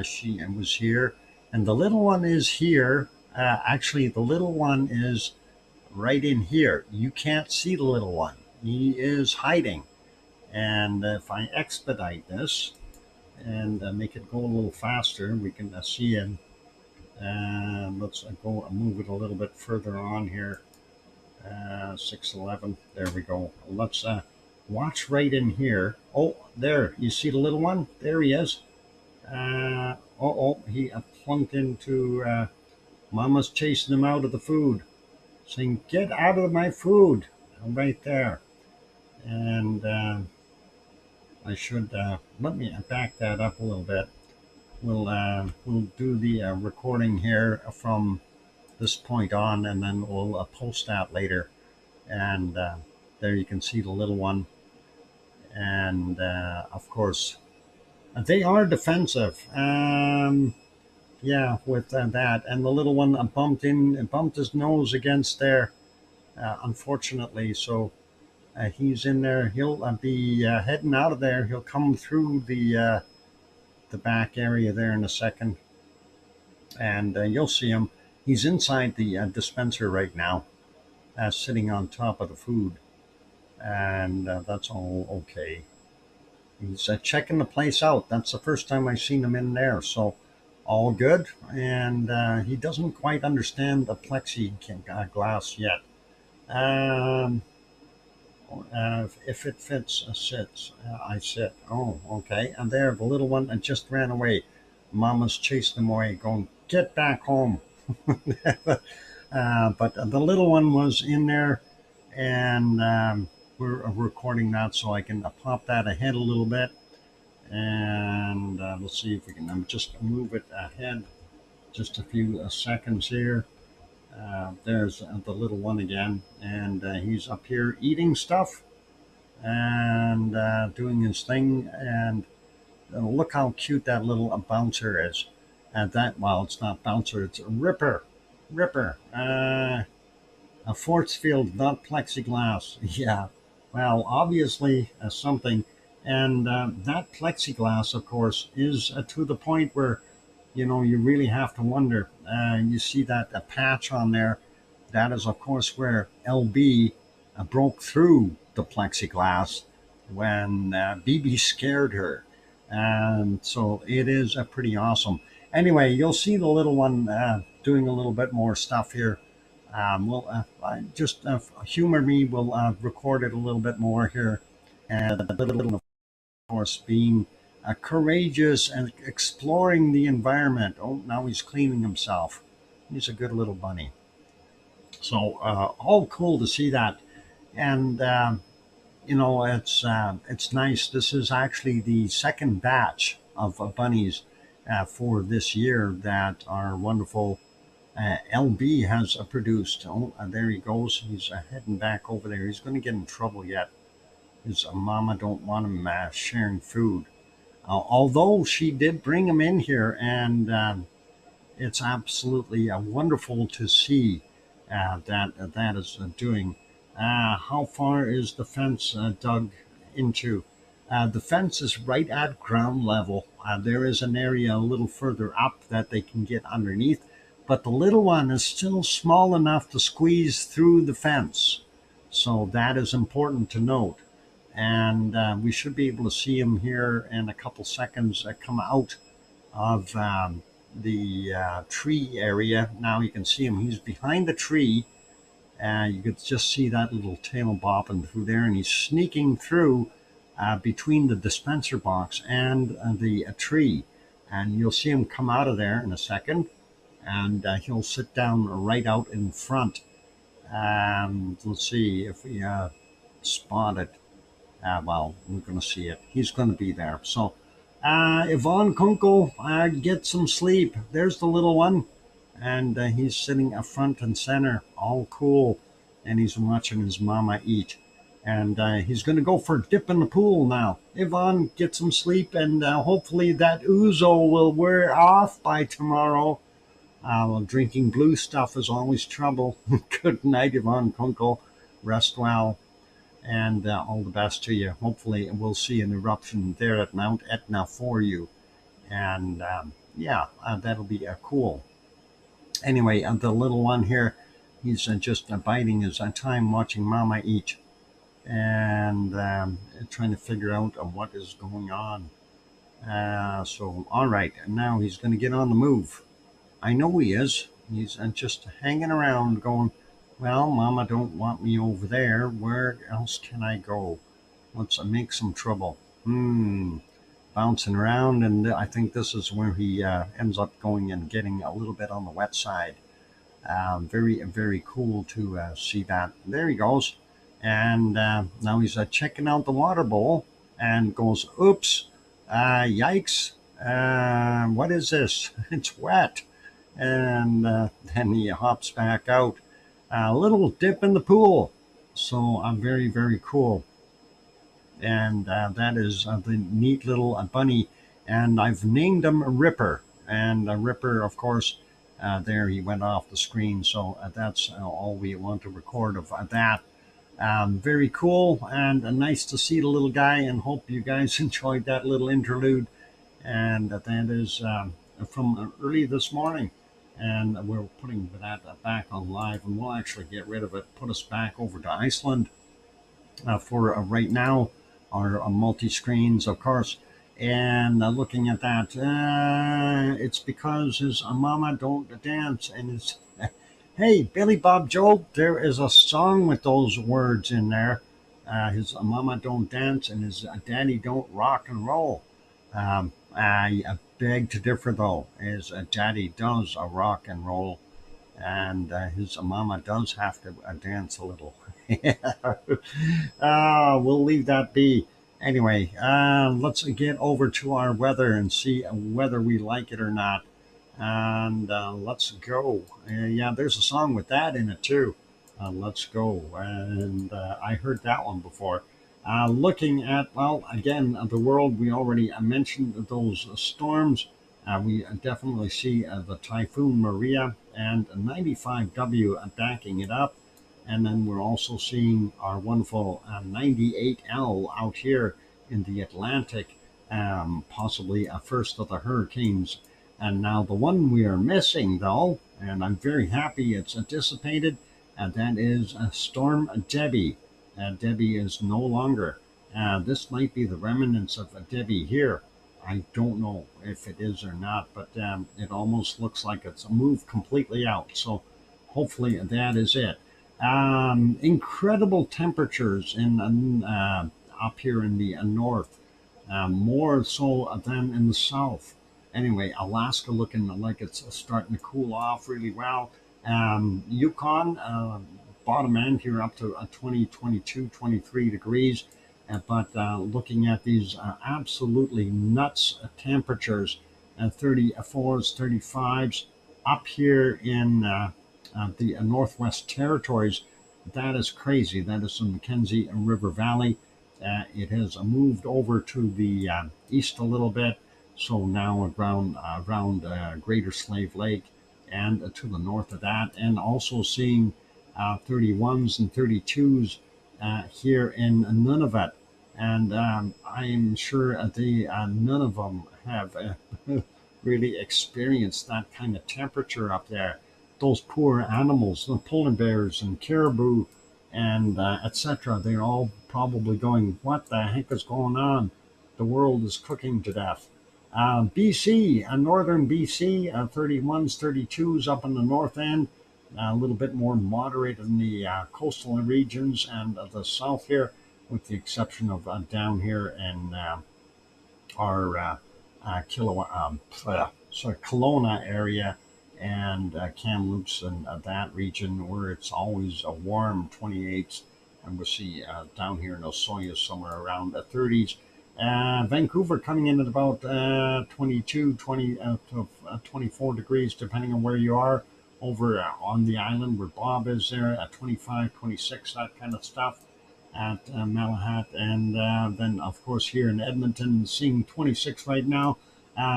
She was here, and the little one is here. Actually, the little one is right in here. You can't see the little one. He is hiding. And if I expedite this and make it go a little faster, we can see him. And let's go move it a little bit further on here. 6:11. There we go. Let's watch right in here. Oh, there. You see the little one? There he is. He plunked into. Mama's chasing him out of the food, saying, "Get out of my food!" Right there. And I should let me back that up a little bit. We'll do the recording here from this point on, and then we'll post that later. And there you can see the little one, and of course they are defensive. Yeah, with that, and the little one bumped his nose against there, unfortunately. So he's in there. He'll be heading out of there. He'll come through the back area there in a second, and you'll see him. He's inside the dispenser right now, sitting on top of the food, and that's all okay. He's checking the place out. That's the first time I've seen him in there. So all good. And he doesn't quite understand the plexiglass yet. Um, if it fits, sits. I sit. Oh, okay. And there, the little one just ran away. Mama's chased him away, going, "Get back home." But the little one was in there, and we're recording that so I can pop that ahead a little bit. And let's see if we can just move it ahead just a few seconds here. There's the little one again, and he's up here eating stuff and doing his thing. And look how cute that little bouncer is. And that, well, it's not bouncer, it's a ripper. Ripper. A force field, not plexiglass. Yeah. Well, obviously something. And that plexiglass, of course, is to the point where, you really have to wonder. You see that patch on there. That is, of course, where LB broke through the plexiglass when BB scared her. And so it is pretty awesome. Anyway, you'll see the little one doing a little bit more stuff here. Well, just humor me. We'll record it a little bit more here. And the little, of course, being courageous and exploring the environment. Oh, now he's cleaning himself. He's a good little bunny. So all cool to see that. And it's nice. This is actually the second batch of bunnies for this year that our wonderful LB has produced. Oh, there he goes. He's heading back over there. He's going to get in trouble yet. His mama don't want him sharing food. Although she did bring him in here, and it's absolutely wonderful to see that is doing. How far is the fence dug into? The fence is right at ground level. There is an area a little further up that they can get underneath, but the little one is still small enough to squeeze through the fence. So that is important to note. And we should be able to see him here in a couple seconds come out of the tree area. Now you can see him. He's behind the tree. You could just see that little tail bopping through there, and he's sneaking through between the dispenser box and the tree. And you'll see him come out of there in a second, and he'll sit down right out in front. Let's see if we spot it. Well, we're going to see it. He's going to be there. So, Yvonne Kunkel, get some sleep. There's the little one. And he's sitting up front and center, all cool. And he's watching his mama eat. And he's going to go for a dip in the pool now. Yvonne, get some sleep. And hopefully that ouzo will wear off by tomorrow. Well, drinking blue stuff is always trouble. Good night, Yvonne Kunkel. Rest well. And all the best to you. Hopefully we'll see an eruption there at Mount Etna for you. And that'll be cool. Anyway, the little one here, he's just biding his time watching Mama eat and trying to figure out what is going on. So, all right, and now he's going to get on the move. I know he is. He's just hanging around going, well, Mama don't want me over there. Where else can I go? Let's make some trouble. Bouncing around, and I think this is where he ends up going and getting a little bit on the wet side. Very, very cool to see that. There he goes. And now he's checking out the water bowl and goes, oops, yikes, what is this? It's wet. And then he hops back out. A little dip in the pool. So very, very cool. And that is the neat little bunny. And I've named him Ripper. And Ripper, of course, there he went off the screen. So that's all we want to record of that. Very cool and nice to see the little guy, and hope you guys enjoyed that little interlude. And that is from early this morning. And we're putting that back on live, and we'll actually get rid of it, put us back over to Iceland for right now. our multi-screens, of course. And looking at that, it's because his mama don't dance, and his hey, Billy Bob Joel, there is a song with those words in there. His mama don't dance and his daddy don't rock and roll. I beg to differ, though. His daddy does a rock and roll, and his mama does have to dance a little. We'll leave that be. Anyway, let's get over to our weather and see whether we like it or not. And let's go. Yeah, there's a song with that in it too. Let's go. And I heard that one before. Looking at, well, again, the world, we already mentioned those storms. We definitely see the Typhoon Maria and 95W backing it up. And then we're also seeing our wonderful 98L out here in the Atlantic, possibly a first of the hurricanes. And now the one we are missing, though, and I'm very happy it's dissipated, and that is Storm Debbie. Debbie is no longer. This might be the remnants of Debbie here. I don't know if it is or not, but it almost looks like it's moved completely out. So hopefully that is it. Incredible temperatures in up here in the north, more so than in the south. Anyway, Alaska looking like it's starting to cool off really well. Yukon, bottom end here up to 20, 22, 23 degrees. But looking at these absolutely nuts temperatures, 34s, 35s, up here in the Northwest Territories, that is crazy. That is the Mackenzie River Valley. It has moved over to the east a little bit, so now around Greater Slave Lake and to the north of that, and also seeing 31s and 32s here in Nunavut. And I'm sure none of them have really experienced that kind of temperature up there. Those poor animals, the polar bears and caribou and etc., they're all probably going, what the heck is going on? The world is cooking to death. BC, northern BC, 31s, 32s up in the north end, a little bit more moderate in the coastal regions and the south here, with the exception of down here in our Kelowna area and Kamloops and that region where it's always a warm 28s, and we'll see down here in Osoyoos somewhere around the 30s. Vancouver coming in at about 22, 20 to 24 degrees, depending on where you are. Over on the island where Bob is there at 25, 26, that kind of stuff at Malahat. And then, of course, here in Edmonton, seeing 26 right now,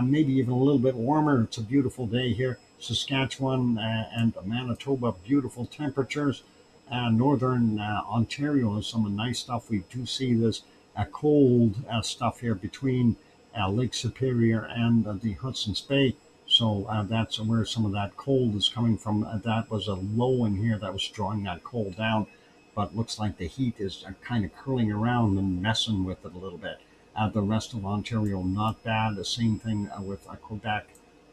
maybe even a little bit warmer. It's a beautiful day here. Saskatchewan and Manitoba, beautiful temperatures. Northern Ontario has some nice stuff. We do see this cold stuff here between Lake Superior and the Hudson's Bay. So that's where some of that cold is coming from. That was a low in here that was drawing that cold down, but looks like the heat is kind of curling around and messing with it a little bit. The rest of Ontario, not bad. The same thing with Quebec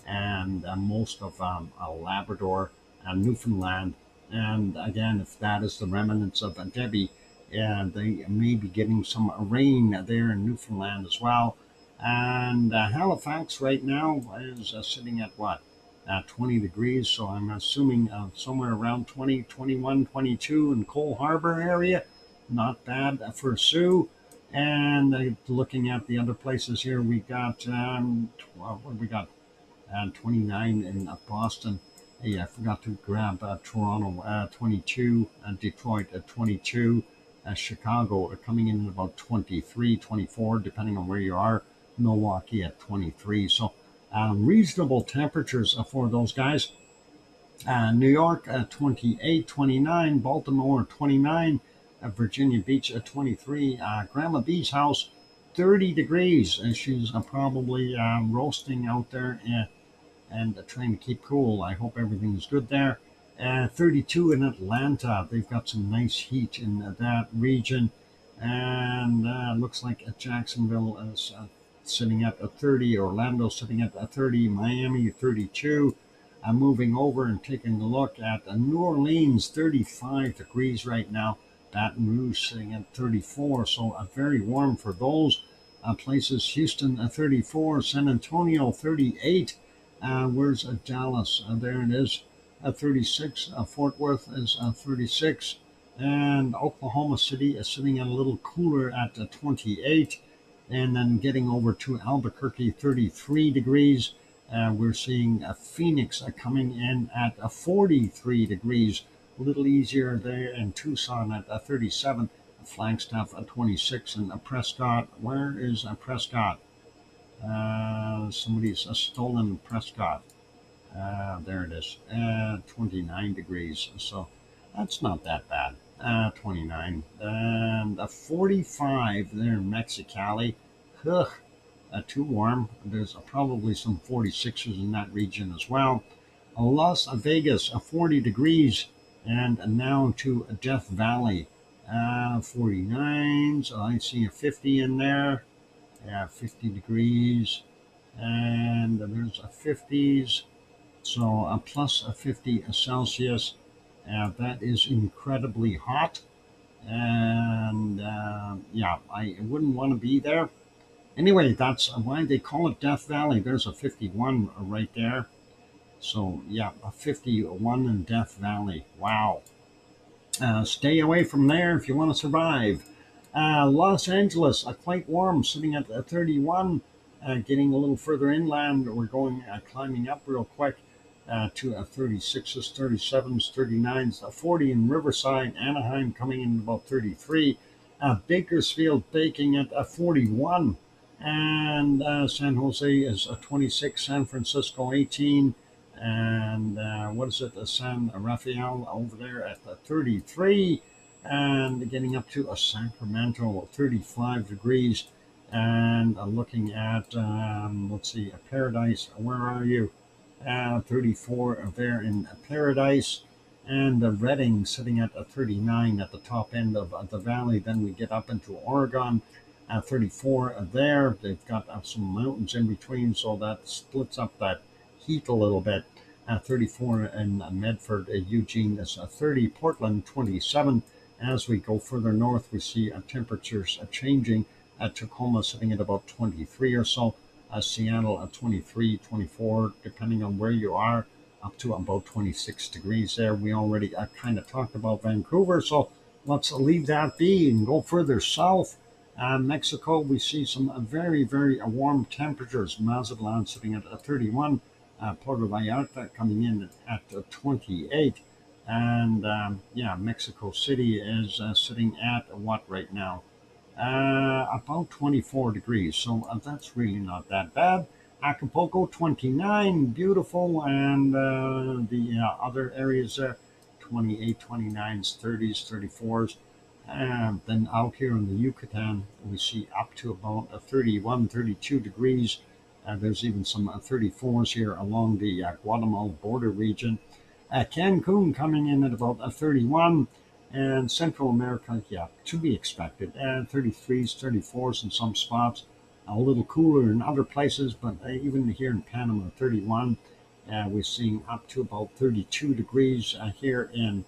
and most of Labrador and Newfoundland. And again, if that is the remnants of Debbie, they may be getting some rain there in Newfoundland as well. And Halifax right now is sitting at what? 20 degrees. So I'm assuming somewhere around 20, 21, 22 in Cole Harbor area. Not bad for Sioux. And looking at the other places here, we got, what we got? 29 in Boston. Hey, I forgot to grab Toronto 22, Detroit at 22, Chicago coming in at about 23, 24, depending on where you are. Milwaukee at 23. So reasonable temperatures for those guys. New York at 28, 29, Baltimore 29, Virginia Beach at 23, Grandma B's house 30 degrees, and she's probably roasting out there and trying to keep cool. I hope everything's good there. 32 in Atlanta. They've got some nice heat in that region. And looks like Jacksonville is sitting at a 30, Orlando sitting at a 30, Miami 32. I'm moving over and taking a look at New Orleans, 35 degrees right now. Baton Rouge sitting at 34, so very warm for those places. Houston 34, San Antonio 38. Where's Dallas? There it is, 36. Fort Worth is 36. And Oklahoma City is sitting at a little cooler at 28. And then getting over to Albuquerque, 33 degrees. We're seeing Phoenix coming in at 43 degrees, a little easier there in Tucson at 37, Flagstaff at 26, and Prescott. Where is Prescott? Somebody's stolen Prescott. There it is, 29 degrees. So that's not that bad. 29 and 45 there in Mexicali. Ugh, too warm. There's probably some 46s in that region as well. Las Vegas, 40 degrees, and now to Death Valley, 49. So I see a 50 in there. Yeah, 50 degrees, and there's a 50s. So a plus a 50 Celsius. That is incredibly hot, and yeah, I wouldn't want to be there. Anyway, that's why they call it Death Valley. There's a 51 right there. So, yeah, a 51 in Death Valley. Wow. Stay away from there if you want to survive. Los Angeles, quite warm, sitting at 31. Getting a little further inland, we're going climbing up real quick to 36s, 37s, 39s, 40 in Riverside. Anaheim coming in about 33. Bakersfield baking at 41. And San Jose is 26, San Francisco 18, and what is it, San Rafael over there at 33, and getting up to Sacramento, 35 degrees, and looking at, let's see, Paradise, where are you? 34 there in Paradise, and Redding sitting at 39 at the top end of the valley. Then we get up into Oregon. 34 there. They've got some mountains in between, so that splits up that heat a little bit. 34 in Medford, Eugene is 30, Portland 27. As we go further north, we see temperatures changing. Tacoma sitting at about 23 or so. Seattle at 23, 24, depending on where you are, up to about 26 degrees there. We already kind of talked about Vancouver, so let's leave that be and go further south. Mexico, we see some very, very warm temperatures. Mazatlan sitting at 31. Puerto Vallarta coming in at 28. And yeah, Mexico City is sitting at what right now? About 24 degrees. So that's really not that bad. Acapulco, 29. Beautiful. And the other areas there, 28, 29s, 30s, 34s. And then out here in the Yucatan, we see up to about 31, 32 degrees. There's even some 34s here along the Guatemala border region. Cancun coming in at about 31. And Central America, yeah, to be expected. 33s, 34s in some spots. A little cooler in other places, but even here in Panama, 31. We're seeing up to about 32 degrees here in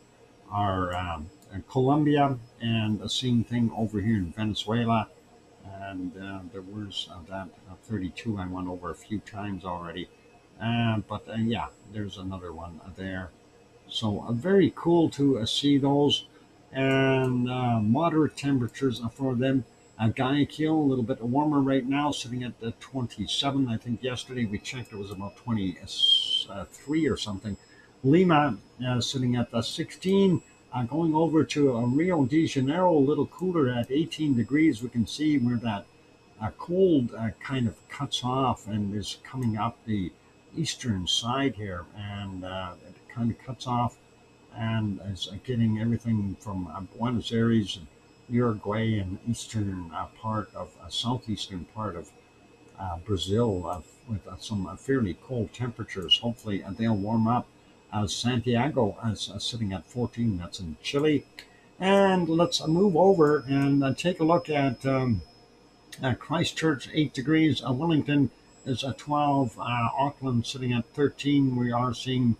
our Colombia, and the same thing over here in Venezuela. And there was that 32 I went over a few times already. But yeah, there's another one there. So very cool to see those, and moderate temperatures for them. Guayaquil, a little bit warmer right now, sitting at 27. I think yesterday we checked it was about 23 or something. Lima sitting at 16. Going over to Rio de Janeiro, a little cooler at 18 degrees. We can see where that cold kind of cuts off and is coming up the eastern side here, and it kind of cuts off and is getting everything from Buenos Aires and Uruguay and eastern part of southeastern part of Brazil with some fairly cold temperatures. Hopefully they'll warm up. Santiago is sitting at 14. That's in Chile. And let's move over and take a look at Christchurch, 8 degrees. Wellington is at 12. Auckland sitting at 13. We are seeing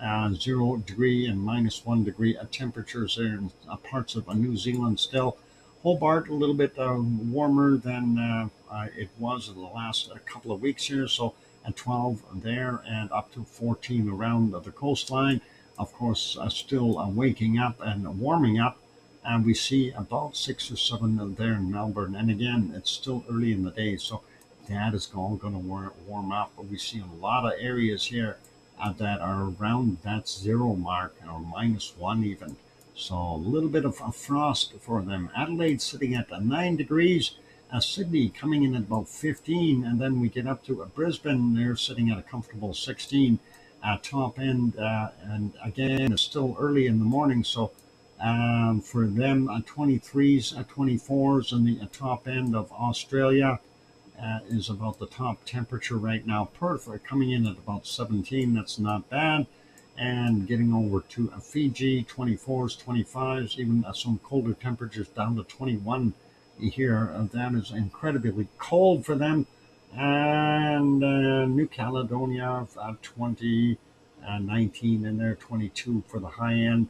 0 degree and -1 degree temperatures there in parts of New Zealand still. Hobart a little bit warmer than it was in the last couple of weeks here. So at 12 there and up to 14 around the coastline. Of course, still waking up and warming up. And we see about 6 or 7 there in Melbourne. And again, it's still early in the day, so that is all going to warm up. But we see a lot of areas here that are around that 0 mark or -1 even. So a little bit of a frost for them. Adelaide sitting at 9 degrees. Sydney coming in at about 15. And then we get up to Brisbane. They're sitting at a comfortable 16 top end. And again, it's still early in the morning, so for them, 23s, 24s, and the top end of Australia is about the top temperature right now. Perth coming in at about 17. That's not bad. And getting over to Fiji, 24s, 25s, even some colder temperatures down to 21 here. That is incredibly cold for them. And New Caledonia, 20, 19 in there, 22 for the high end.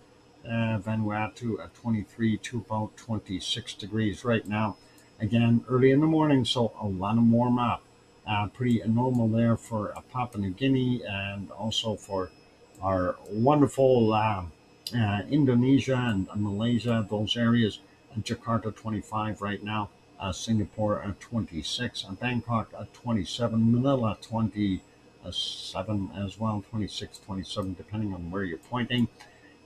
Vanuatu at 23 to about 26 degrees right now. Again, early in the morning, so a lot of warm up. Pretty normal there for Papua New Guinea and also for our wonderful Indonesia and Malaysia, those areas. Jakarta 25 right now. Singapore at 26. Bangkok at 27. Manila 27 as well. 26, 27, depending on where you're pointing.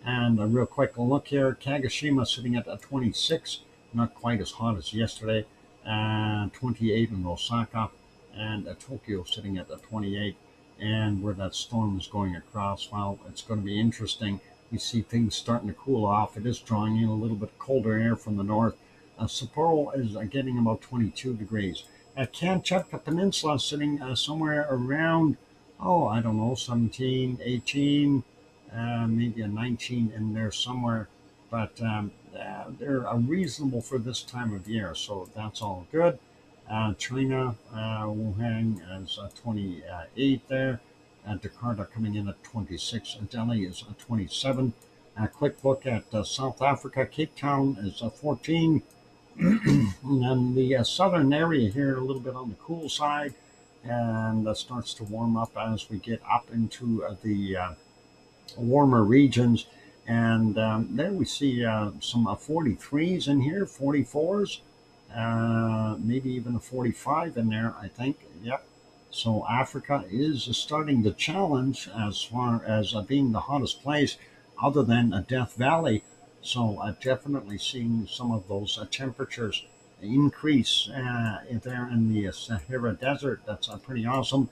And a real quick look here, Kagoshima sitting at 26, not quite as hot as yesterday, 28 in Osaka, and Tokyo sitting at 28. And where that storm is going across, well, it's going to be interesting. We see things starting to cool off. It is drawing in a little bit colder air from the north. Sapporo is getting about 22 degrees. Kamchatka Peninsula sitting somewhere around, I don't know, 17, 18, maybe a 19 in there somewhere, but they're reasonable for this time of year, so that's all good. China, Wuhan is 28 there. Jakarta coming in at 26. Delhi is 27. A quick look at South Africa. Cape Town is 14. And the southern area here a little bit on the cool side, and starts to warm up as we get up into the warmer regions. And there we see some 43s in here, 44s, maybe even a 45 in there, I think. Yep. So Africa is starting to challenge as far as being the hottest place other than Death Valley. So definitely seeing some of those temperatures increase there in the Sahara Desert. That's pretty awesome.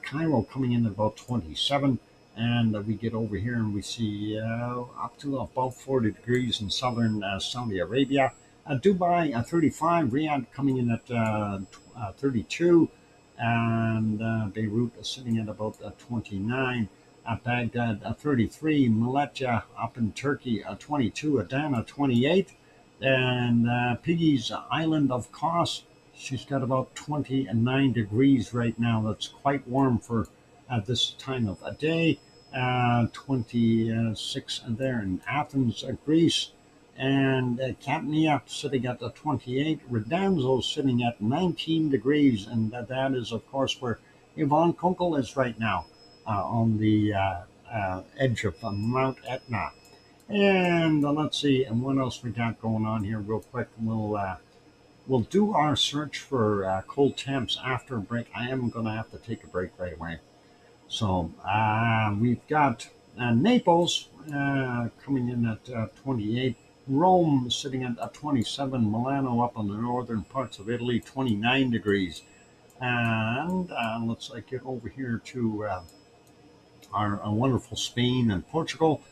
Cairo coming in at about 27. And we get over here and we see up to about 40 degrees in southern Saudi Arabia. Dubai 35, Riyadh coming in at 32, and Beirut sitting at about 29. Baghdad 33, Malaysia up in Turkey 22, Adana 28, and Piggy's island of Kos, she's got about 29 degrees right now. That's quite warm for this time of day. 26 there in Athens, Greece, and Katnia sitting at 28. Redanzo sitting at 19 degrees, and that is, of course, where Yvonne Kunkel is right now on the edge of Mount Etna. And let's see, and what else we got going on here real quick. We'll do our search for cold temps after a break. I am going to have to take a break right away. So we've got Naples coming in at 28. Rome sitting at 27. Milano up on the northern parts of Italy, 29 degrees. And let's get over here to our wonderful Spain and Portugal.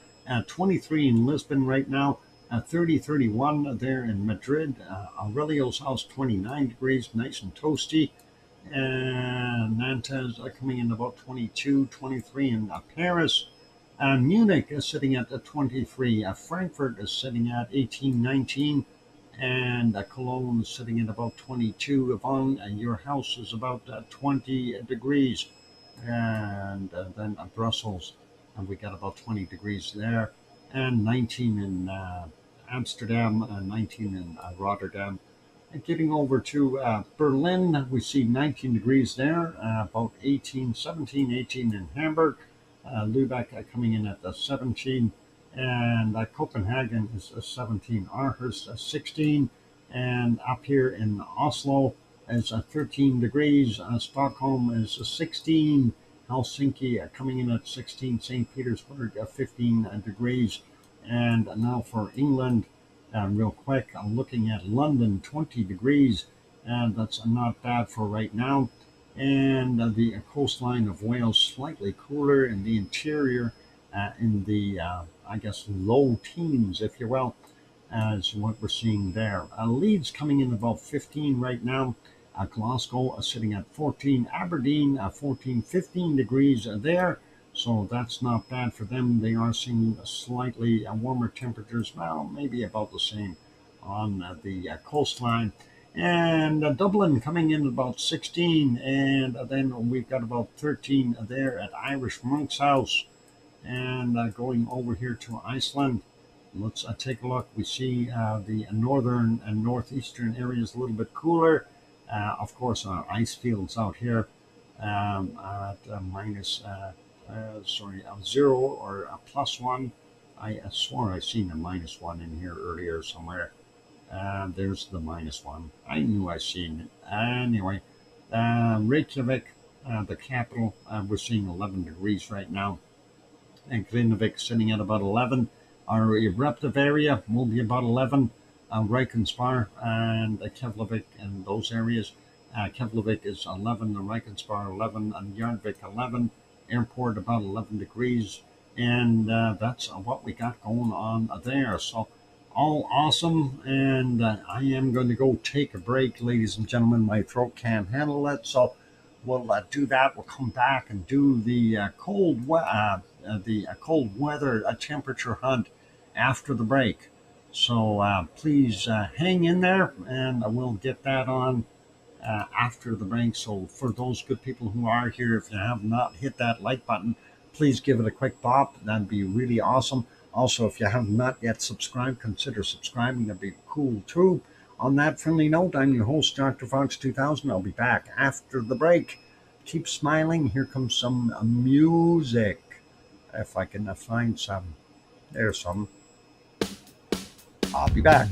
23 in Lisbon right now. 30, 31 there in Madrid. Aurelio's house, 29 degrees, nice and toasty. And Nantes coming in about 22, 23 in Paris. Munich is sitting at 23. Frankfurt is sitting at 18, 19. And Cologne is sitting at about 22. Yvonne, your house is about 20 degrees. And then Brussels, and we got about 20 degrees there. And 19 in Amsterdam, 19 in Rotterdam. And getting over to Berlin, we see 19 degrees there, about 18, 17, 18 in Hamburg. Lübeck coming in at 17, and Copenhagen is 17. Aarhus 16, and up here in Oslo is 13 degrees. Stockholm is 16. Helsinki coming in at 16. St. Petersburg 15 degrees. And now for England, real quick, I'm looking at London, 20 degrees, and that's not bad for right now. And the coastline of Wales slightly cooler, in the interior in the I guess low teens, if you will, as what we're seeing there. Leeds coming in about 15 right now. Glasgow sitting at 14. Aberdeen 14, 15 degrees there. So that's not bad for them. They are seeing slightly warmer temperatures, well, maybe about the same on the coastline. And Dublin coming in about 16, and then we've got about 13 there at Irish Monk's House. And going over here to Iceland, let's take a look. We see the northern and northeastern areas a little bit cooler. Of course, our ice fields out here at minus, 0 or a +1. I swore I seen a -1 in here earlier somewhere. There's the -1. I knew I seen it. Anyway, Reykjavik, the capital, we're seeing 11 degrees right now. And Grindavik sitting at about 11. Our eruptive area will be about 11. Reykjanes and Keflavik and those areas. Keflavik is 11, the Reykjanes 11, and Jarnvik 11. Airport about 11 degrees. And that's what we got going on there. So all awesome, and I am going to go take a break, ladies and gentlemen. My throat can't handle it, so we'll do that. We'll come back and do the cold weather temperature hunt after the break. So please hang in there, and we'll get that on after the break. So for those good people who are here, if you have not hit that like button, please give it a quick bop. That'd be really awesome. Also, if you have not yet subscribed, consider subscribing. That'd be cool too. On that friendly note, I'm your host, DrFox2000. I'll be back after the break. Keep smiling. Here comes some music. If I can find some. There's some. I'll be back.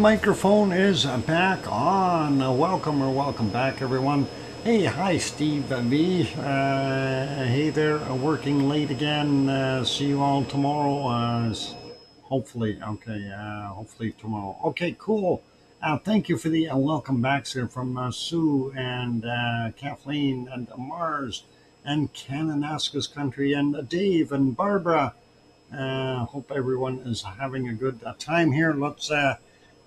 microphone is back on. Welcome back, everyone. Hey, hi, Steve V. Hey there, working late again. See you all tomorrow. Hopefully, okay. Hopefully tomorrow. Okay, cool. Thank you for the welcome backs here from Sue and Kathleen and Mars and Kananaska's country and Dave and Barbara. Hope everyone is having a good time here. Let's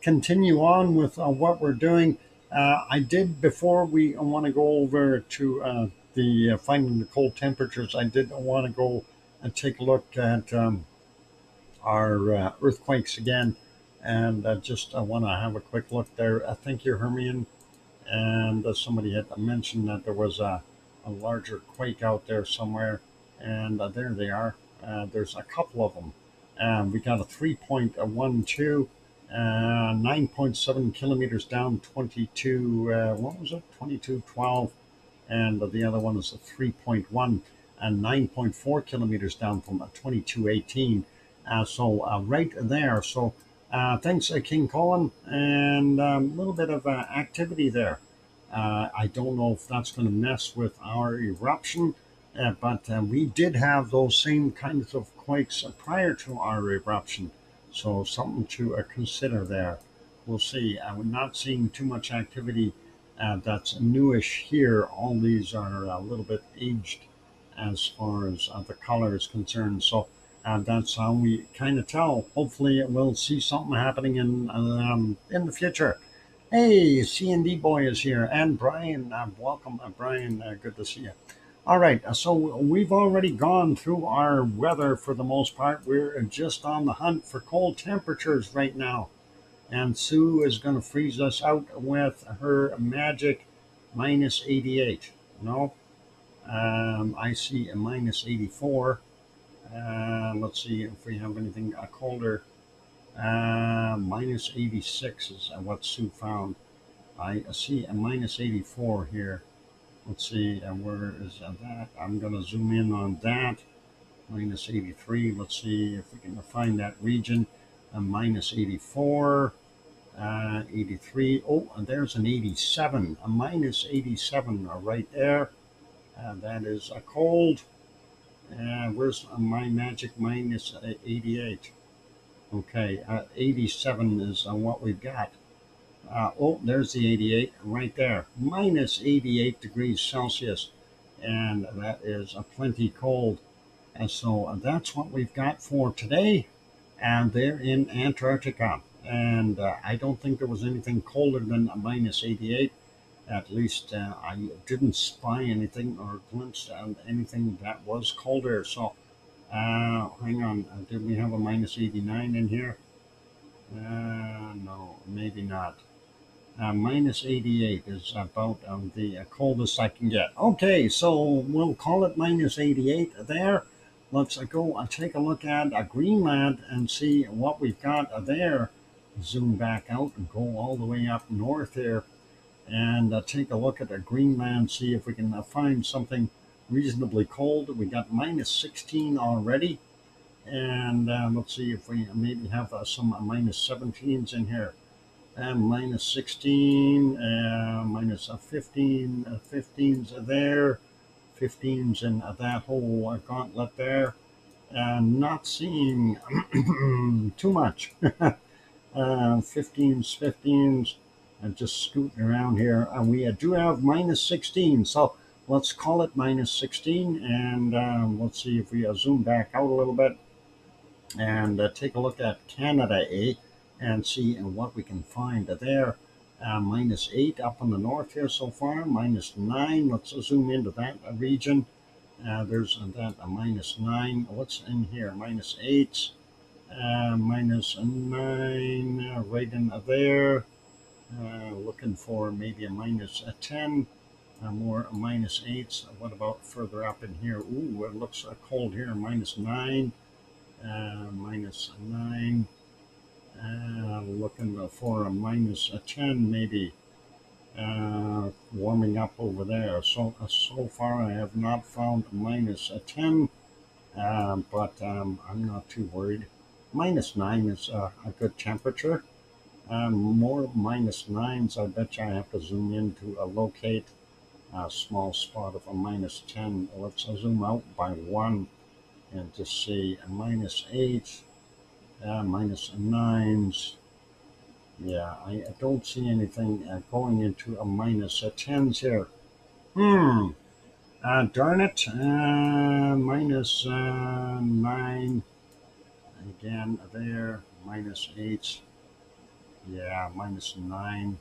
continue on with what we're doing. I did, before we want to go over to the finding the cold temperatures, I did want to go and take a look at our earthquakes again. And just want to have a quick look there. Thank you, Hermione. And somebody had mentioned that there was a larger quake out there somewhere. And there they are. There's a couple of them. We got a 3.12, 9.7 kilometers down, 22, what was it? 2212. And the other one is a 3.1 and 9.4 kilometers down from 2218. So right there. So thanks, King Colin, and a little bit of activity there. I don't know if that's going to mess with our eruption, but we did have those same kinds of quakes prior to our eruption. So something to consider there. We'll see. We're not seeing too much activity that's newish here. All these are a little bit aged as far as the color is concerned. So that's how we kind of tell. Hopefully, we'll see something happening in the future. Hey, C&D boy is here, and Brian. Welcome, Brian. Good to see you. All right, so we've already gone through our weather for the most part. We're just on the hunt for cold temperatures right now. And Sue is going to freeze us out with her magic minus 88. No, I see a minus 84. Let's see if we have anything colder. Minus 86 is what Sue found. I see a minus 84 here. Let's see, where is that? I'm going to zoom in on that. Minus 83. Let's see if we can find that region. Minus 84. 83. Oh, and there's an 87. A minus 87 right there. That is a cold. Where's my magic minus 88? Okay, 87 is what we've got. Oh, there's the 88 right there. Minus 88 degrees Celsius. And that is plenty cold. And so that's what we've got for today. And they're in Antarctica. And I don't think there was anything colder than a minus 88. At least I didn't spy anything or glimpse anything that was colder. So hang on. Did we have a minus 89 in here? No, maybe not. Minus 88 is about the coldest I can get. Okay, so we'll call it minus 88 there. Let's go take a look at Greenland and see what we've got there. Zoom back out and go all the way up north here and take a look at Greenland, see if we can find something reasonably cold. We got minus 16 already. And let's see if we maybe have some minus 17s in here. Minus 16, minus 15, 15s there, 15s in that whole gauntlet there. Not seeing too much. 15s, 15s, and just scooting around here. We do have minus 16, so let's call it minus 16, and let's see if we zoom back out a little bit and take a look at Canada, and see what we can find there. Minus 8 up in the north here so far, minus 9. Let's zoom into that region. There's that minus 9. What's in here? Minus 8. Minus 9 right in there. Looking for maybe a minus 10. More minus 8s. What about further up in here? Ooh, it looks cold here. Minus 9. Minus 9. Looking for a minus 10 maybe. Warming up over there. So far I have not found a minus 10, but I'm not too worried. Minus 9 is a good temperature. More minus nines. I bet you I have to zoom in to locate a small spot of a minus 10. Let's zoom out by one and just see a minus 8, minus nines. Yeah, I don't see anything going into a minus 10s here. Darn it. Minus 9. Again, there. Minus 8. Yeah, minus 9.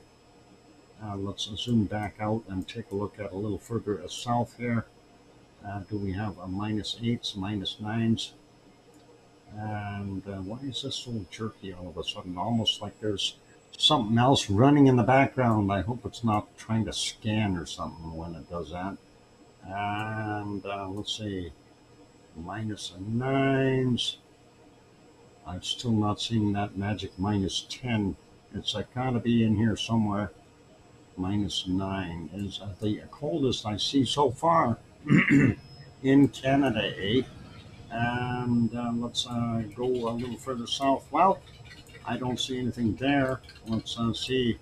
Let's zoom back out and take a look at a little further south here. Do we have a minus 8s, minus 9s? And why is this so jerky all of a sudden? Almost like there's something else running in the background. I hope it's not trying to scan or something when it does that. And let's see, minus 9s. I'm still not seeing that magic minus 10. It's gotta be in here somewhere. Minus 9 is the coldest I see so far in Canada, eh? And let's go a little further south. Well, I don't see anything there. Let's see.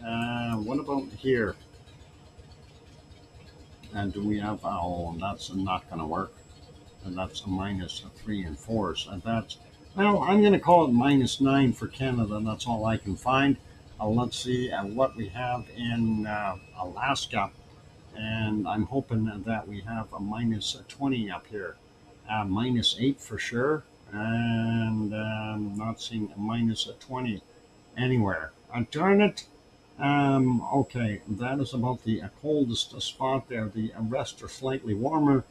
What about here? And do we have? Oh, that's not going to work. And that's a minus 3 and 4. So that's, well, I'm going to call it minus 9 for Canada. That's all I can find. Let's see what we have in Alaska. And I'm hoping that we have a minus 20 up here. Minus 8 for sure. And not seeing a minus 20 anywhere. Darn it. Okay, that is about the coldest spot there. The rest are slightly warmer.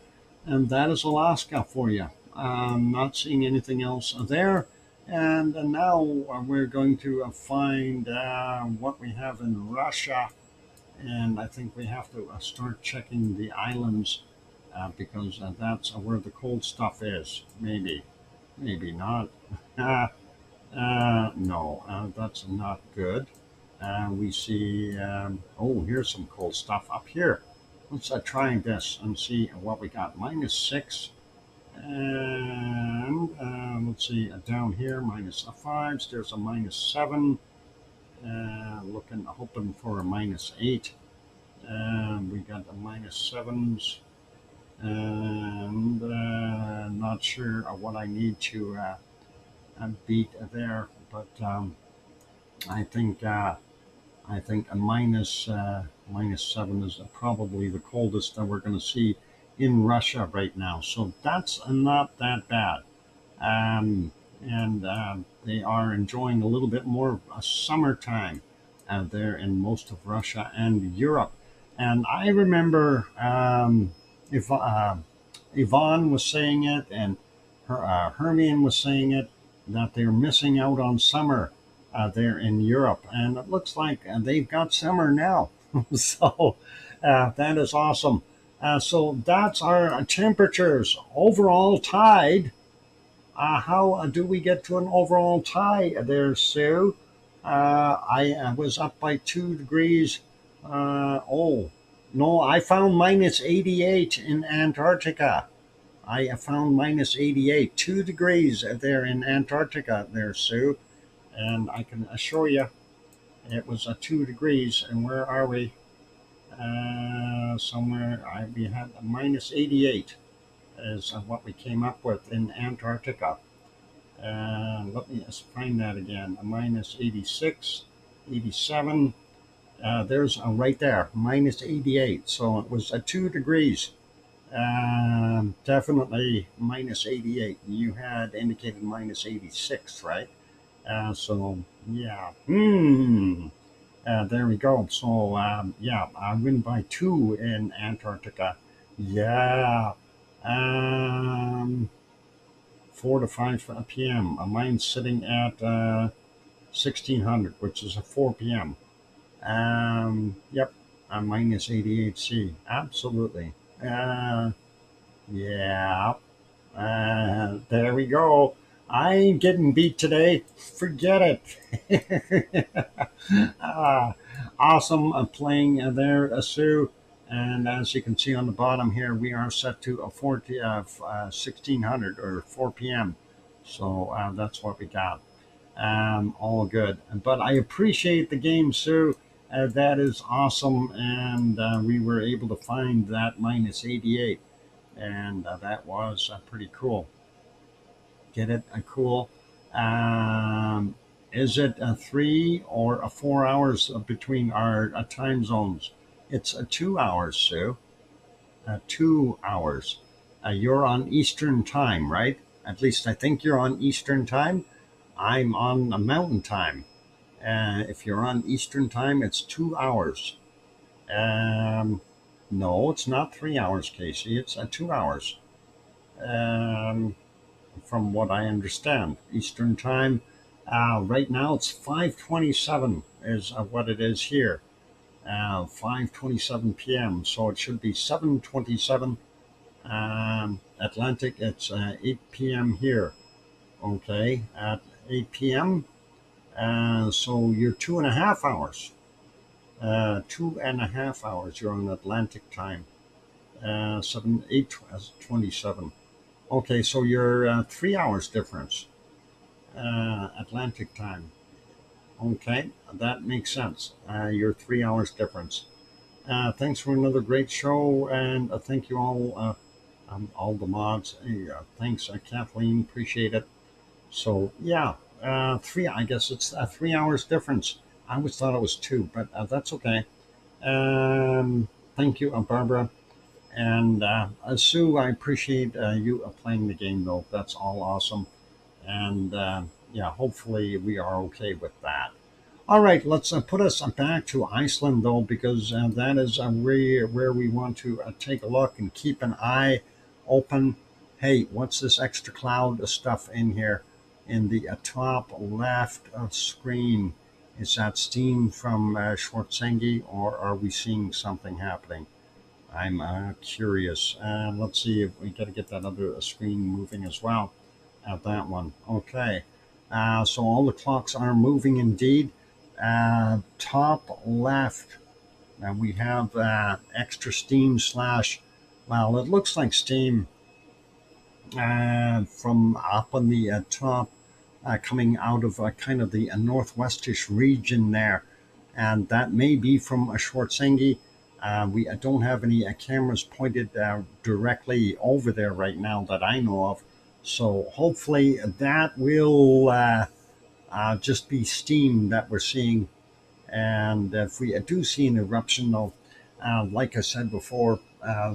And that is Alaska for you. Not seeing anything else there. And now we're going to find what we have in Russia. And I think we have to start checking the islands because that's where the cold stuff is. Maybe, maybe not. No, that's not good. We see, oh, here's some cold stuff up here. Let's try this and see what we got. Minus 6. And let's see, down here, minus 5s. There's a minus 7. Hoping for a minus 8. We got the minus 7s. And not sure what I need to beat there, but I think a minus 7 is probably the coldest that we're going to see in Russia right now. So that's not that bad. And they are enjoying a little bit more summertime there in most of Russia and Europe. And I remember if Yvonne was saying it, and Hermione was saying it, that they're missing out on summer there in Europe. And it looks like they've got summer now. So that is awesome. So that's our temperatures. Overall tide. How do we get to an overall tie there, Sue? I was up by 2 degrees. Oh, no, I found minus 88 in Antarctica. I found minus 88, 2 degrees there in Antarctica there, Sue. And I can assure you it was 2 degrees. And where are we? Somewhere we had a minus 88 is what we came up with in Antarctica. Let me just find that again. A minus 86, 87. There's right there, minus 88. So it was 2 degrees. Definitely minus 88. You had indicated minus 86, right? So yeah. There we go. So yeah, I win by 2 in Antarctica. Yeah. 4 to 5 p.m. Mine's sitting at 1600, which is a 4 p.m. Yep, minus 88C. Absolutely. Yeah. There we go. I ain't getting beat today. Forget it. Awesome playing there, Sue. And as you can see on the bottom here, we are set to 1600 or 4 p.m. So that's what we got. All good. But I appreciate the game, Sue. That is awesome. And we were able to find that minus 88. And that was pretty cool. Get it? Cool. Um, is it 3 or 4 hours between our time zones? It's 2 hours, Sue. 2 hours. You're on Eastern time, right? At least I think you're on Eastern time. I'm on a Mountain time. If you're on Eastern time, it's 2 hours. Um, no, it's not 3 hours, Casey. It's 2 hours. Um, from what I understand, Eastern time. Right now, it's 5:27 is what it is here. 5:27 p.m. So it should be 7:27 Atlantic. It's 8 p.m. here. Okay, at 8 p.m. So you're 2.5 hours. 2.5 hours. You're on Atlantic time. 27. Okay, so you're 3 hours difference. Atlantic time. Okay, that makes sense. You're 3 hours difference. Thanks for another great show, and thank you all the mods. Thanks, Kathleen. Appreciate it. So yeah, three. I guess it's 3 hours difference. I always thought it was two, but that's okay. Thank you, Barbara. And Sue, I appreciate you playing the game, though. That's all awesome. And yeah, hopefully we are okay with that. All right, let's put us back to Iceland, though, because that is where we want to take a look and keep an eye open. Hey, what's this extra cloud stuff in here in the top left of screen? Is that steam from Schwarzenegger, or are we seeing something happening? I'm curious. Let's see if we got to get that other screen moving as well. At that one. Okay. So all the clocks are moving indeed. Top left, and we have extra steam slash, well, it looks like steam from up on the top, coming out of kind of the northwestish region there. And that may be from a Schwarzenegger. We don't have any cameras pointed directly over there right now that I know of. So hopefully that will just be steam that we're seeing. And if we do see an eruption, though, like I said before,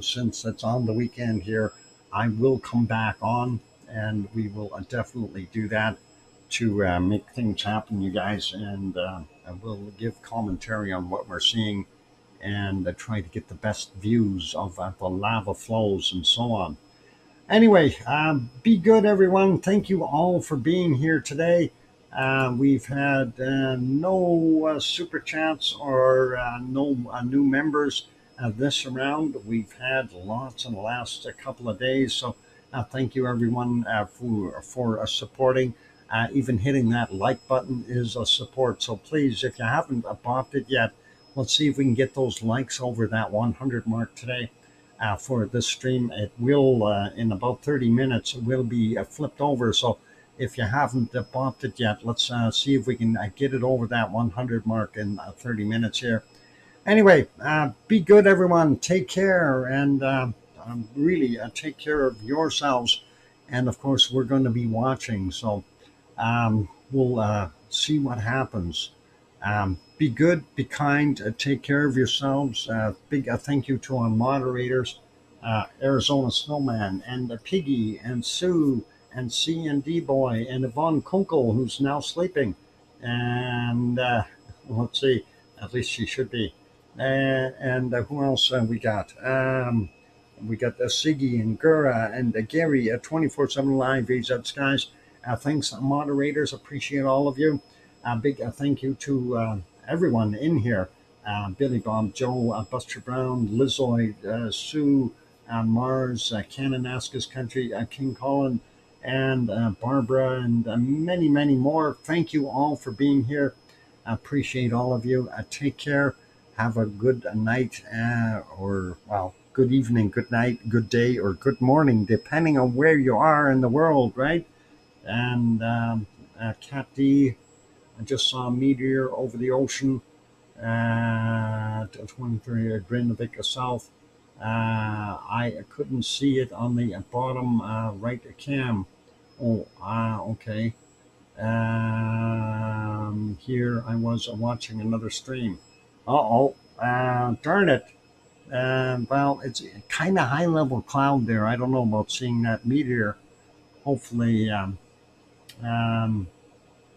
since it's on the weekend here, I will come back on and we will definitely do that to make things happen, you guys. And we'll give commentary on what we're seeing and try to get the best views of the lava flows and so on. Anyway, be good, everyone. Thank you all for being here today. We've had no super chats or no new members this around. We've had lots in the last couple of days. So thank you, everyone, for supporting. Even hitting that like button is a support. So please, if you haven't bopped it yet, let's see if we can get those likes over that 100 mark today. For this stream, it will in about 30 minutes will be flipped over. So if you haven't bopped it yet, let's see if we can get it over that 100 mark in 30 minutes here. Anyway, be good, everyone. Take care, and really take care of yourselves. And of course, we're going to be watching, so we'll see what happens. Be good, be kind, take care of yourselves. Big thank you to our moderators, Arizona Snowman, and Piggy, and Sue, and C and D Boy, and Yvonne Kunkel, who's now sleeping. And let's see, at least she should be. And who else we got? We got Siggy and Gura and Gary at 24/7 Live, VZ Skies. Thanks, moderators. Appreciate all of you. Big thank you to everyone in here. Billy Bob, Joe, Buster Brown, Lizoid, Sue, Mars, Kananaskis Country, King Colin, and Barbara, and many, many more. Thank you all for being here. I appreciate all of you. Take care. Have a good night, or, well, good evening, good night, good day, or good morning, depending on where you are in the world, right? And Cat D. I just saw a meteor over the ocean. 23 Grindavik south. I couldn't see it on the bottom right cam. Oh, okay. Here I was watching another stream. Darn it. Well, it's kind of high level cloud there. I don't know about seeing that meteor. Hopefully, um,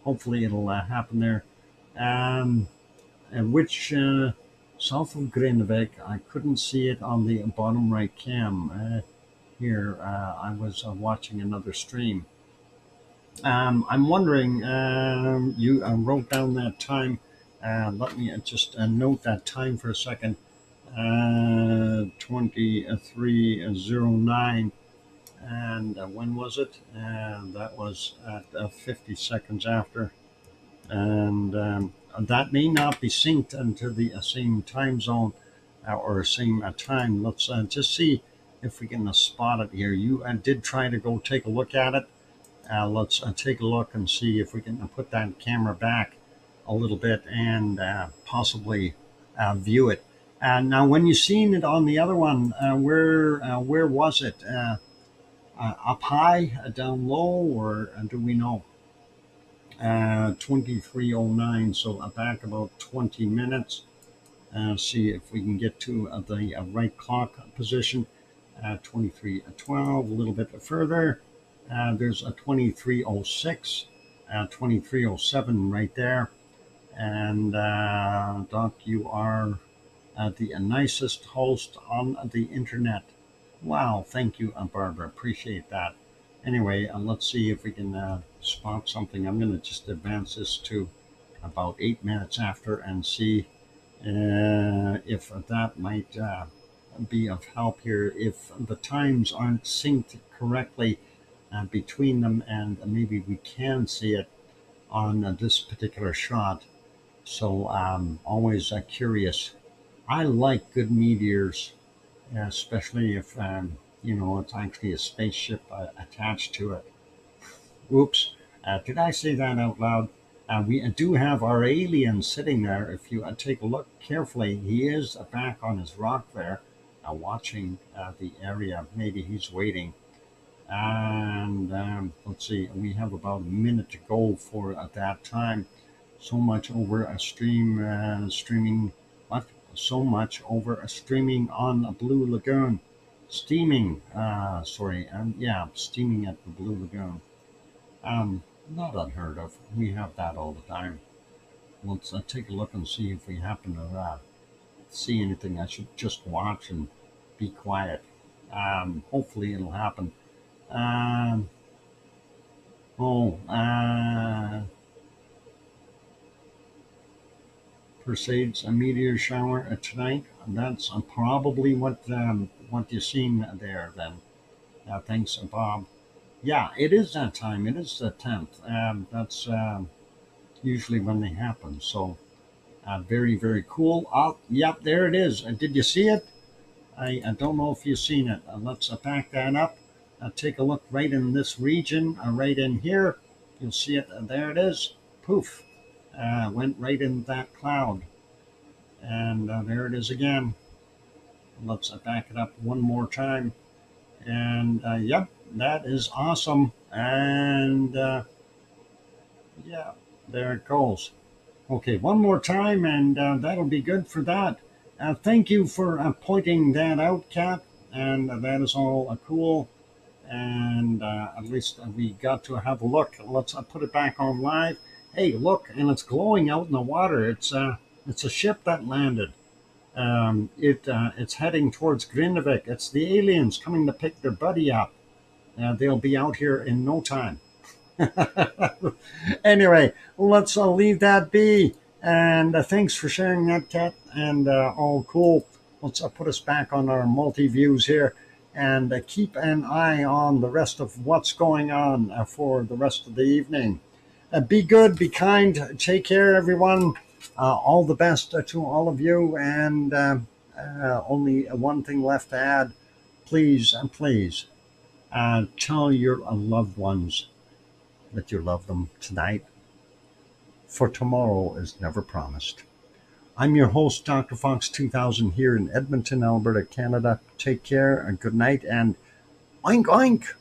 hopefully it'll happen there. And which south of Grindavik, I couldn't see it on the bottom right cam. Here, I was watching another stream. I'm wondering, you wrote down that time. Let me just note that time for a second. 23:09. And when was it? That was at 50 seconds after. And that may not be synced into the same time zone or same time. Let's just see if we can spot it here. You did try to go take a look at it. Let's take a look and see if we can put that camera back a little bit and possibly view it. Now, when you seen it on the other one, where was it? Up high, down low, or do we know? 23:09, so back about 20 minutes. See if we can get to the right clock position. 23:12, a little bit further. There's a 23:06, 23:07 right there. And Doc, you are the nicest host on the internet. Wow, thank you, Barbara. Appreciate that. Anyway, let's see if we can spot something. I'm going to just advance this to about 8 minutes after and see if that might be of help here. If the times aren't synced correctly between them, and maybe we can see it on this particular shot. So I'm always curious. I like good meteors, especially if it's actually a spaceship attached to it. Oops, did I say that out loud? We do have our alien sitting there. If you take a look carefully, he is back on his rock there, watching the area. Maybe he's waiting. And let's see, we have about a minute to go for that time. So much over a streaming. What? So much over a streaming on a Blue Lagoon. Steaming, steaming at the Blue Lagoon. Not unheard of. We have that all the time. Let's take a look and see if we happen to see anything. I should just watch and be quiet. Hopefully it'll happen. Perseids a meteor shower tonight. That's probably what you're seeing there then. Thanks, Bob. Yeah, it is that time. It is the 10th. That's usually when they happen. So very, very cool. Yep, there it is. Did you see it? I don't know if you've seen it. Let's back that up. Take a look right in this region, right in here. You'll see it. There it is. Poof. Went right in that cloud. And there it is again. Let's back it up one more time. And yep, that is awesome. And yeah, there it goes. Okay, one more time, and that'll be good for that. Thank you for pointing that out, Kat. And that is all cool. And at least we got to have a look. Let's put it back on live. Hey, look, and it's glowing out in the water. It's a ship that landed. It's heading towards Grindavik. It's the aliens coming to pick their buddy up. They'll be out here in no time. Anyway, let's leave that be. And thanks for sharing that, Kat. And all cool. Let's put us back on our multi-views here. And keep an eye on the rest of what's going on for the rest of the evening. Be good, be kind, take care, everyone. All the best to all of you. And only one thing left to add. Please, please tell your loved ones that you love them tonight, for tomorrow is never promised. I'm your host, Dr. Fox2000, here in Edmonton, Alberta, Canada. Take care and good night, and oink oink.